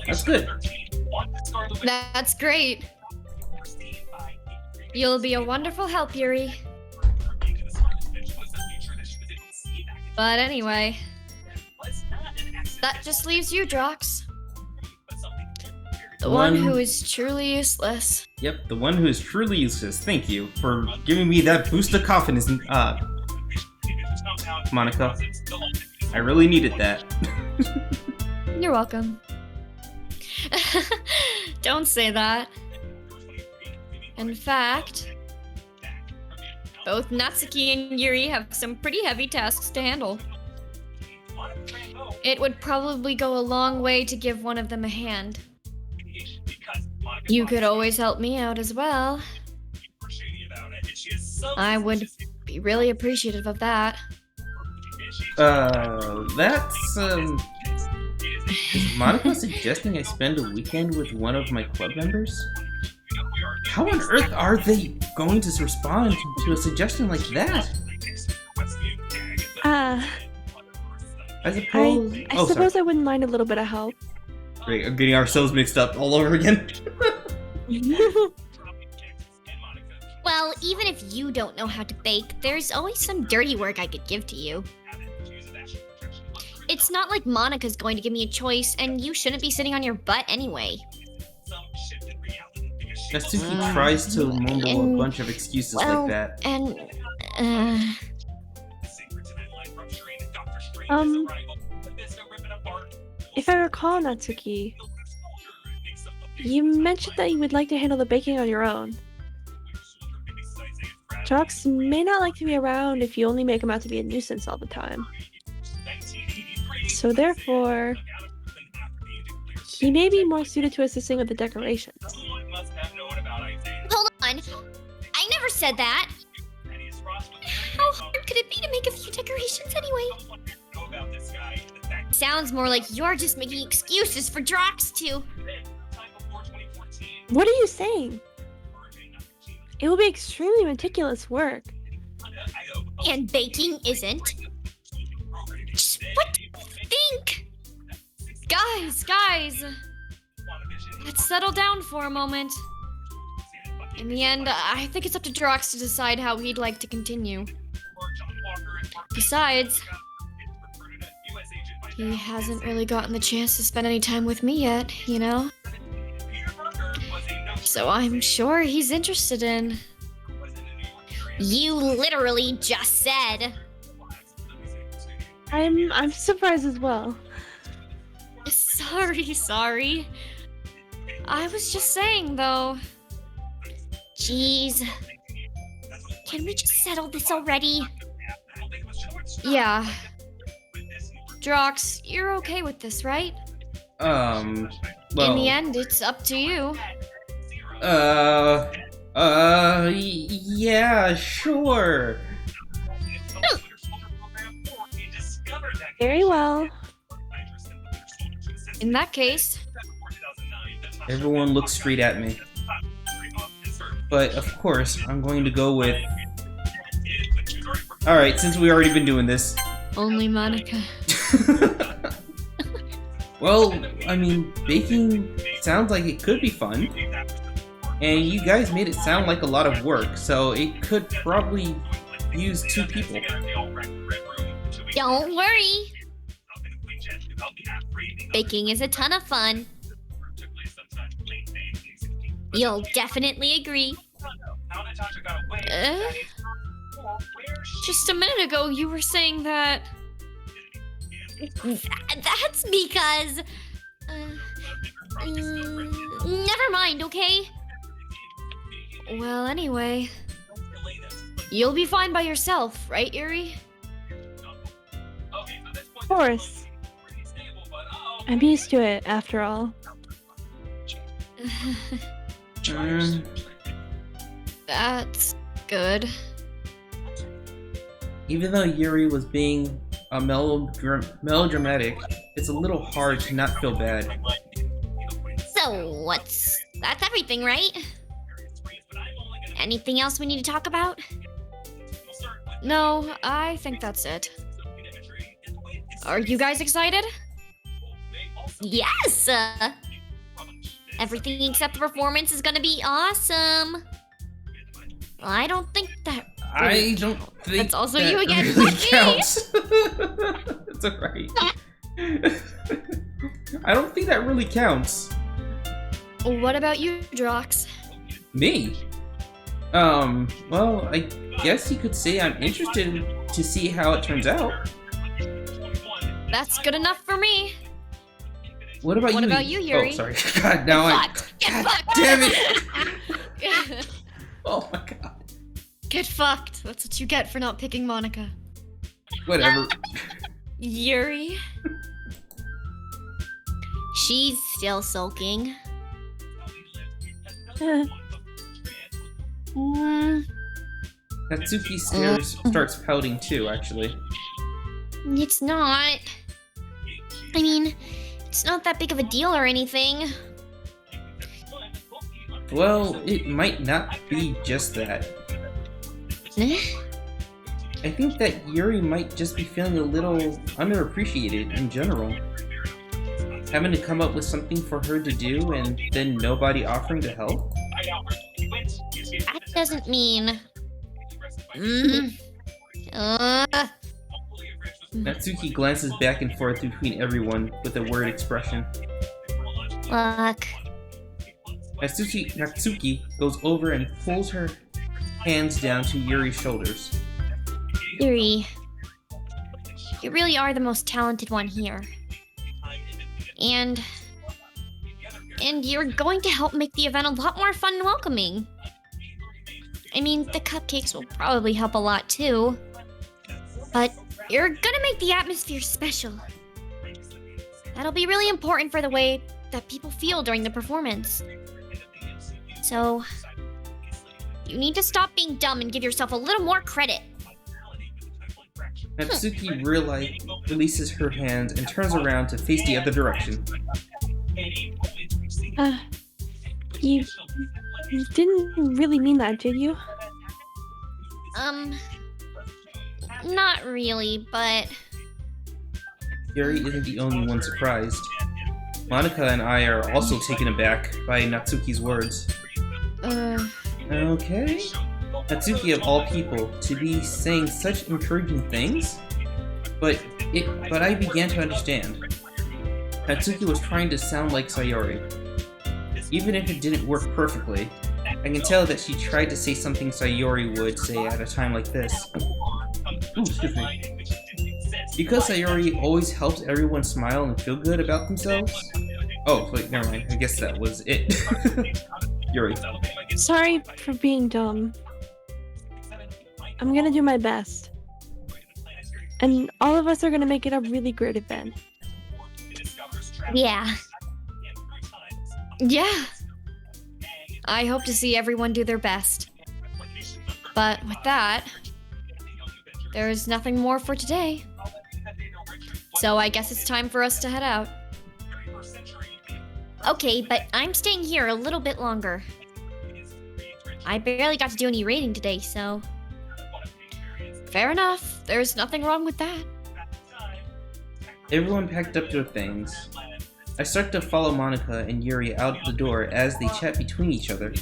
That's good.
That's great. You'll be a wonderful help, Yuri. But anyway, that just leaves you, Drox. The one who is truly useless.
Yep, the one who is truly useless. Thank you for giving me that boost of confidence, Monica. I really needed that.
You're welcome. Don't say that. In fact, both Natsuki and Yuri have some pretty heavy tasks to handle. It would probably go a long way to give one of them a hand. You could always help me out as well. I would be really appreciative of that.
Is Monica suggesting I spend a weekend with one of my club members? How on earth are they going to respond to a suggestion like that? I suppose...
I suppose I wouldn't mind a little bit of help.
Great, I'm getting ourselves mixed up all over again.
Well, even if you don't know how to bake, there's always some dirty work I could give to you. It's not like Monica's going to give me a choice, and you shouldn't be sitting on your butt anyway.
Natsuki tries to mumble a bunch of excuses like that.
If I recall, Natsuki, you mentioned that you would like to handle the baking on your own. Drox may not like to be around if you only make him out to be a nuisance all the time. So therefore, he may be more suited to assisting with the decorations.
Hold on. I never said that. How hard could it be to make a few decorations anyway? Sounds more like you're just making excuses for Drox to...
What are you saying? It will be extremely meticulous work.
And baking isn't? Just what do you think?
Guys! Let's settle down for a moment. In the end, I think it's up to Drox to decide how he'd like to continue. Besides, he hasn't really gotten the chance to spend any time with me yet, you know? So I'm sure he's interested in...
You literally just said...
I'm surprised as well.
Sorry. I was just saying, though.
Jeez. Can we just settle this already?
Yeah. Drox, you're okay with this, right?
Well...
In the end, it's up to you.
Yeah, sure.
Very well.
In that case...
Everyone looks straight at me. But, of course, I'm going to go with... Alright, since we've already been doing this.
Only Monica.
Well, I mean, baking sounds like it could be fun. And you guys made it sound like a lot of work, so it could probably use 2 people.
Don't worry. Baking is a ton of fun. You'll definitely agree.
Just a minute ago, you were saying that...
That's because... never mind, okay?
Well, anyway... You'll be fine by yourself, right, Yuri?
Of course. I'm used to it, after all.
That's good.
Even though Yuri was being a melodramatic, it's a little hard to not feel bad.
So, that's everything, right? Anything else we need to talk about?
No, I think that's it. Are you guys excited?
Yes! Everything except the performance is gonna be awesome. Well, I don't think that.
I don't think
That's also
that
you again.
really
Fuck me.
counts. It's alright. I don't think that really counts.
What about you, Drox?
Me? Well, I guess you could say I'm interested to see how it turns out.
That's good enough for me.
What about
What
you?
about you, Yuri?
Oh, sorry. God, now
Get
God
fucked.
damn it! Oh my god.
Get fucked. That's what you get for not picking Monica.
Whatever.
Yuri?
She's still sulking.
Natsuki starts pouting too, actually.
It's not. I mean, it's not that big of a deal or anything.
Well, it might not be just that. I think that Yuri might just be feeling a little underappreciated in general. Having to come up with something for her to do and then nobody offering to help?
That doesn't mean.
Natsuki glances back and forth between everyone with a worried expression.
Look.
Natsuki goes over and pulls her hands down to Yuri's shoulders.
Yuri. You really are the most talented one here. And you're going to help make the event a lot more fun and welcoming. I mean, the cupcakes will probably help a lot too. But you're gonna make the atmosphere special. That'll be really important for the way that people feel during the performance. So, you need to stop being dumb and give yourself a little more credit.
Natsuki releases her hands and turns around to face the other direction.
You didn't really mean that, did you?
Not really, but...
Yuri isn't the only one surprised. Monica and I are also taken aback by Natsuki's words. Okay? Natsuki of all people, to be saying such encouraging things? But I began to understand. Natsuki was trying to sound like Sayori. Even if it didn't work perfectly, I can tell that she tried to say something Sayori would say at a time like this. Ooh, excuse me. Because Sayori always helps everyone smile and feel good about themselves? Oh, wait, never mind. I guess that was it. Yuri.
Sorry for being dumb. I'm gonna do my best. And all of us are gonna make it a really great event.
Yeah.
Yeah. I hope to see everyone do their best. But with that, there's nothing more for today. So I guess it's time for us to head out.
Okay, but I'm staying here a little bit longer. I barely got to do any raiding today, so...
Fair enough. There's nothing wrong with that.
Everyone packed up their things. I start to follow Monica and Yuri out the door as they chat between each other.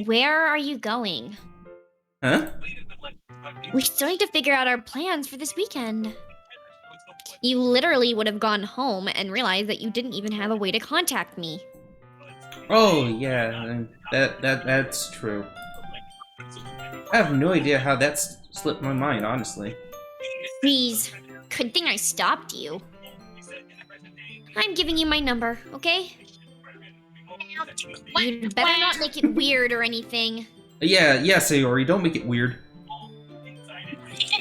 Where are you going?
Huh?
We still need to figure out our plans for this weekend. You literally would have gone home and realized that you didn't even have a way to contact me.
Oh, yeah, that's true. I have no idea how that's slipped my mind, honestly.
Please, good thing I stopped you. I'm giving you my number, okay? You better not make it weird or anything.
Yeah, Sayori, don't make it weird.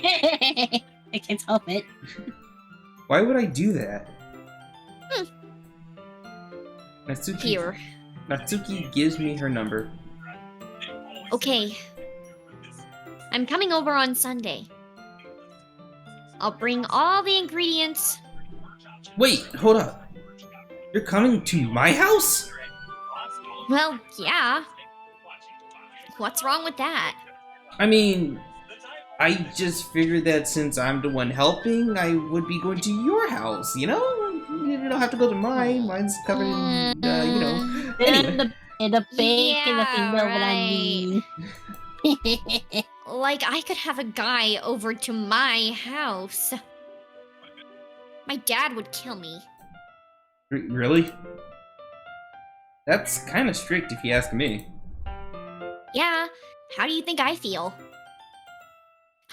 I can't help it.
Why would I do that?
Here.
Natsuki gives me her number.
Okay. I'm coming over on Sunday. I'll bring all the ingredients.
Wait, hold up. You're coming to my house?
Well, yeah. What's wrong with that?
I mean, I just figured that since I'm the one helping, I would be going to your house, you know? You don't have to go to mine. Mine's covered in, you know. Anyway.
The bacon, if you
Yeah,
know what I
right.
mean.
Like, I could have a guy over to my house. My dad would kill me.
Really? That's kind of strict if you ask me.
Yeah, how do you think I feel?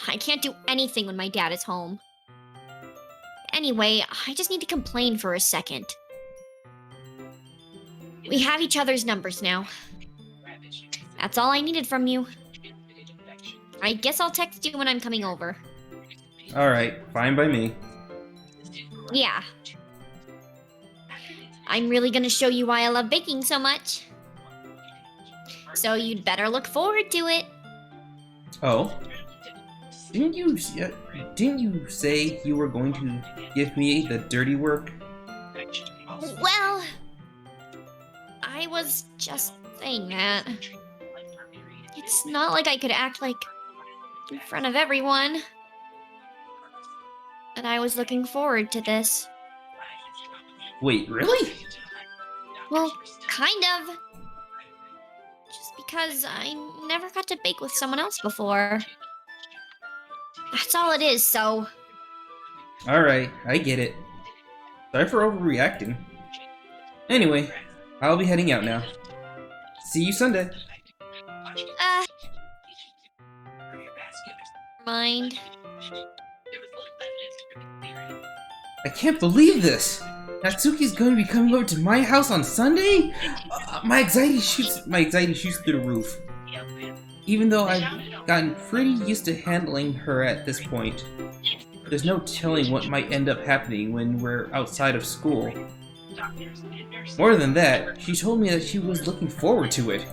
I can't do anything when my dad is home. Anyway, I just need to complain for a second. We have each other's numbers now. That's all I needed from you. I guess I'll text you when I'm coming over.
Alright, fine by me.
Yeah. I'm really gonna show you why I love baking so much. So you'd better look forward to it.
Oh? Didn't you say you were going to give me the dirty work?
Well, I was just saying that. It's not like I could act like in front of everyone. But I was looking forward to this.
Wait, really?
Well, kind of. Just because I never got to bake with someone else before. That's all it is, so...
Alright, I get it. Sorry for overreacting. Anyway, I'll be heading out now. See you Sunday.
Mind.
I can't believe this! Natsuki's going to be coming over to my house on Sunday? My anxiety shoots through the roof. Even though I've gotten pretty used to handling her at this point, there's no telling what might end up happening when we're outside of school. More than that, she told me that she was looking forward to it.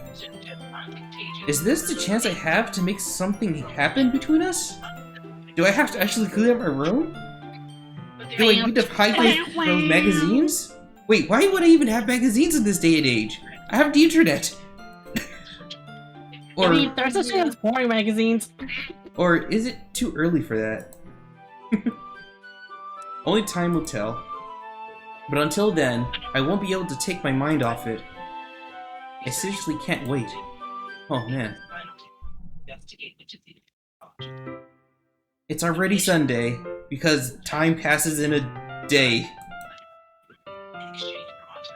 Is this the chance I have to make something happen between us? Do I have to actually clean up my room? Do I need to hide those magazines? Wait, why would I even have magazines in this day and age? I have the internet!
I mean, there's such thing as boring magazines.
Or is it too early for that? Only time will tell. But until then, I won't be able to take my mind off it. I seriously can't wait. Oh man. It's already Sunday, because time passes in a day.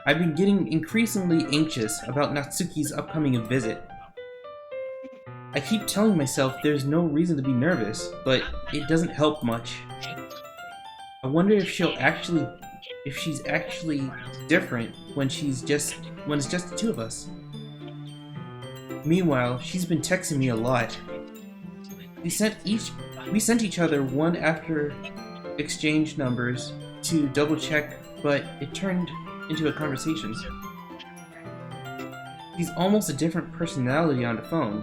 I've been getting increasingly anxious about Natsuki's upcoming visit. I keep telling myself there's no reason to be nervous, but it doesn't help much. I wonder if she's actually different when it's just the two of us. Meanwhile, she's been texting me a lot. We sent each other one after exchange numbers to double check, but it turned into a conversation. She's almost a different personality on the phone,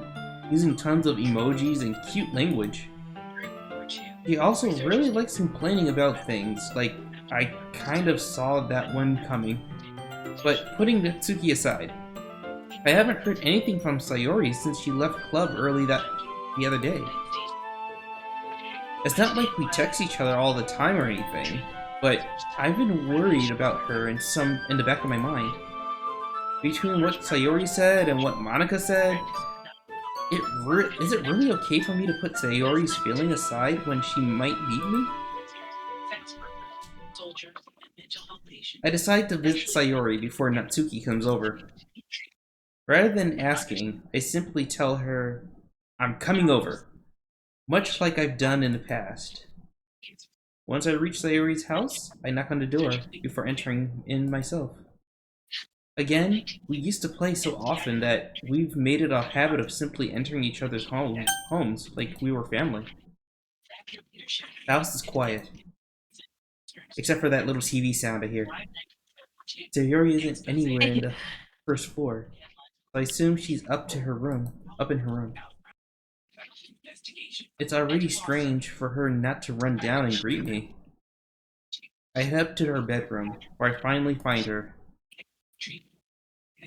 using tons of emojis and cute language. She also really likes complaining about things, like I kind of saw that one coming. But putting Natsuki aside, I haven't heard anything from Sayori since she left club early the other day. It's not like we text each other all the time or anything, but I've been worried about her in the back of my mind. Between what Sayori said and what Monica said, is it really okay for me to put Sayori's feeling aside when she might leave me? I decide to visit Sayori before Natsuki comes over. Rather than asking, I simply tell her, I'm coming over, much like I've done in the past. Once I reach Sayori's house, I knock on the door before entering in myself. Again, we used to play so often that we've made it a habit of simply entering each other's homes like we were family. The house is quiet, except for that little TV sound I hear. Sayori isn't anywhere in the first floor, so I assume she's up in her room. It's already strange for her not to run down and greet me. I head up to her bedroom, where I finally find her.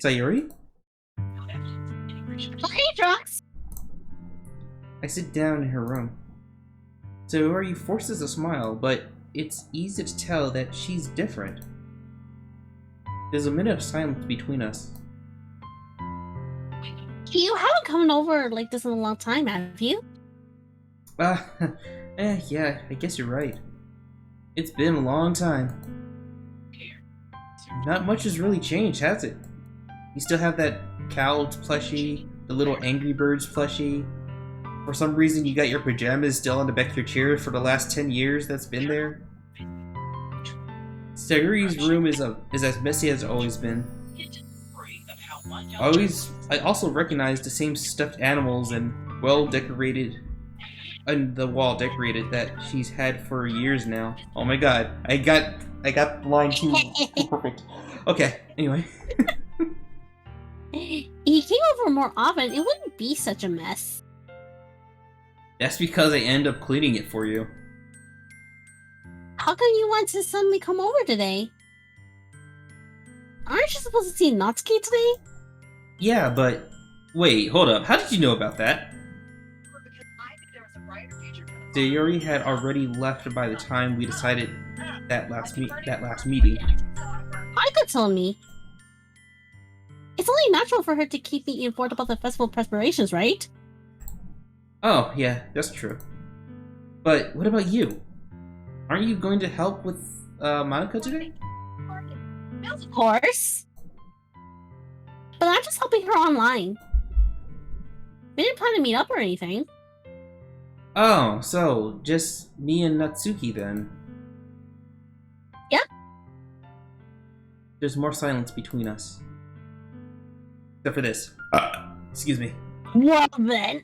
Sayori?
What are you Dmdrox?
I sit down in her room. Sayori forces a smile, but it's easy to tell that she's different. There's a minute of silence between us.
You haven't come over like this in a long time, have you?
Yeah, I guess you're right. It's been a long time. Not much has really changed, has it? You still have that cowled plushie, the little Angry Birds plushie. For some reason, you got your pajamas still on the back of your chair for the last 10 years that's been there. Sayori's room is as messy as it's always been. I also recognize the same stuffed animals and well-decorated, and the wall decorated that she's had for years now. Oh my god, I got line too perfect. Okay, anyway.
He came over more often, it wouldn't be such a mess.
That's because I end up cleaning it for you.
How come you want to suddenly come over today? Aren't you supposed to see Natsuki today?
Yeah, but wait, hold up. How did you know about that? Sayori had already left by the time we decided that last meeting.
I could tell me. It's only natural for her to keep me informed about the festival preparations, right?
Oh, yeah, that's true. But what about you? Aren't you going to help with Monica today?
Of course. But I'm just helping her online. We didn't plan to meet up or anything.
Oh, so just me and Natsuki then?
Yep.
There's more silence between us. Except for this. Excuse me.
Well then.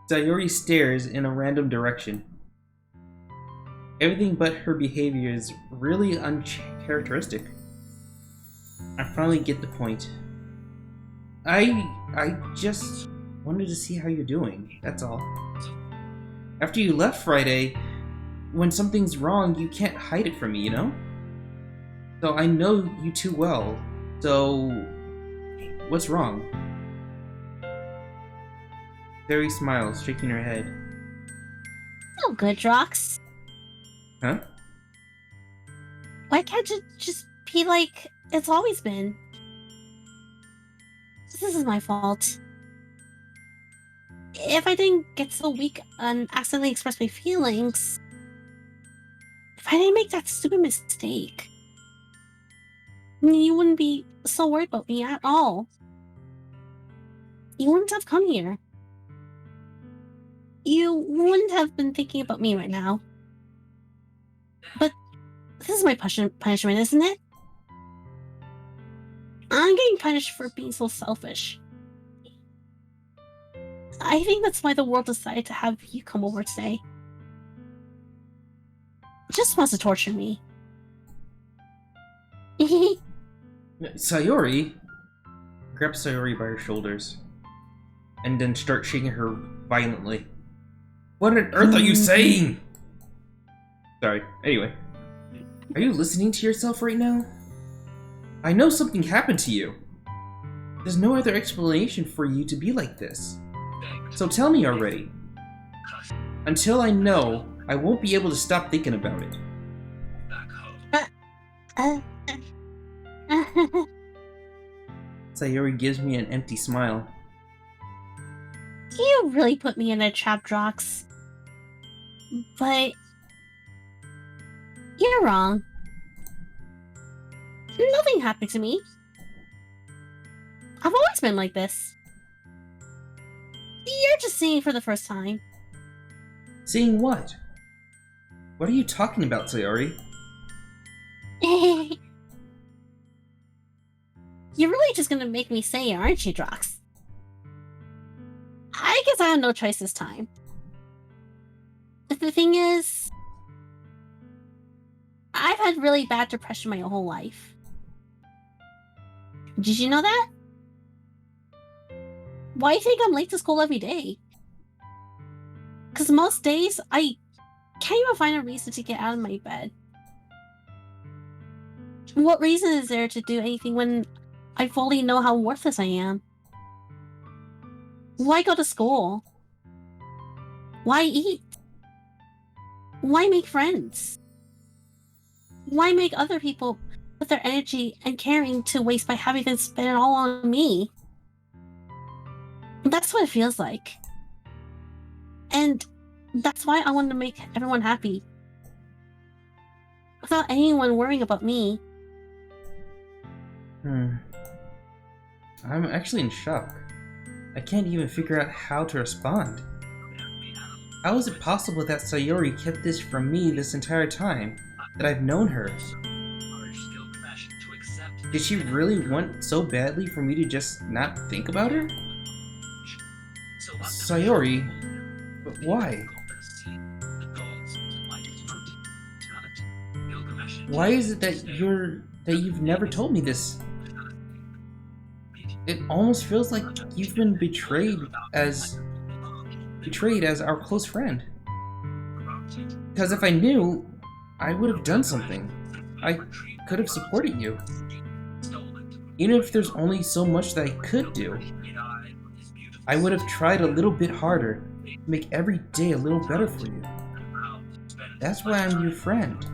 Sayori stares in a random direction. Everything but her behavior is really uncharacteristic. I finally get the point. I just wanted to see how you're doing, that's all. After you left Friday, when something's wrong, you can't hide it from me, you know? So I know you too well, so what's wrong? Sayori smiles, shaking her head.
Oh, good, Drox.
Huh?
Why can't you just be like it's always been? This is my fault. If I didn't get so weak and accidentally express my feelings, if I didn't make that stupid mistake, you wouldn't be so worried about me at all. You wouldn't have come here. You wouldn't have been thinking about me right now. But this is my punishment, isn't it? I'm getting punished for being so selfish. I think that's why the world decided to have you come over today. It just wants to torture me.
Sayori? Grab Sayori by her shoulders, and then start shaking her violently. What on earth are you saying? Sorry. Anyway. Are you listening to yourself right now? I know something happened to you. There's no other explanation for you to be like this. So tell me already. Until I know, I won't be able to stop thinking about it. Sayori gives me an empty smile.
You really put me in a trap, Drox. But you're wrong. Nothing happened to me. I've always been like this. You're just seeing it for the first time.
Seeing what? What are you talking about, Sayori?
You're really just gonna make me say it, aren't you, Drox? I guess I have no choice this time. But the thing is, I've had really bad depression my whole life. Did you know that? Why do you think I'm late to school every day? Because most days, I can't even find a reason to get out of my bed. What reason is there to do anything when I fully know how worthless I am? Why go to school? Why eat? Why make friends? Why make other people put their energy and caring to waste by having them spend it all on me? That's what it feels like. And that's why I wanted to make everyone happy. Without anyone worrying about me.
I'm actually in shock. I can't even figure out how to respond. How is it possible that Sayori kept this from me this entire time that I've known her? Did she really want so badly for me to just not think about her? Sayori, but why? Why is it that you've never told me this? It almost feels like you've been betrayed as our close friend. Because if I knew, I would have done something. I could have supported you. Even if there's only so much that I could do. I would have tried a little bit harder to make every day a little better for you. That's why I'm your friend.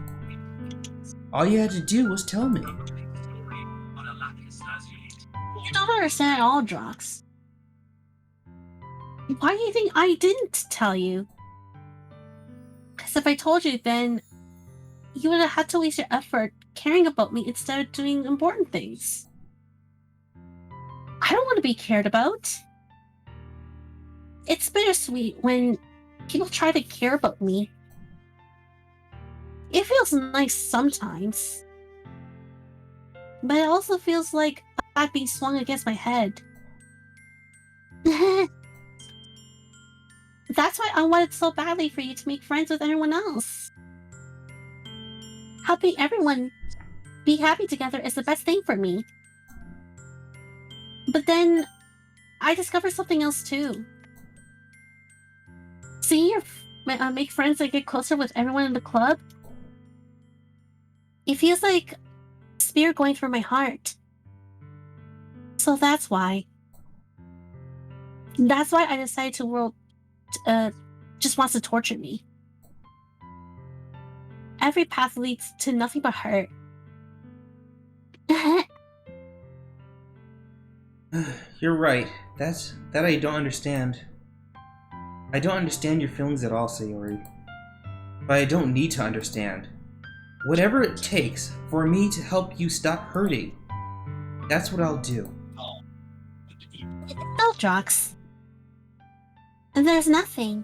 All you had to do was tell me.
You don't understand at all, Drox. Why do you think I didn't tell you? Because if I told you, then you would have had to waste your effort caring about me instead of doing important things. I don't want to be cared about. It's bittersweet when people try to care about me. It feels nice sometimes. But it also feels like a bat being swung against my head. That's why I wanted so badly for you to make friends with everyone else. Helping everyone be happy together is the best thing for me. But then, I discovered something else too. Seeing you make friends and get closer with everyone in the club, it feels like a spear going through my heart. So that's why. That's why I decided to world just wants to torture me. Every path leads to nothing but hurt.
You're right. That I don't understand. I don't understand your feelings at all, Sayori. But I don't need to understand. Whatever it takes for me to help you stop hurting, that's what I'll do.
No, Drox. There's nothing.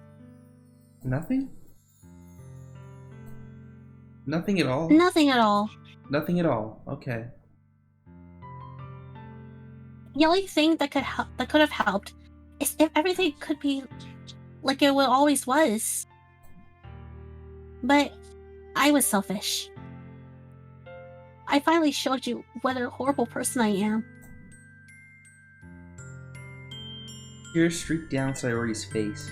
Nothing? Nothing at all?
Nothing at all.
Nothing at all. Okay.
The only thing that could have helped is if everything could be like it always was. But I was selfish. I finally showed you what a horrible person I am.
Tears streaked down Sayori's face.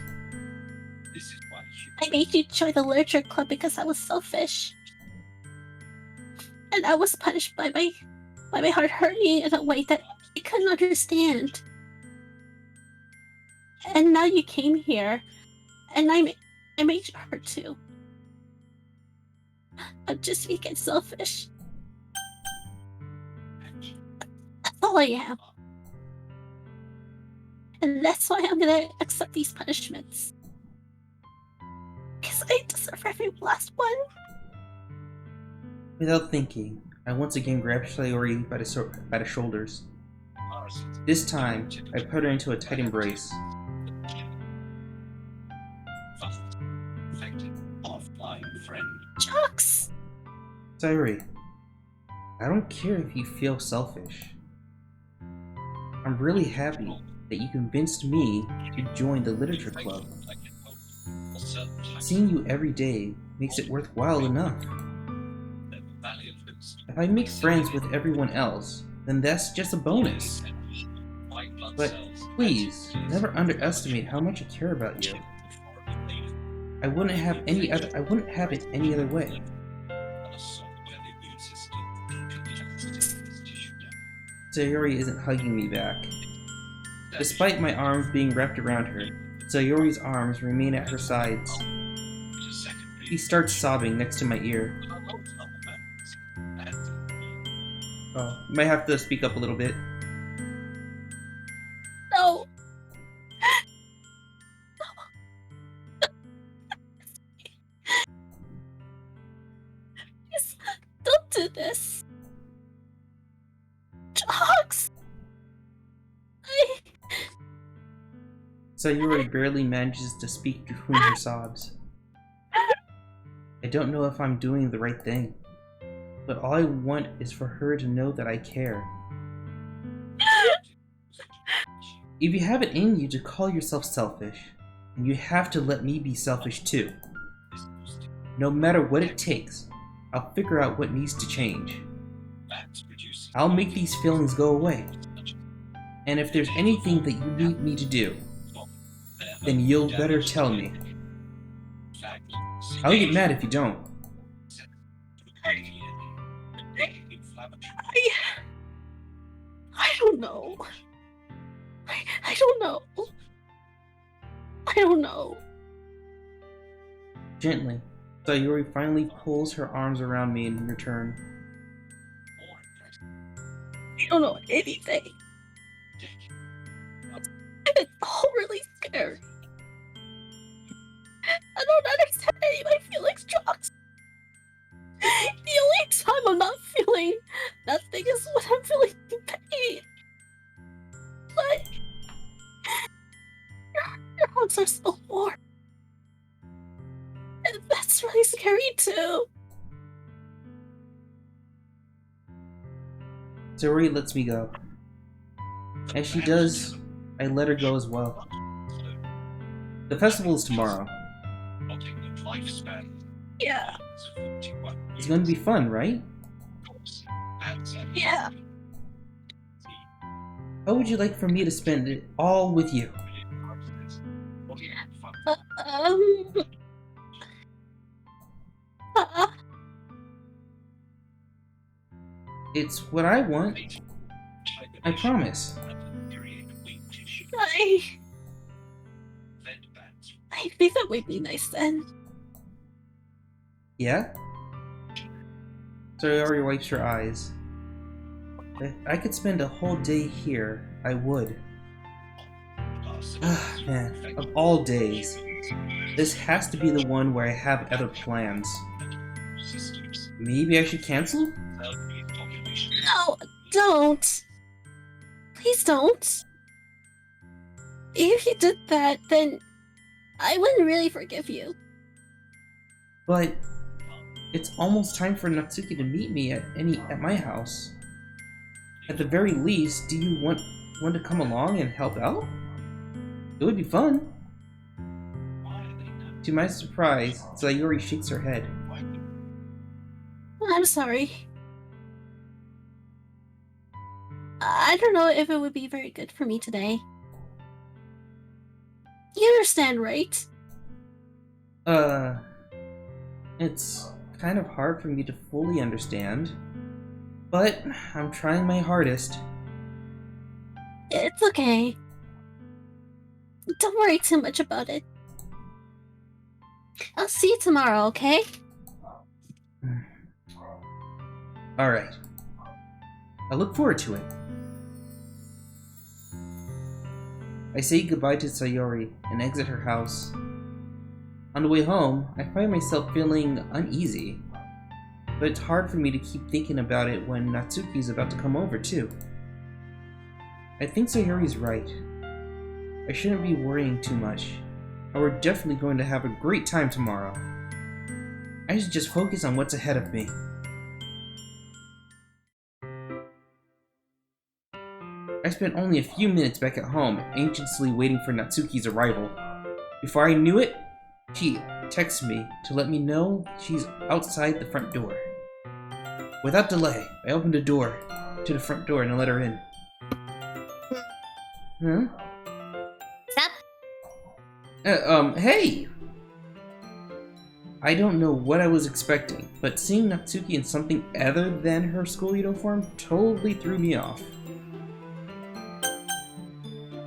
I made you join the literature club because I was selfish. And I was punished by my heart hurting in a way that I couldn't understand. And now you came here, and I made you hurt too. I'm just being selfish. That's all I am. And that's why I'm gonna accept these punishments. Because I deserve every last one.
Without thinking, I once again grabbed Sayori by the shoulders. This time, I put her into a tight embrace.
Jux!
Sayori, I don't care if you feel selfish. I'm really happy that you convinced me to join the literature club. Seeing you every day makes it worthwhile enough. If I make friends with everyone else, then that's just a bonus. But please, never underestimate how much I care about you. I wouldn't have it any other way. Sayori isn't hugging me back. Despite my arms being wrapped around her, Sayori's arms remain at her sides. He starts sobbing next to my ear. Oh, you might have to speak up a little bit.
No. Please, don't do this. Dogs.
Sayori barely manages to speak between her sobs. I don't know if I'm doing the right thing, but all I want is for her to know that I care. If you have it in you to call yourself selfish, then you have to let me be selfish too. No matter what it takes, I'll figure out what needs to change. I'll make these feelings go away. And if there's anything that you need me to do, then you'll better tell me. I'll get mad if you don't.
I don't know. I don't know. I don't know.
Gently, Sayori finally pulls her arms around me in return.
I don't know anything. It's all really scary. I don't understand any of my feelings, Drox. The only time I'm not feeling nothing is when I'm feeling pain. But your arms are so warm. And that's really scary too.
Sayori lets me go. As she does, I let her go as well. The festival is tomorrow.
Yeah.
It's going to be fun, right?
Yeah.
How would you like for me to spend it all with you? It's what I want. I promise.
I think that would be nice then.
Yeah? Sayori wipes her eyes. If I could spend a whole day here, I would. Ah, man, of all days, this has to be the one where I have other plans. Maybe I should cancel?
No, don't. Please don't. If you did that, then I wouldn't really forgive you.
But it's almost time for Natsuki to meet me at my house. At the very least, do you want to come along and help out? It would be fun. To my surprise, Sayori shakes her head.
I'm sorry. I don't know if it would be very good for me today. You understand, right?
It's kind of hard for me to fully understand, but I'm trying my hardest.
It's okay. Don't worry too much about it. I'll see you tomorrow, okay?
Alright. I look forward to it. I say goodbye to Sayori and exit her house. On the way home, I find myself feeling uneasy, but it's hard for me to keep thinking about it when Natsuki's about to come over too. I think Sayori's right. I shouldn't be worrying too much, and we're definitely going to have a great time tomorrow. I should just focus on what's ahead of me. I spent only a few minutes back at home, anxiously waiting for Natsuki's arrival. Before I knew it, she texted me to let me know she's outside the front door. Without delay, I opened the door to the front door and let her in. Huh?
Sup?
Hey! I don't know what I was expecting, but seeing Natsuki in something other than her school uniform totally threw me off.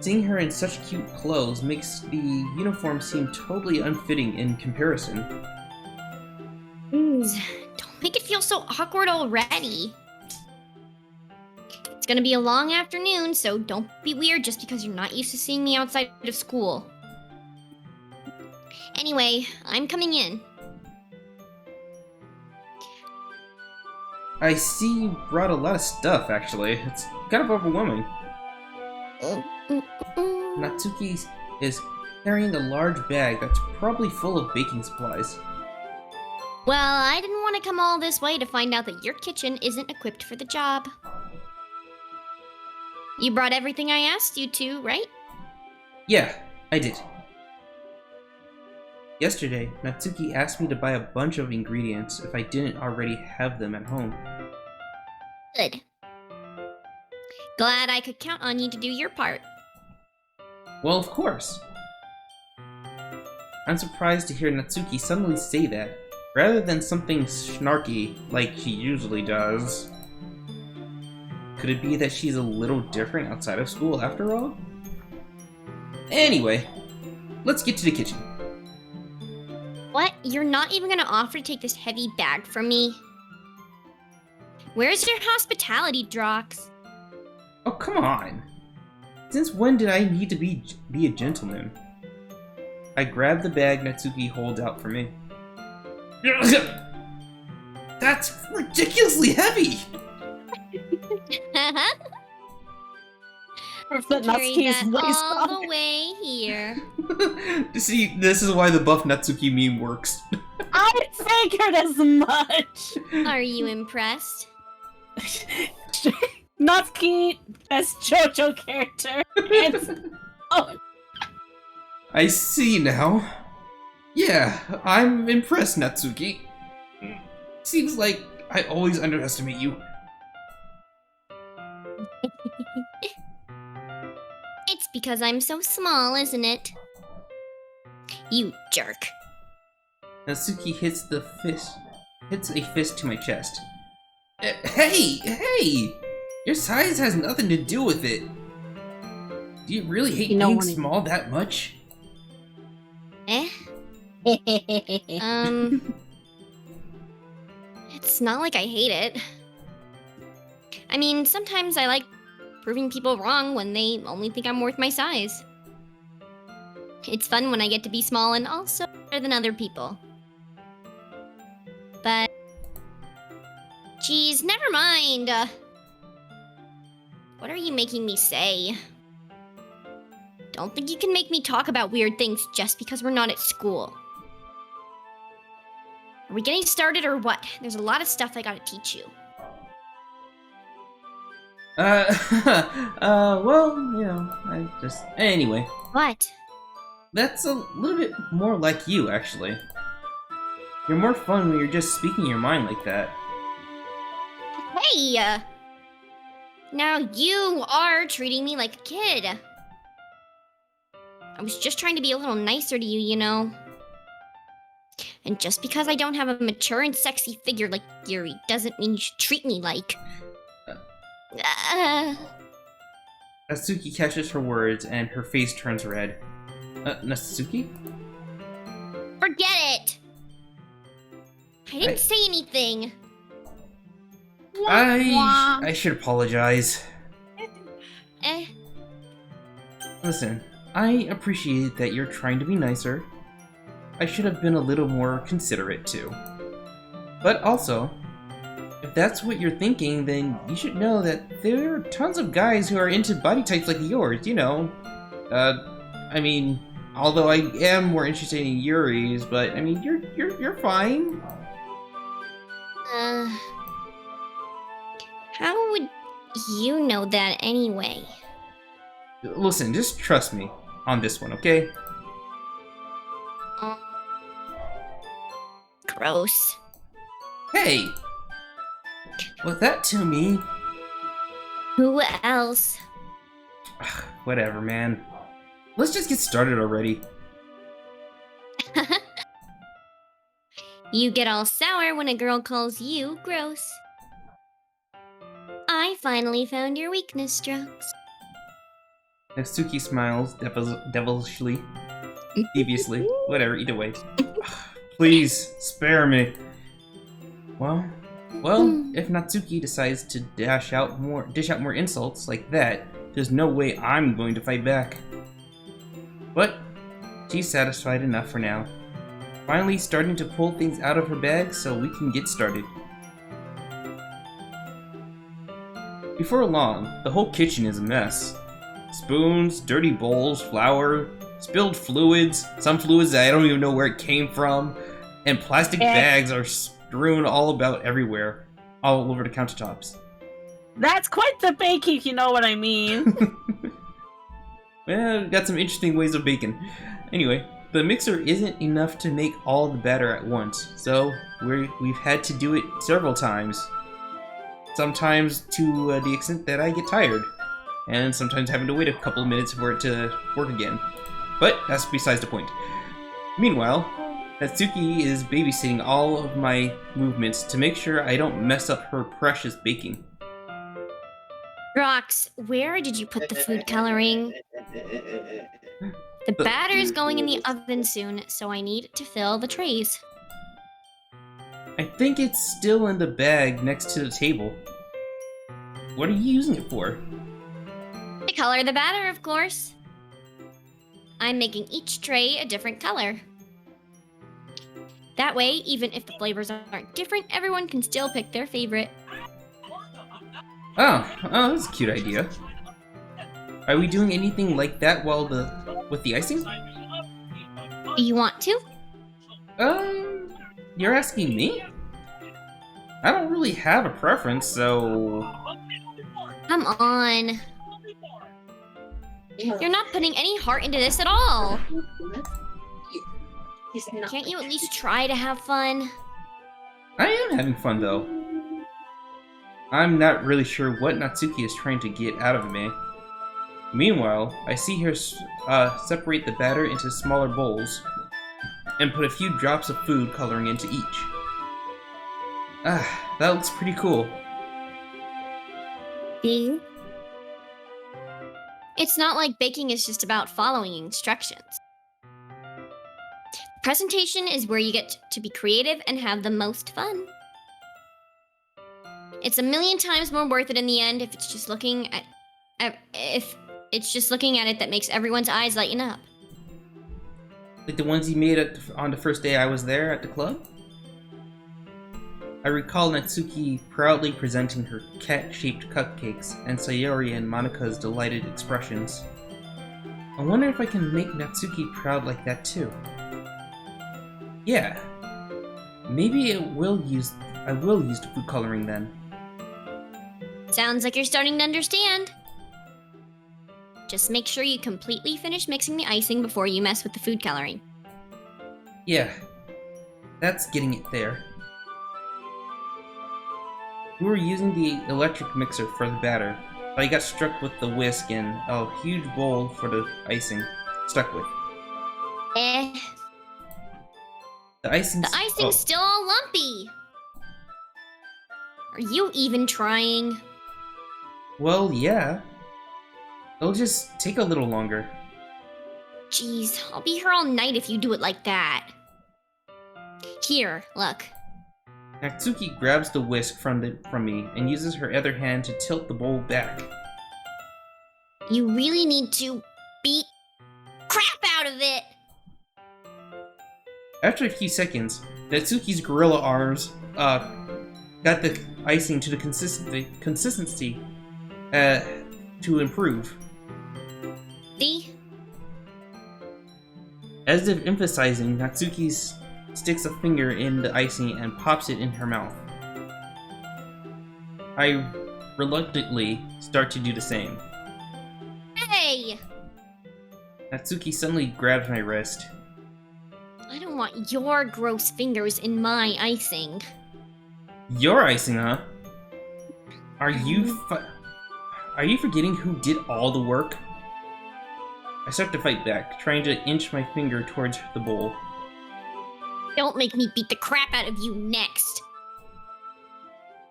Seeing her in such cute clothes makes the uniform seem totally unfitting in comparison.
Don't make it feel so awkward already. It's gonna be a long afternoon, so don't be weird just because you're not used to seeing me outside of school. Anyway, I'm coming in.
I see you brought a lot of stuff, actually. It's kind of overwhelming. Natsuki is carrying a large bag that's probably full of baking supplies.
Well, I didn't want to come all this way to find out that your kitchen isn't equipped for the job. You brought everything I asked you to, right?
Yeah, I did. Yesterday, Natsuki asked me to buy a bunch of ingredients if I didn't already have them at home.
Good. Glad I could count on you to do your part.
Well, of course. I'm surprised to hear Natsuki suddenly say that, rather than something snarky like she usually does. Could it be that she's a little different outside of school after all? Anyway, let's get to the kitchen.
What? You're not even gonna offer to take this heavy bag from me? Where's your hospitality, Drox?
Oh, come on. Since when did I need to be a gentleman? I grabbed the bag Natsuki holds out for me. That's ridiculously heavy!
That
Carry
Natsuki is
that
way
all
stronger.
the way here.
See, this is why the buff Natsuki meme works.
I figured as much!
Are you impressed?
Natsuki as JoJo character. It's... Oh,
I see now. Yeah, I'm impressed, Natsuki. Seems like I always underestimate you.
It's because I'm so small, isn't it? You jerk.
Natsuki hits a fist to my chest. Hey! Your size has nothing to do with it. Do you really hate being small that much?
It's not like I hate it. I mean, sometimes I like proving people wrong when they only think I'm worth my size. It's fun when I get to be small and also better than other people. But... Geez, never mind. What are you making me say? Don't think you can make me talk about weird things just because we're not at school. Are we getting started or what? There's a lot of stuff I gotta teach you.
Well, you know, Anyway.
What?
That's a little bit more like you, actually. You're more fun when you're just speaking your mind like that.
Hey! Now you are treating me like a kid. I was just trying to be a little nicer to you, you know. And just because I don't have a mature and sexy figure like Yuri doesn't mean you should treat me like...
Natsuki catches her words and her face turns red. Natsuki?
Forget it! I didn't say anything.
I should apologize.
Eh.
Listen, I appreciate that you're trying to be nicer. I should have been a little more considerate too. But also, if that's what you're thinking, then you should know that there are tons of guys who are into body types like yours, you know. I mean, although I am more interested in Yuri's, but I mean, you're fine.
How would you know that anyway?
Listen, just trust me on this one, okay?
Gross.
Hey! Was that to me?
Who else?
Whatever, man. Let's just get started already.
You get all sour when a girl calls you gross. I finally found your weakness, Drox.
Natsuki smiles devilishly. Deviously. Whatever, either way. Please, spare me. Well, if Natsuki decides to dish out more insults like that, there's no way I'm going to fight back. But she's satisfied enough for now. Finally starting to pull things out of her bag so we can get started. Before long, the whole kitchen is a mess. Spoons, dirty bowls, flour, spilled fluids, some fluids that I don't even know where it came from, and plastic bags are strewn all about everywhere, all over the countertops.
That's quite the baking, if you know what I mean.
Well, we've got some interesting ways of baking. Anyway, the mixer isn't enough to make all the batter at once, so we've had to do it several times. Sometimes to the extent that I get tired, and sometimes having to wait a couple of minutes for it to work again. But that's besides the point. Meanwhile, Natsuki is babysitting all of my movements to make sure I don't mess up her precious baking.
Drox, where did you put the food coloring? The batter's going in the oven soon, so I need to fill the trays.
I think it's still in the bag next to the table. What are you using it for?
To color the batter, of course. I'm making each tray a different color. That way, even if the flavors aren't different, everyone can still pick their favorite.
Oh, that's a cute idea. Are we doing anything like that with the icing?
Do you want to?
You're asking me? I don't really have a preference, so...
Come on. You're not putting any heart into this at all. Can't you at least try to have fun?
I am having fun, though. I'm not really sure what Natsuki is trying to get out of me. Meanwhile, I see her separate the batter into smaller bowls and put a few drops of food coloring into each. Ah, that looks pretty cool.
See? It's not like baking is just about following instructions. Presentation is where you get to be creative and have the most fun. It's a million times more worth it in the end if it's just looking at it that makes everyone's eyes lighten up.
Like the ones you made on the first day I was there at the club? I recall Natsuki proudly presenting her cat-shaped cupcakes and Sayori and Monika's delighted expressions. I wonder if I can make Natsuki proud like that too. Yeah. Maybe I will use the food coloring then.
Sounds like you're starting to understand. Just make sure you completely finish mixing the icing before you mess with the food coloring.
Yeah. That's getting it there. We were using the electric mixer for the batter, but I got struck with the whisk and a huge bowl for the icing. Stuck with. The icing's
still all lumpy. Are you even trying?
Well, yeah. It'll just take a little longer.
Jeez, I'll be here all night if you do it like that. Here, look.
Natsuki grabs the whisk from me and uses her other hand to tilt the bowl back.
You really need to beat crap out of it.
After a few seconds, Natsuki's gorilla arms got the icing to the consistency to improve.
See?
As if emphasizing, Natsuki sticks a finger in the icing and pops it in her mouth. I reluctantly start to do the same.
Hey!
Natsuki suddenly grabs my wrist.
I don't want your gross fingers in my icing.
Your icing, huh? Are you forgetting who did all the work? I start to fight back, trying to inch my finger towards the bowl.
Don't make me beat the crap out of you next.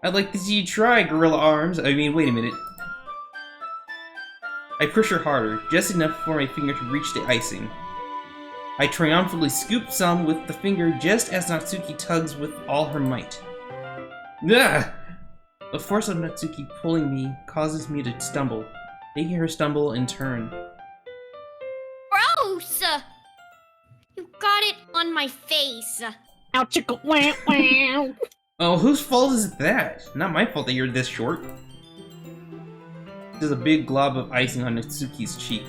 I'd like to see you try, gorilla arms. I mean, wait a minute. I push her harder, just enough for my finger to reach the icing. I triumphantly scoop some with the finger just as Natsuki tugs with all her might. Ugh! The force of Natsuki pulling me causes me to stumble, making her stumble in turn.
Gross! You got it on my face.
Ow, chicka, wow, wow.
Oh, whose fault is that? Not my fault that you're this short. There's a big glob of icing on Natsuki's cheek.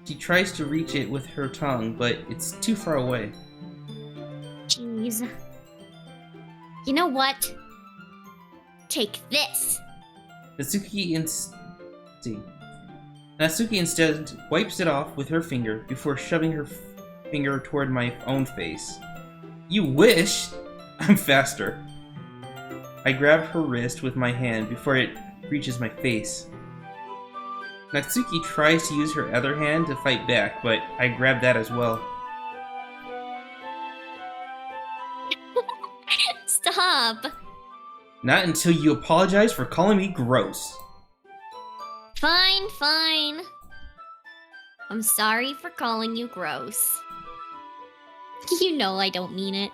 She tries to reach it with her tongue, but it's too far away.
Jeez. You know what? Take this.
Natsuki instead wipes it off with her finger before shoving her finger toward my own face. You wish! I'm faster. I grab her wrist with my hand before it reaches my face. Natsuki tries to use her other hand to fight back, but I grab that as well.
Stop.
Not until you apologize for calling me gross.
Fine, fine. I'm sorry for calling you gross. You know I don't mean it.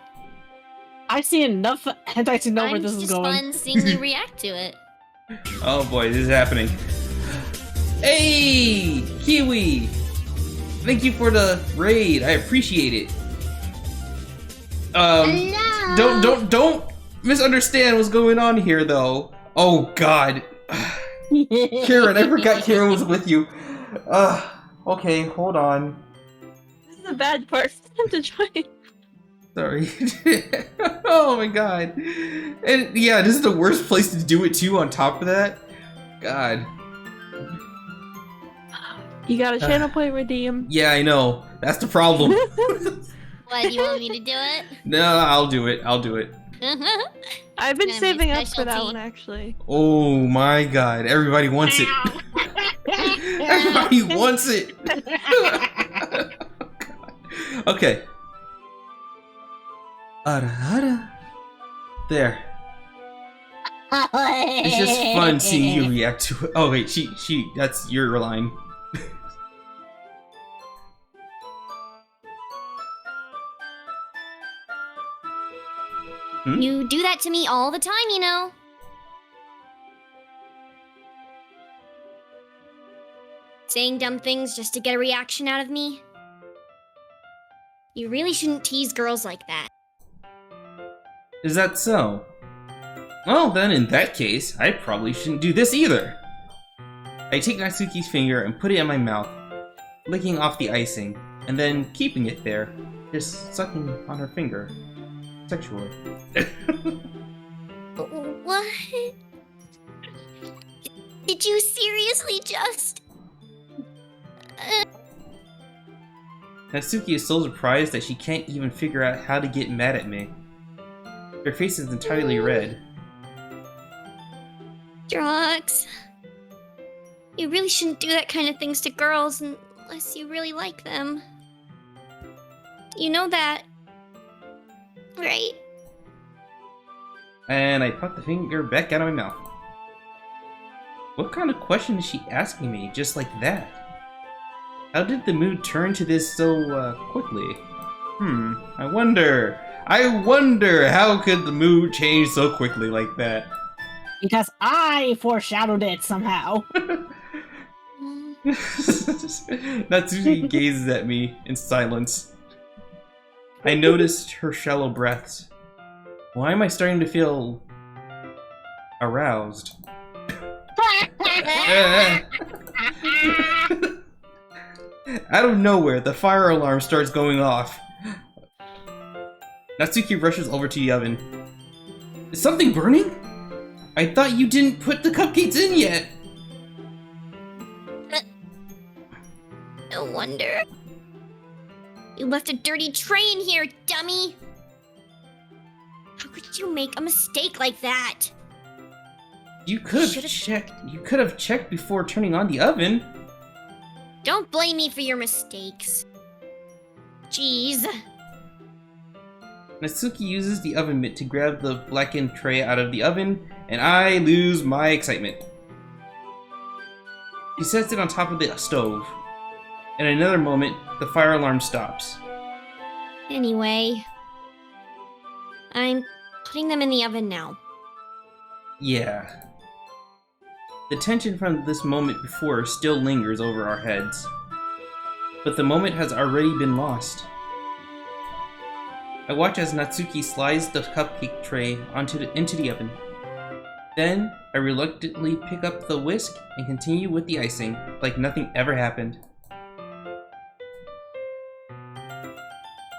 I see enough hentai to know where this is
It's
going.
just fun seeing you react to it.
Oh boy, this is happening. Hey! Kiwi! Thank you for the raid, I appreciate it.
Hello?
Don't misunderstand what's going on here though. Oh god. Karen, I forgot Karen was with you. Okay, hold on.
This is a bad part to try.
Sorry. Oh my god. And yeah, this is the worst place to do it too on top of that. God.
You got a channel point redeem.
Yeah, I know. That's the problem.
What, you want me to do it?
No, I'll do it. I'll do it.
I've been
Kinda my
saving up for that
specialty.
one actually.
Oh my god. Everybody wants it. Everybody wants it. Okay. Ara. There. It's just fun seeing you react to it. Oh wait, she that's your line.
You do that to me all the time, you know. Saying dumb things just to get a reaction out of me. You really shouldn't tease girls like that.
Is that so? Well then, in that case, I probably shouldn't do this either. I take Natsuki's finger and put it in my mouth, licking off the icing, and then keeping it there, just sucking on her finger. Sexually.
What? Did you seriously just...
Natsuki is so surprised that she can't even figure out how to get mad at me. Her face is entirely red.
Drox. You really shouldn't do that kind of things to girls unless you really like them. You know that, right?
And I put the finger back out of my mouth. What kind of question is she asking me just like that? How did the mood turn to this so quickly? I wonder how could the mood change so quickly like that?
Because I foreshadowed it somehow.
Natsuki gazes at me in silence. I noticed her shallow breaths. Why am I starting to feel aroused? Out of nowhere, the fire alarm starts going off. Natsuki rushes over to the oven. Is something burning? I thought you didn't put the cupcakes in yet.
No wonder. You left a dirty tray in here, dummy! How could you make a mistake like that?
You could have checked before turning on the oven.
Don't blame me for your mistakes. Jeez.
Natsuki uses the oven mitt to grab the blackened tray out of the oven, and I lose my excitement. She sets it on top of the stove. In another moment, the fire alarm stops.
Anyway, I'm putting them in the oven now.
Yeah. The tension from this moment before still lingers over our heads. But the moment has already been lost. I watch as Natsuki slides the cupcake tray into the oven. Then, I reluctantly pick up the whisk and continue with the icing, like nothing ever happened.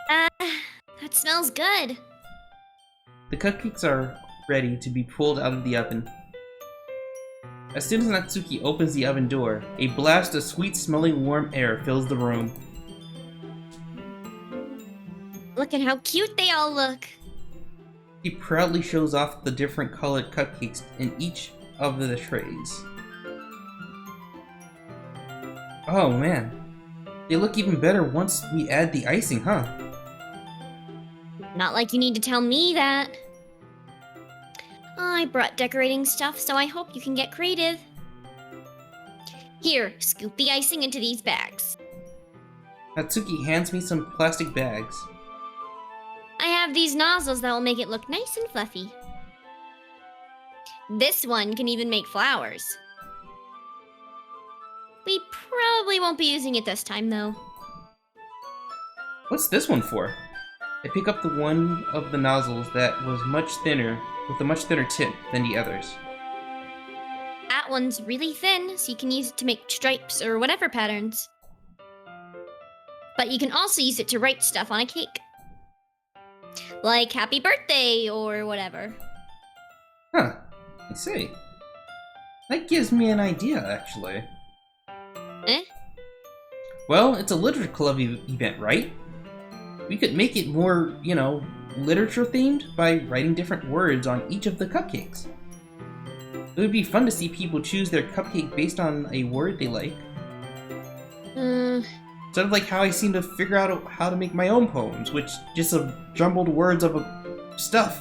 That smells good.
The cupcakes are ready to be pulled out of the oven. As soon as Natsuki opens the oven door, a blast of sweet-smelling warm air fills the room.
Look at how cute they all look.
She proudly shows off the different colored cupcakes in each of the trays. Oh man, they look even better once we add the icing, huh?
Not like you need to tell me that. I brought decorating stuff, so I hope you can get creative. Here, scoop the icing into these bags.
Natsuki hands me some plastic bags.
I have these nozzles that will make it look nice and fluffy. This one can even make flowers. We probably won't be using it this time, though.
What's this one for? I pick up the one of the nozzles that was much thinner, with a much thinner tip than the others.
That one's really thin, so you can use it to make stripes or whatever patterns. But you can also use it to write stuff on a cake. Like happy birthday or whatever.
Huh, I see. That gives me an idea, actually.
Eh?
Well, it's a literature club event, right? We could make it more, literature themed by writing different words on each of the cupcakes. It would be fun to see people choose their cupcake based on a word they like. Sort of like how I seem to figure out how to make my own poems, which just are jumbled words of stuff.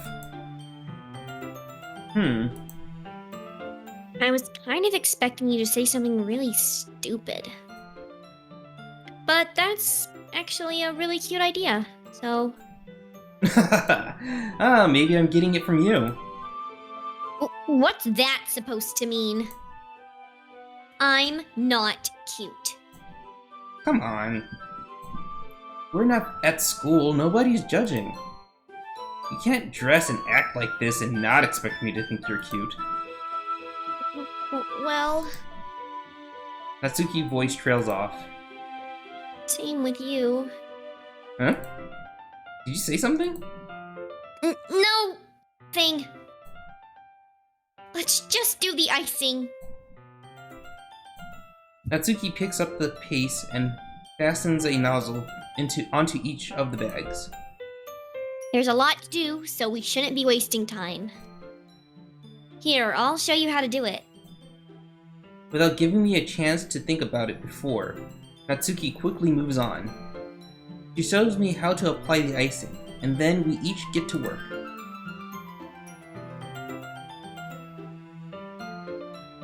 I was kind of expecting you to say something really stupid. But that's actually a really cute idea, so...
Maybe I'm getting it from you.
What's that supposed to mean? I'm not cute.
Come on. We're not at school, nobody's judging. You can't dress and act like this and not expect me to think you're cute.
Well...
Natsuki's voice trails off.
Same with you.
Huh? Did you say something?
No thing. Let's just do the icing.
Natsuki picks up the paste and fastens a nozzle onto each of the bags.
There's a lot to do, so we shouldn't be wasting time. Here, I'll show you how to do it.
Without giving me a chance to think about it before, Natsuki quickly moves on. She shows me how to apply the icing, and then we each get to work.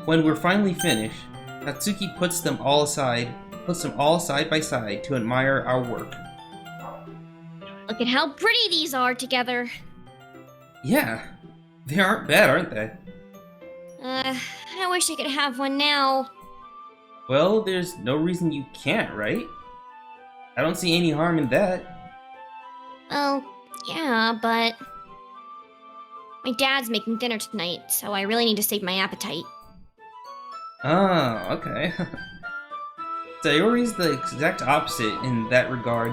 When we're finally finished, Natsuki puts them all side by side to admire our work.
Look at how pretty these are together.
Yeah, they aren't bad, aren't they?
I wish I could have one now.
Well, there's no reason you can't, right? I don't see any harm in that.
Well, yeah, but... My dad's making dinner tonight, so I really need to save my appetite.
Oh, okay. Sayori's the exact opposite in that regard.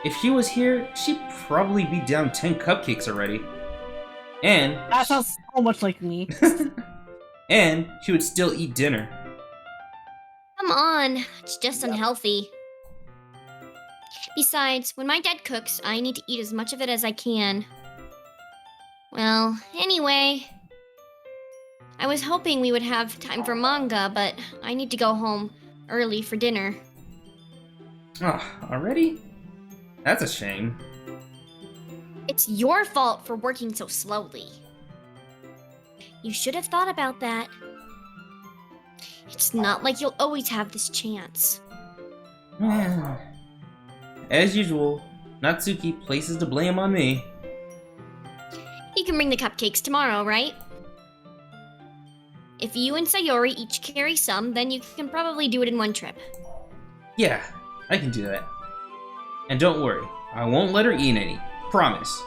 If she was here, she'd probably be down 10 cupcakes already. And...
That sounds so much like me.
and she would still eat dinner.
Come on, it's just unhealthy. Besides, when my dad cooks, I need to eat as much of it as I can. Well, anyway... I was hoping we would have time for manga, but I need to go home early for dinner.
Oh, already? That's a shame.
It's your fault for working so slowly. You should have thought about that. It's not like you'll always have this chance.
As usual, Natsuki places the blame on me.
You can bring the cupcakes tomorrow, right? If you and Sayori each carry some, then you can probably do it in one trip.
Yeah, I can do that. And don't worry, I won't let her eat any. Promise.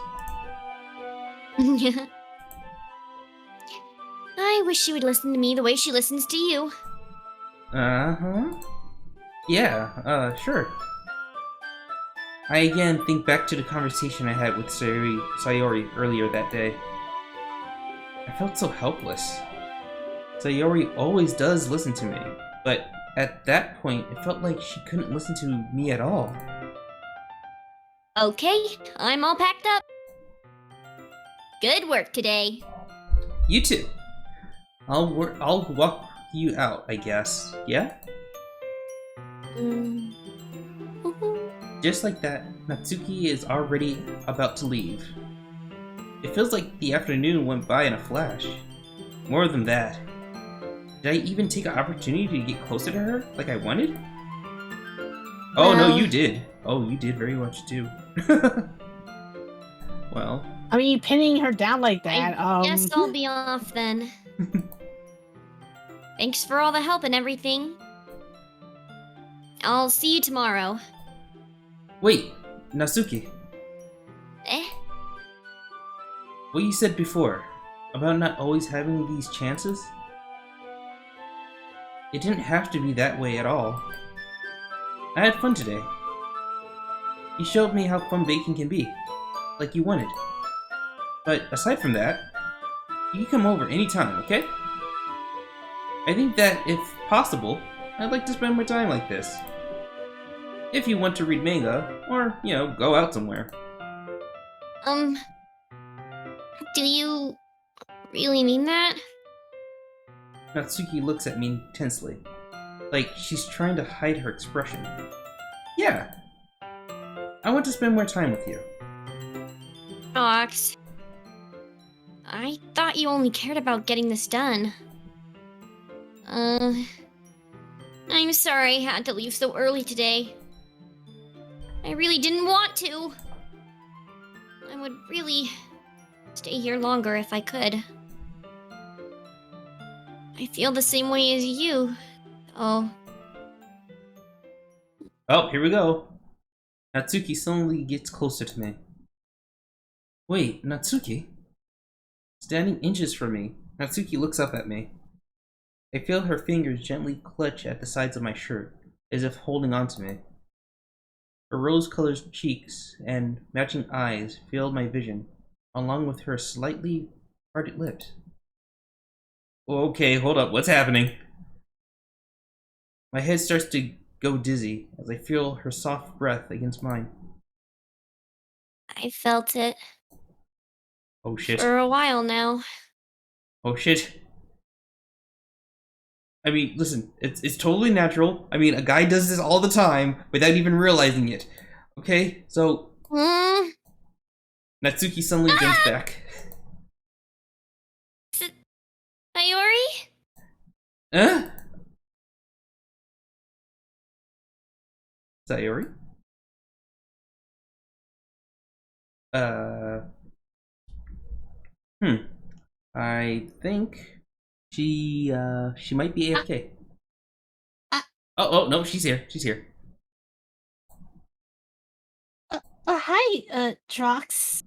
I wish she would listen to me the way she listens to you.
Uh-huh. Yeah, sure. I again think back to the conversation I had with Sayori earlier that day. I felt so helpless. Sayori always does listen to me, but at that point, it felt like she couldn't listen to me at all.
Okay, I'm all packed up. Good work today.
You too. I'll walk you out, I guess. Yeah? Just like that, Natsuki is already about to leave. It feels like the afternoon went by in a flash. More than that, did I even take an opportunity to get closer to her like I wanted? Oh, no, you did. Oh, you did very much too. Well.
I mean, pinning her down like that,
I guess I'll be off then. Thanks for all the help and everything. I'll see you tomorrow.
Wait, Natsuki.
Eh?
What you said before, about not always having these chances? It didn't have to be that way at all. I had fun today. You showed me how fun baking can be, like you wanted. But aside from that, you can come over anytime, okay? I think that, if possible, I'd like to spend my time like this. If you want to read manga, or, you know, go out somewhere.
Do you really mean that?
Natsuki looks at me tensely, like she's trying to hide her expression. Yeah. I want to spend more time with you.
Ox. I thought you only cared about getting this done. I'm sorry I had to leave so early today. I really didn't want to. I would really stay here longer if I could. I feel the same way as you. Oh.
Oh, here we go. Natsuki suddenly gets closer to me. Wait, Natsuki? Standing inches from me, Natsuki looks up at me. I feel her fingers gently clutch at the sides of my shirt, as if holding on to me. Her rose-colored cheeks and matching eyes filled my vision, along with her slightly parted lips. Okay, hold up, what's happening? My head starts to go dizzy as I feel her soft breath against mine.
I felt it
Oh shit.
for a while now.
Oh shit. I mean, listen, it's totally natural. I mean, a guy does this all the time without even realizing it. Okay, so... Natsuki suddenly jumps back.
Sayori?
Huh? Sayori? I think she might be AFK. Oh, no, she's here. She's here.
Hi, Drox.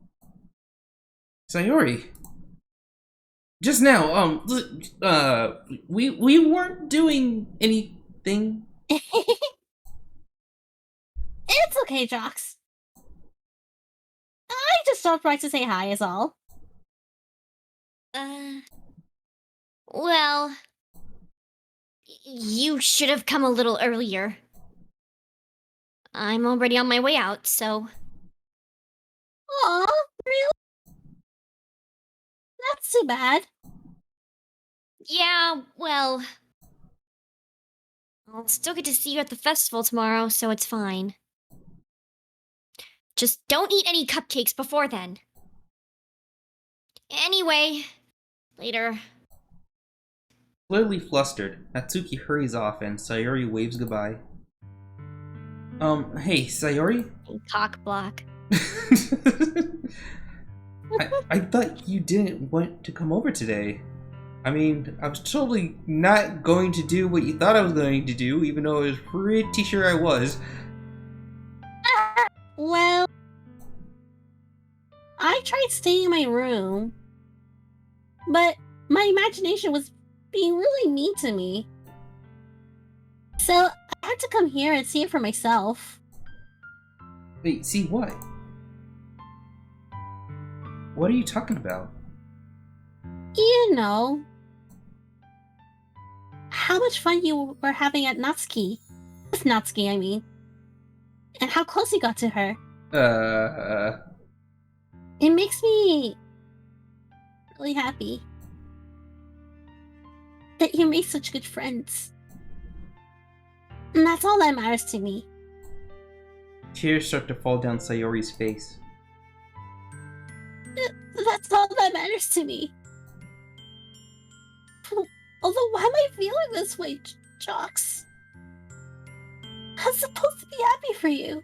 Sayori. Just now, we weren't doing anything.
It's okay, Drox. I just stopped by to say hi is all.
Well, you should have come a little earlier. I'm already on my way out, so...
Aw, really? That's too bad.
Yeah, well... I'll still get to see you at the festival tomorrow, so it's fine. Just don't eat any cupcakes before then. Anyway, later.
Clearly flustered, Natsuki hurries off and Sayori waves goodbye. Hey, Sayori?
Cock block.
I thought you didn't want to come over today. I mean, I was totally not going to do what you thought I was going to do, even though I was pretty sure I was.
Well, I tried staying in my room, but my imagination was being really mean to me. So I had to come here and see it for myself.
Wait, see what? What are you talking about?
You know, how much fun you were having at Natsuki. With Natsuki, I mean. And how close you got to her. It makes me really happy that you made such good friends. And that's all that matters to me.
Tears start to fall down Sayori's face.
That's all that matters to me. Although, why am I feeling this way, Jocks? I'm supposed to be happy for you.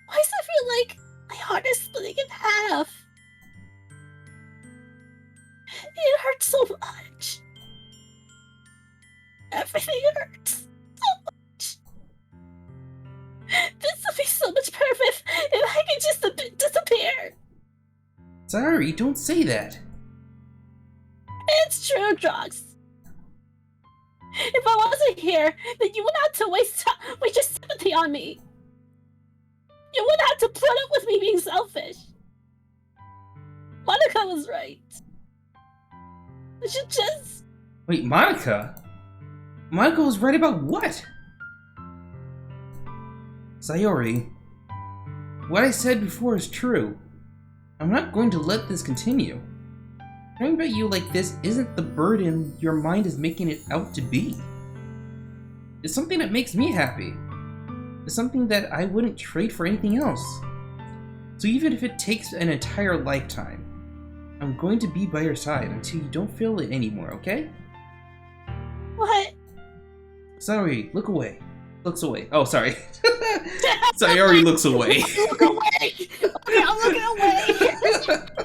Why does it feel like my heart is splitting in half? It hurts so much. Everything hurts so much. This would be so much perfect if I could just disappear.
Sorry, don't say that.
It's true, Drox. If I wasn't here, then you wouldn't have to waste your sympathy on me. You wouldn't have to put up with me being selfish. Monica was right. I should just...
Wait, Monica? Monica was right about what? Sayori, what I said before is true. I'm not going to let this continue. Caring about you like this isn't the burden your mind is making it out to be. It's something that makes me happy. It's something that I wouldn't trade for anything else. So even if it takes an entire lifetime, I'm going to be by your side until you don't feel it anymore, okay?
What?
Sorry, look away. Looks away. Oh, sorry. Sayori looks away.
Look away! Okay, I'm looking away!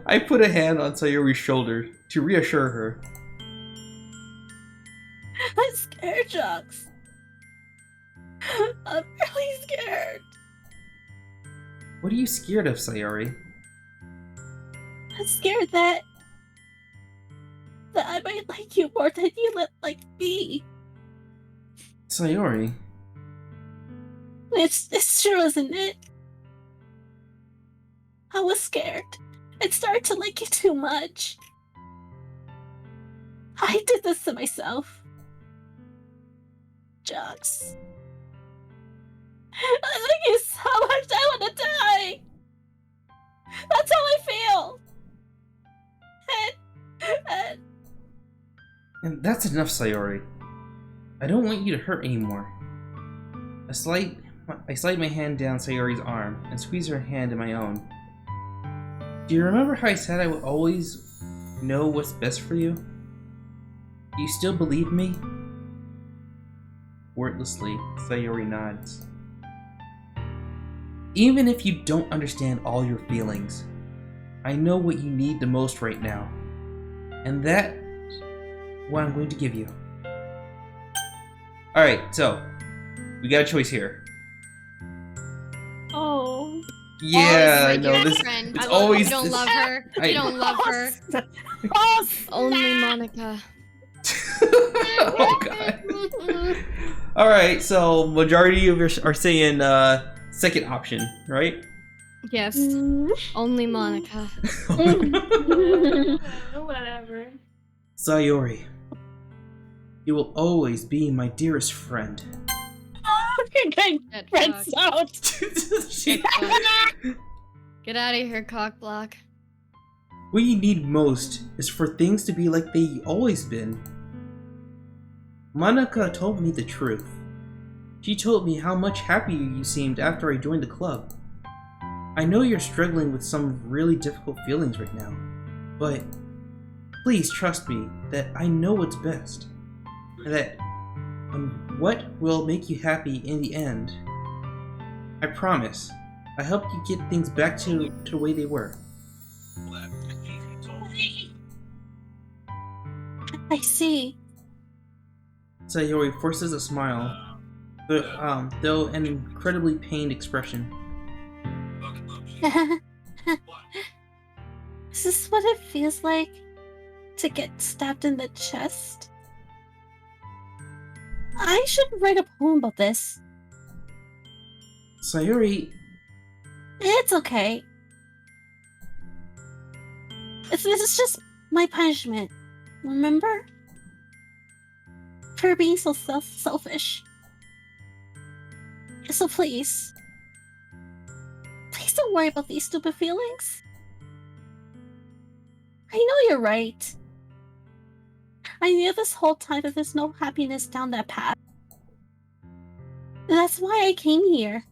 I put a hand on Sayori's shoulder to reassure her.
I'm scared, Jocks. I'm really scared.
What are you scared of, Sayori?
I'm scared that I might like you more than you like me.
Sayori?
It's true, isn't it? I was scared. I started to like you too much. I did this to myself. Jocks. I like you so much I want to die. That's how I feel.
And that's enough, Sayori. I don't want you to hurt anymore. I slide my hand down Sayori's arm and squeeze her hand in my own. Do you remember how I said I would always know what's best for you? Do you still believe me? Wordlessly, Sayori nods. Even if you don't understand all your feelings, I know what you need the most right now. And that's what I'm going to give you. Alright, so, we got a choice here.
Oh.
Yeah, I
Always
know
like your
this.
friend.
It's
I love-
always
You don't
this-
love her.
I-
You don't love her.
Oh,
Only Monica.
Oh god. Alright, so majority of you are saying second option, right?
Yes.
Mm.
Only Monica.
Whatever.
Sayori, you will always be my dearest friend.
you're getting
Get
friends
fucked.
out.
She-
Get out of here, cock block.
What you need most is for things to be like they always been. Monica told me the truth. She told me how much happier you seemed after I joined the club. I know you're struggling with some really difficult feelings right now, But please trust me that I know what's best. And that what will make you happy in the end. I promise. I help you get things back to the way they were.
I see.
Sayori forces a smile, though an incredibly pained expression.
Is this what it feels like to get stabbed in the chest? I should write a poem about this.
Sayori...
It's okay. This is just my punishment, remember? For being so selfish. So please don't worry about these stupid feelings. I know you're right. I knew this whole time that there's no happiness down that path. That's why I came here.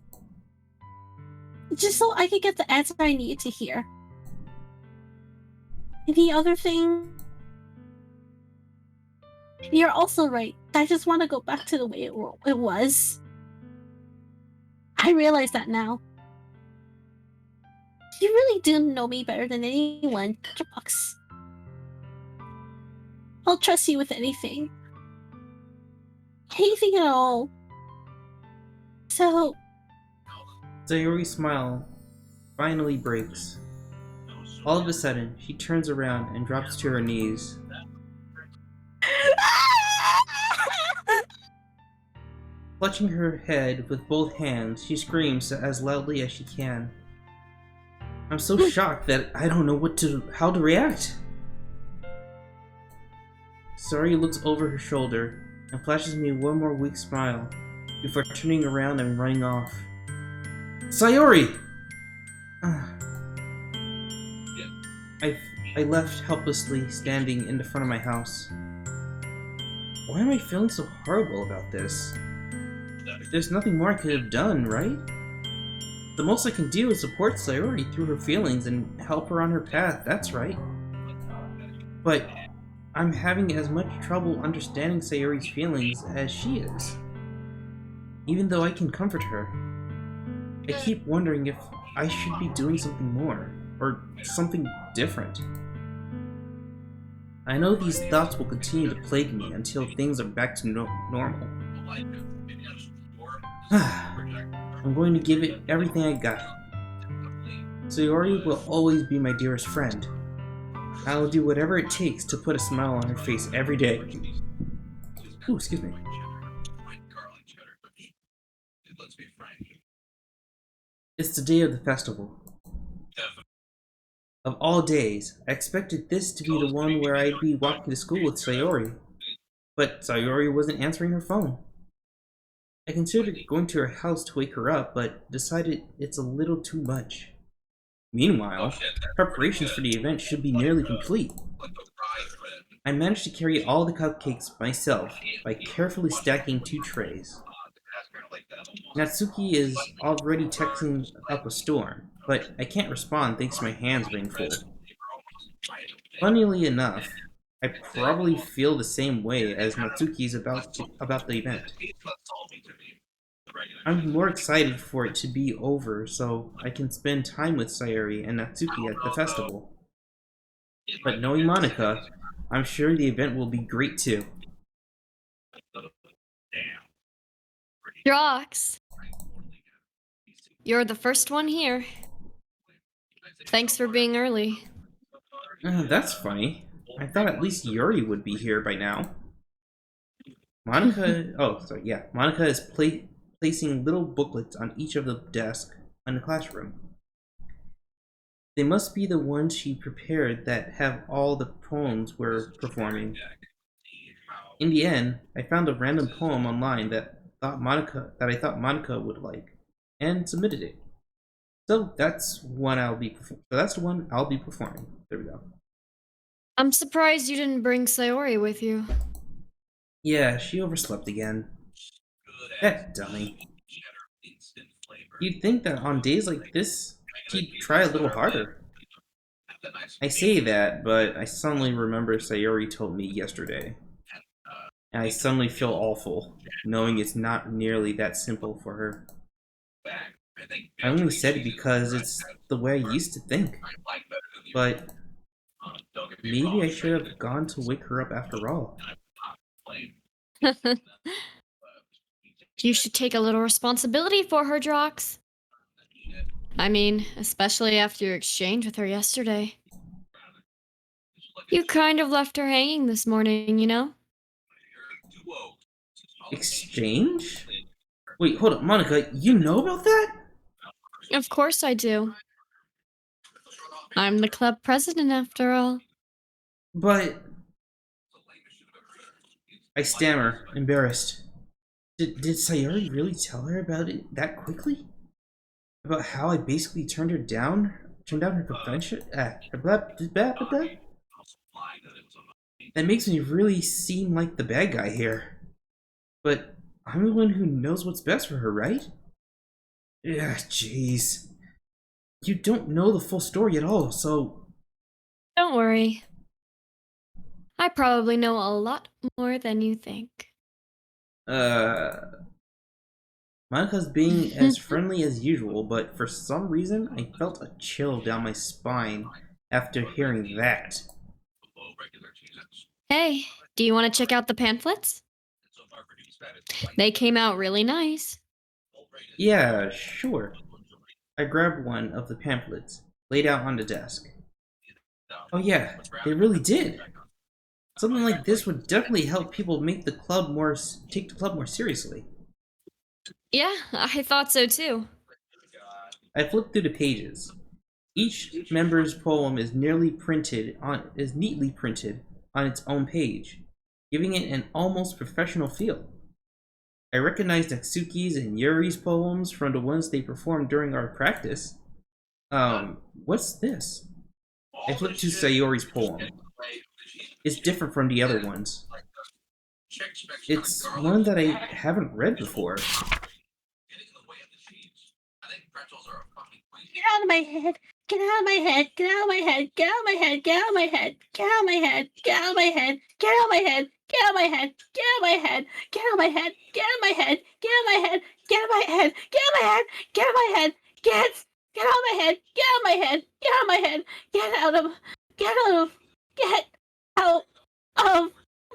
Just so I could get the answer I needed to hear. And the other thing... You're also right. I just want to go back to the way it was. I realize that now. You really do know me better than anyone, Dmdrox. I'll trust you with anything. Anything at all. So...
Sayori's smile finally breaks. All of a sudden, she turns around and drops to her knees. Clutching her head with both hands, she screams as loudly as she can. I'm so shocked that I don't know how to react. Sayori looks over her shoulder and flashes me one more weak smile before turning around and running off. Sayori! I left helplessly standing in the front of my house. Why am I feeling so horrible about this? There's nothing more I could have done, right? The most I can do is support Sayori through her feelings and help her on her path, that's right. But I'm having as much trouble understanding Sayori's feelings as she is. Even though I can comfort her, I keep wondering if I should be doing something more, or something different. I know these thoughts will continue to plague me until things are back to normal. I'm going to give it everything I got. Sayori will always be my dearest friend. I will do whatever it takes to put a smile on her face every day. Ooh, excuse me. It's the day of the festival. Of all days, I expected this to be the one where I'd be walking to school with Sayori. But Sayori wasn't answering her phone. I considered going to her house to wake her up, but decided it's a little too much. Meanwhile, preparations for the event should be nearly complete. I managed to carry all the cupcakes myself by carefully stacking 2 trays. Natsuki is already texting up a storm, but I can't respond thanks to my hands being full. Funnily enough, I probably feel the same way as Natsuki's about the event. I'm more excited for it to be over so I can spend time with Sayori and Natsuki at the festival. But knowing Monika, I'm sure the event will be great too.
Drox, you're the first one here. Thanks for being early.
That's funny. I thought at least Yuri would be here by now. Monika... Monika is placing little booklets on each of the desks in the classroom. They must be the ones she prepared that have all the poems we're performing. In the end, I found a random poem online that I thought Monika would like, and submitted it. So that's the one I'll be performing. There we go.
I'm surprised you didn't bring Sayori with you.
Yeah, she overslept again. That dummy. You'd think that on days like this, she'd try a little harder. I say that, but I suddenly remember Sayori told me yesterday. And I suddenly feel awful, knowing it's not nearly that simple for her. I only said it because it's the way I used to think. But maybe I should have gone to wake her up after all.
You should take a little responsibility for her, Drox. I mean, especially after your exchange with her yesterday. You kind of left her hanging this morning, you know?
Exchange? Wait, hold up, Monica, you know about that?
Of course I do. I'm the club president after all.
But... I stammer, embarrassed. Did Sayori really tell her about it that quickly? About how I basically turned her down? Turned down her convention? That makes me really seem like the bad guy here. But I'm the one who knows what's best for her, right? Yeah, jeez. You don't know the full story at all, so...
Don't worry. I probably know a lot more than you think.
Monica's being as friendly as usual, but for some reason, I felt a chill down my spine after hearing that.
Hey, do you want to check out the pamphlets? They came out really nice.
Yeah, sure. I grabbed one of the pamphlets, laid out on the desk. Oh yeah, they really did. Something like this would definitely help people make the club take the club more seriously.
Yeah, I thought so too.
I flipped through the pages. Each member's poem is neatly printed on its own page, giving it an almost professional feel. I recognized Natsuki's and Yuri's poems from the ones they performed during our practice. What's this? I flipped to Sayori's poem. It's different from the other ones. It's one that I haven't read before.
Get out of my head! Get out of my head! Get out of my head! Get out of my head! Get out of my head! Get out of my head! Get out of my head! Get out of my head! Get out of my head! Get out of my head! Get out of my head! Get out of my head! Get out of my head! Get out of my head! Get out of my head! Get out of my head! Get out of my head! Get out of my head! Get out of my head! Get out of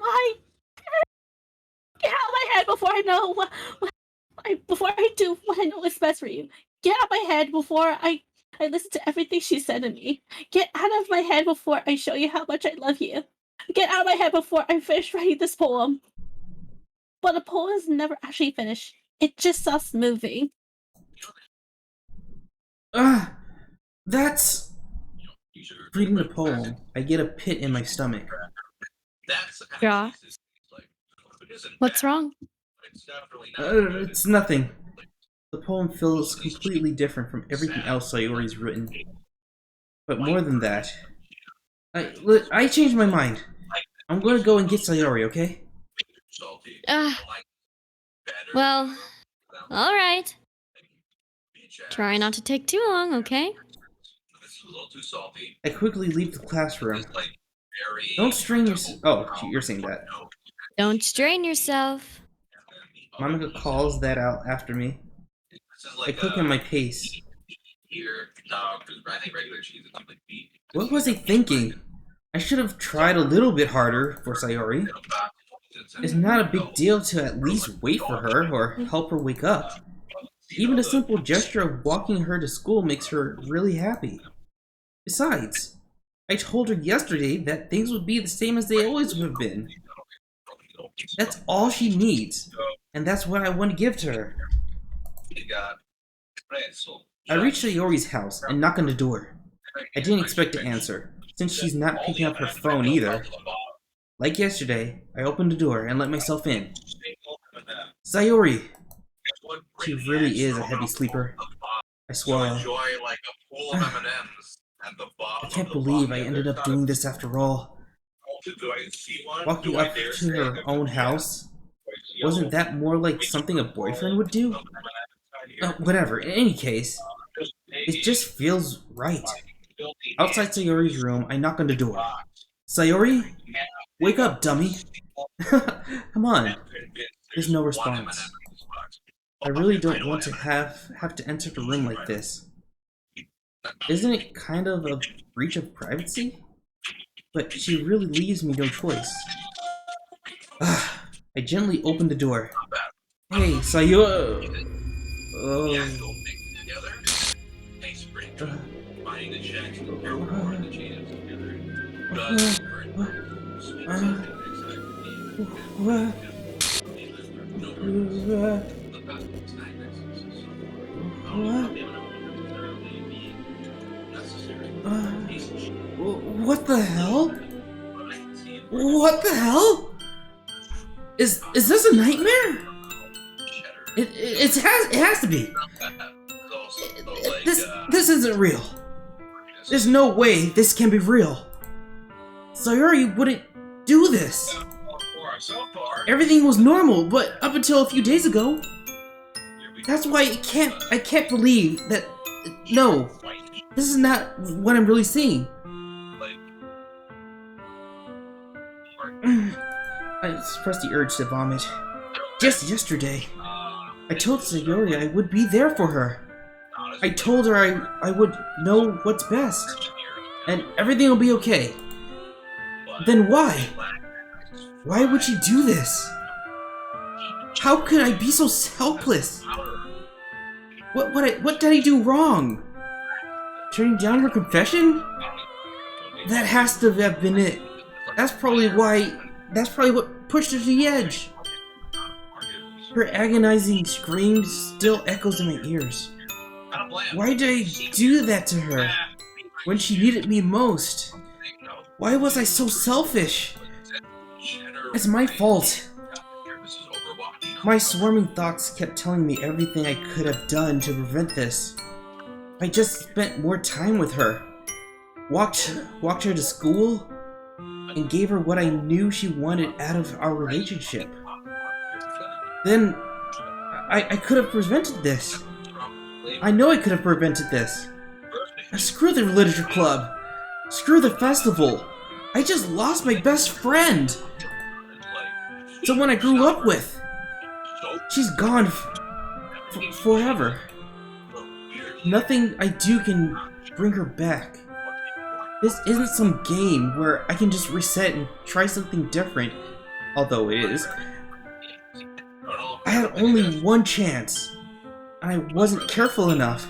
my get out of my head before I know before I do what I know is best for you. Get out of my head before I listen to everything she said to me. Get out of my head before I show you how much I love you. Get out of my head before I finish writing this poem. But the poem is never actually finished. It just stops moving.
That's... Reading the poem, I get a pit in my stomach.
Yeah. What's wrong?
It's nothing. The poem feels completely different from everything else Sayori's written. But more than that, I changed my mind. I'm gonna go and get Sayori, okay?
Well, alright. Try not to take too long, okay?
I quickly leave the classroom. Don't strain yourself. Oh, you're saying that.
Don't strain yourself.
Monica calls that out after me. I click on my pace. What was I thinking? I should have tried a little bit harder for Sayori. It's not a big deal to at least wait for her or help her wake up. Even a simple gesture of walking her to school makes her really happy. Besides, I told her yesterday that things would be the same as they always would have been. That's all she needs, and that's what I want to give to her. I reach Sayori's house and knock on the door. I didn't expect to answer, since she's not picking up her phone either. Like yesterday, I opened the door and let myself in. Sayori! She really is a heavy sleeper. I swallow. I can't believe I ended up doing this after all. Walking up to her own house? Wasn't that more like something a boyfriend would do? Whatever, in any case, it just feels right. Outside Sayori's room, I knock on the door. Sayori? Wake up, dummy. Come on. There's no response. I really don't want to have to enter the room like this. Isn't it kind of a breach of privacy? But she really leaves me no choice. I gently open the door. Hey, Sayori. What the hell? What the hell? Is this a nightmare? It has to be. This isn't real. There's no way this can be real. Sayori wouldn't do this. Everything was normal, but up until a few days ago. That's why I can't believe that. No, this is not what I'm really seeing. I suppressed the urge to vomit. Just yesterday, I told Sayori I would be there for her. I told her I would know what's best, and everything will be okay. Then why? Why would she do this? How could I be so helpless? What did I do wrong? Turning down her confession? That has to have been it. That's probably what pushed her to the edge. Her agonizing scream still echoes in my ears. Why did I do that to her when she needed me most? Why was I so selfish? It's my fault. My swarming thoughts kept telling me everything I could have done to prevent this. I just spent more time with her, walked her to school, and gave her what I knew she wanted out of our relationship. Then, I could have prevented this. I know I could have prevented this. Screw the literature club. Screw the festival. I just lost my best friend. Someone I grew up with. She's gone forever. Nothing I do can bring her back. This isn't some game where I can just reset and try something different, although it is. I had only one chance, and I wasn't careful enough.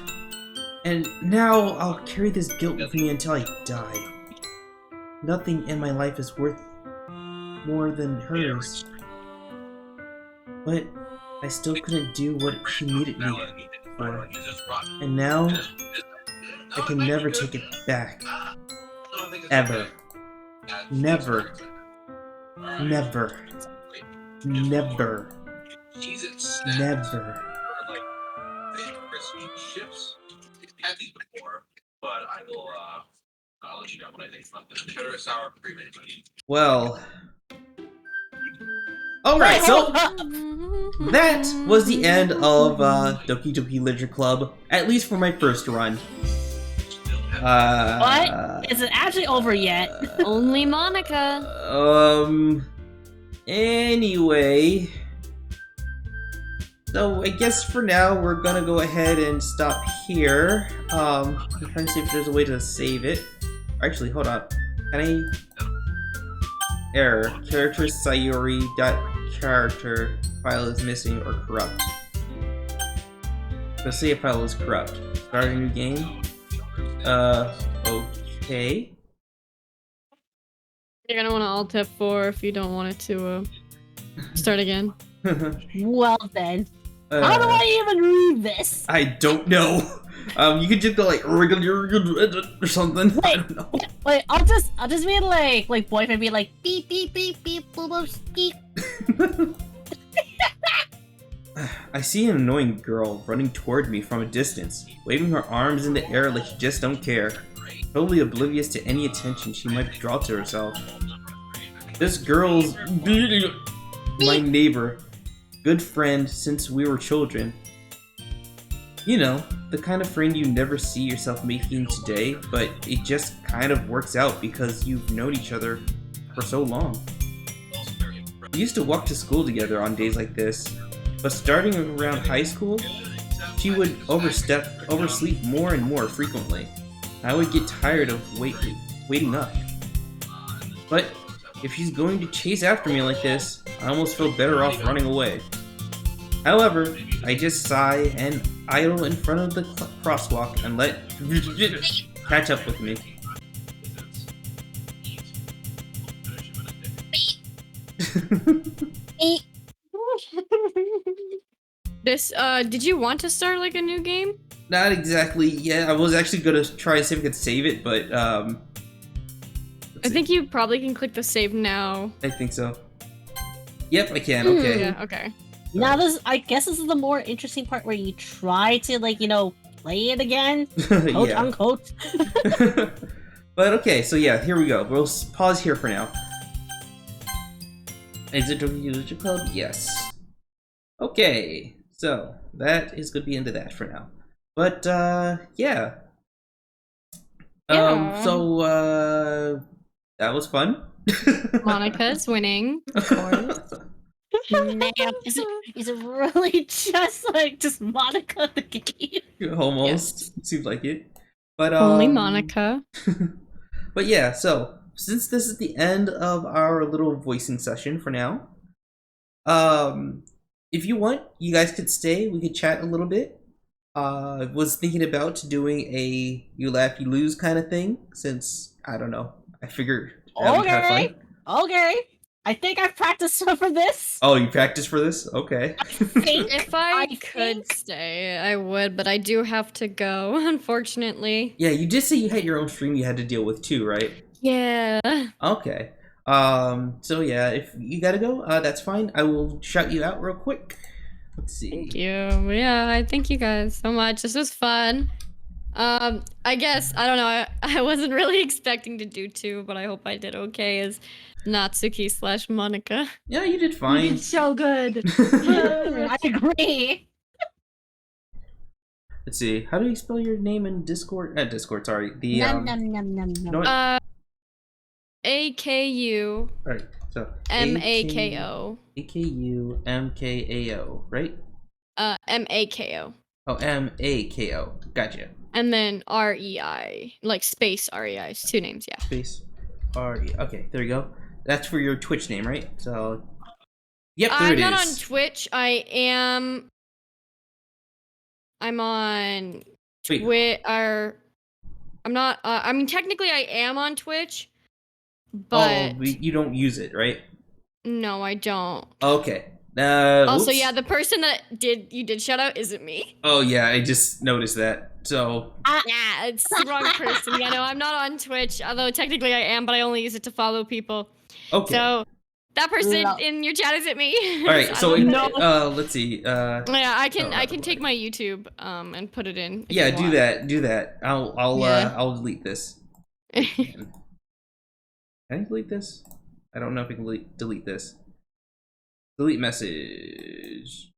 And now I'll carry this guilt with me until I die. Nothing in my life is worth more than hers. But I still couldn't do what she needed me for. And now, I can never take it back. Ever. Never. Never. Never. Never. Well. Alright, so that was the end of Doki Doki Literature Club, at least for my first run.
What? Is it actually over yet?
Only Monica.
Anyway. So I guess for now we're gonna go ahead and stop here. I'm trying to see if there's a way to save it. Actually, hold on. Can I? Error. Character Sayori .character file is missing or corrupt. So say a file is corrupt. Start a new game. Okay.
You're gonna want to Alt F4 if you don't want it to start again.
Well then. How do I even read this?
I don't know. You could just go like or something.
Wait,
I don't know.
Wait, I'll just be like boyfriend be like beep beep beep beep boop boop beep.
I see an annoying girl running toward me from a distance, waving her arms in the air like she just don't care, totally oblivious to any attention she might draw to herself. This girl's my neighbor, good friend since we were children. You know, the kind of friend you never see yourself making today, but it just kind of works out because you've known each other for so long. We used to walk to school together on days like this, but starting around high school, she would oversleep more and more frequently. I would get tired of waiting up. But if she's going to chase after me like this, I almost feel better off running away. However, I just sigh and idle in front of the crosswalk and let catch up with me.
This, did you want to start like a new game?
Not exactly yet. I was actually gonna try to see if I could save it, but
I think you probably can click the save now.
I think so. Yep, I can. Okay.
Yeah, okay.
Now I guess this is the more interesting part where you try to, like, you know, play it again, quote
Yeah.
unquote.
But okay, so yeah, here we go. We'll pause here for now. Is it user code? Yes. Okay, so that is going to be into that for now. But yeah. So that was fun.
Monica's winning, of course.
Man, is it really just Monica the game?
Almost. Seems like it. But
Only Monica.
But yeah, so since this is the end of our little voicing session for now, if you want, you guys could stay. We could chat a little bit. Was thinking about doing a you laugh, you lose kind of thing, since I don't know. I figured that would have fun.
Okay. I think I've practiced for this.
Oh, you practiced for this? Okay.
If I could stay, I would, but I do have to go, unfortunately.
Yeah, you did say you had your own stream you had to deal with too, right?
Yeah.
Okay. So yeah, if you gotta go, that's fine. I will shout you out real quick. Let's see.
Thank you. Yeah, I thank you guys so much. This was fun. I guess, I don't know, I wasn't really expecting to do two, but I hope I did okay as Natsuki / Monica.
Yeah, you did
You
fine.
did so good.
I agree.
Let's see. How do you spell your name in Discord? Discord, sorry. The
Num num num num num.
no, all
AKU
right. So
MAKO.
AKUMKAO, right?
MAKO.
Oh, MAKO. Gotcha.
And then REI, like space REI. It's two names, yeah.
Space RE. Okay, there you go. That's for your Twitch name, right? So, yep, there it is.
I'm not on Twitch. I'm on
Wait.
Twitter. I'm not. I mean, technically, I am on Twitch, but
you don't use it, right?
no, I don't.
Okay.
Also,
oops.
yeah, the person that you did shout out isn't me.
Oh yeah, I just noticed that. So.
Yeah, it's the wrong person. Yeah, no, I'm not on Twitch. Although technically I am, but I only use it to follow people.
Okay.
So that person
No.
in your chat isn't me.
All right. So
I
let's see.
yeah, I can take my YouTube and put it in. if
Yeah,
you
do
want.
that. Do that. I'll delete this. Can I delete this? I don't know if I can delete this. Delete message.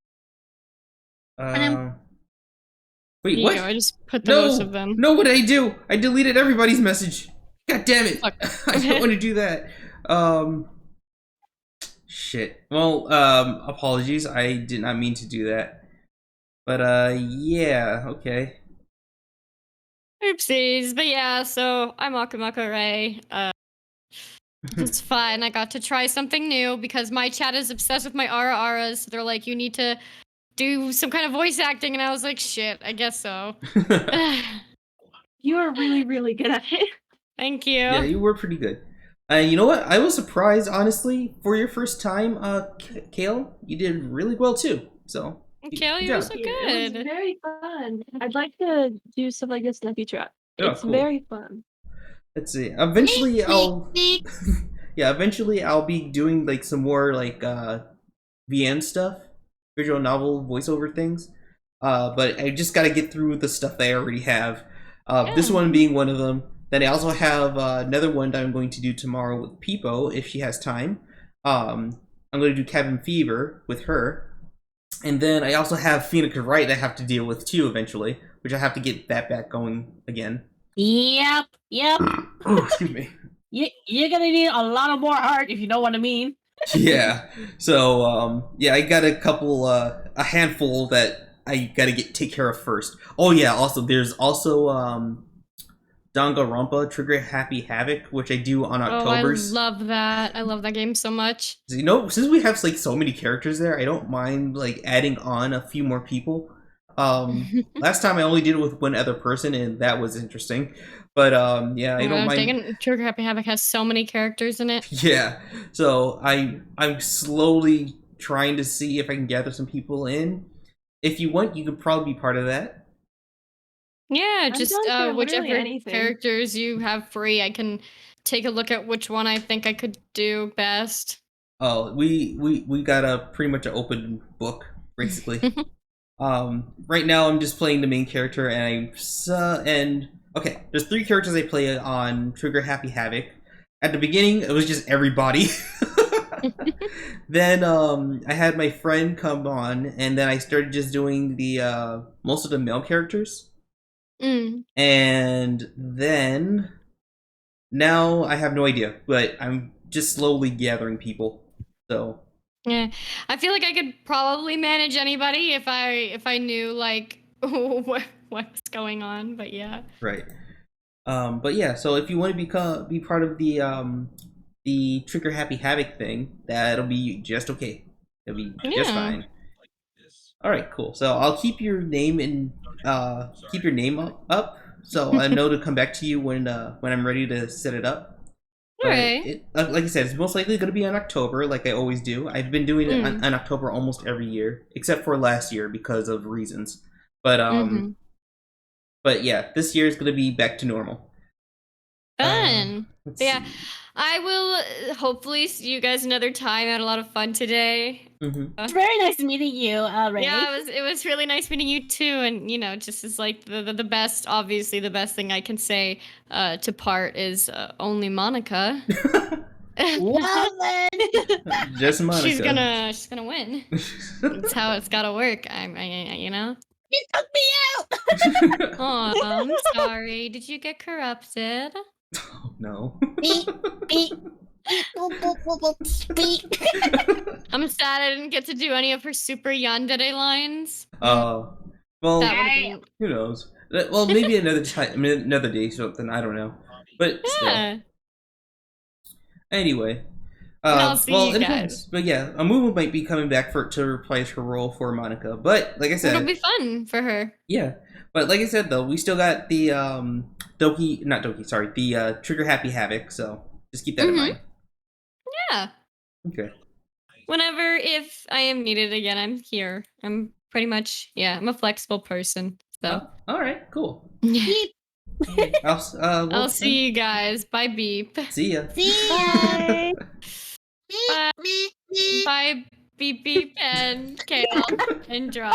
Wait,
Here you
what?
go, I just put the
No,
most of them.
no, what did I do? I deleted everybody's message. God damn it!
Fuck.
I don't want to do that. Shit. Well, apologies. I did not mean to do that. But yeah, okay.
Oopsies, but yeah, so I'm Akamako Ray. It's fun. I got to try something new because my chat is obsessed with my aras. They're like, you need to do some kind of voice acting, and I was like, shit, I guess so.
You are really, really good at it.
Thank you.
Yeah, you were pretty good. You know what? I was surprised, honestly, for your first time, Kale. You did really well too. So.
Kale,
good
you're
job.
so
It was
good.
very fun. I'd like to do stuff like this in the future.
Oh,
It's
cool.
very fun.
Let's see. Eventually, yeah, eventually I'll be doing like some more like VN stuff, visual novel voiceover things. But I just got to get through the stuff that I already have. This one being one of them. Then I also have another one that I'm going to do tomorrow with Peepo if she has time. I'm going to do Cabin Fever with her. And then I also have Phoenix Wright that I have to deal with too eventually. which I have to get that back going again.
Yep.
Oh, excuse me.
You're gonna need a lot of more heart if you know what I mean.
Yeah. So yeah, I got a handful that I gotta take care of first. Oh yeah. Also, there's also Danganronpa Trigger Happy Havoc, which I do on October's.
I love that. I love that game so much.
You know, since we have like so many characters there, I don't mind like adding on a few more people. Last time I only did it with one other person, and that was interesting. But yeah, I don't mind.
Trigger Happy Havoc has so many characters in it.
Yeah, so I'm slowly trying to see if I can gather some people in. If you want, you could probably be part of that.
Yeah,
I'm
just
down for
whichever
literally anything.
characters you have free, I can take a look at which one I think I could do best.
Oh, we got a pretty much an open book basically. Right now I'm just playing the main character, and okay, there's 3 characters I play on Trigger Happy Havoc. At the beginning, it was just everybody. Then I had my friend come on, and then I started just doing the most of the male characters. And then now I have no idea, but I'm just slowly gathering people. So
yeah, I feel like I could probably manage anybody if I knew like what's going on. But yeah,
right. But yeah, so if you want to be part of the Trigger Happy Havoc thing, that'll be just okay. It'll be just fine. All right, cool. So I'll keep your name up, so I know to come back to you when I'm ready to set it up.
All right.
Like I said, it's most likely going to be in October, like I always do. I've been doing it in October almost every year, except for last year because of reasons. But but yeah, this year is going to be back to normal.
Fun. Yeah, I will hopefully see you guys another time. I had a lot of fun today.
It's very nice meeting you, Ray.
Yeah, it was really nice meeting you too, and you know, just as like the best, obviously the best thing I can say to part is only Monica.
Well then,
just Monica.
She's gonna win. That's how it's gotta work. You know.
you took me out.
Oh, I'm sorry. Did you get corrupted?
Oh, no.
Beep, beep, beep, boop, boop, boop, boop, beep.
I'm sad I didn't get to do any of her super yandere lines.
Well,
That would've been...
who knows? Well, maybe another time, another day, something. I don't know. But
yeah.
Still. Anyway.
I'll see you
it
guys.
depends. But yeah, a movement might be coming back to replace her role for Monica. But like I said,
It'll be fun for her.
Yeah, but like I said though, we still got the the Trigger Happy Havoc. So just keep that in mind.
Yeah.
Okay.
Whenever, if I am needed again, I'm here. I'm pretty much, I'm a flexible person. So.
All right. Cool.
Beep.
I'll
see you guys. Bye, Beep.
See ya.
See ya.
Bye. Bye, Beep Beep and Kale and Drop.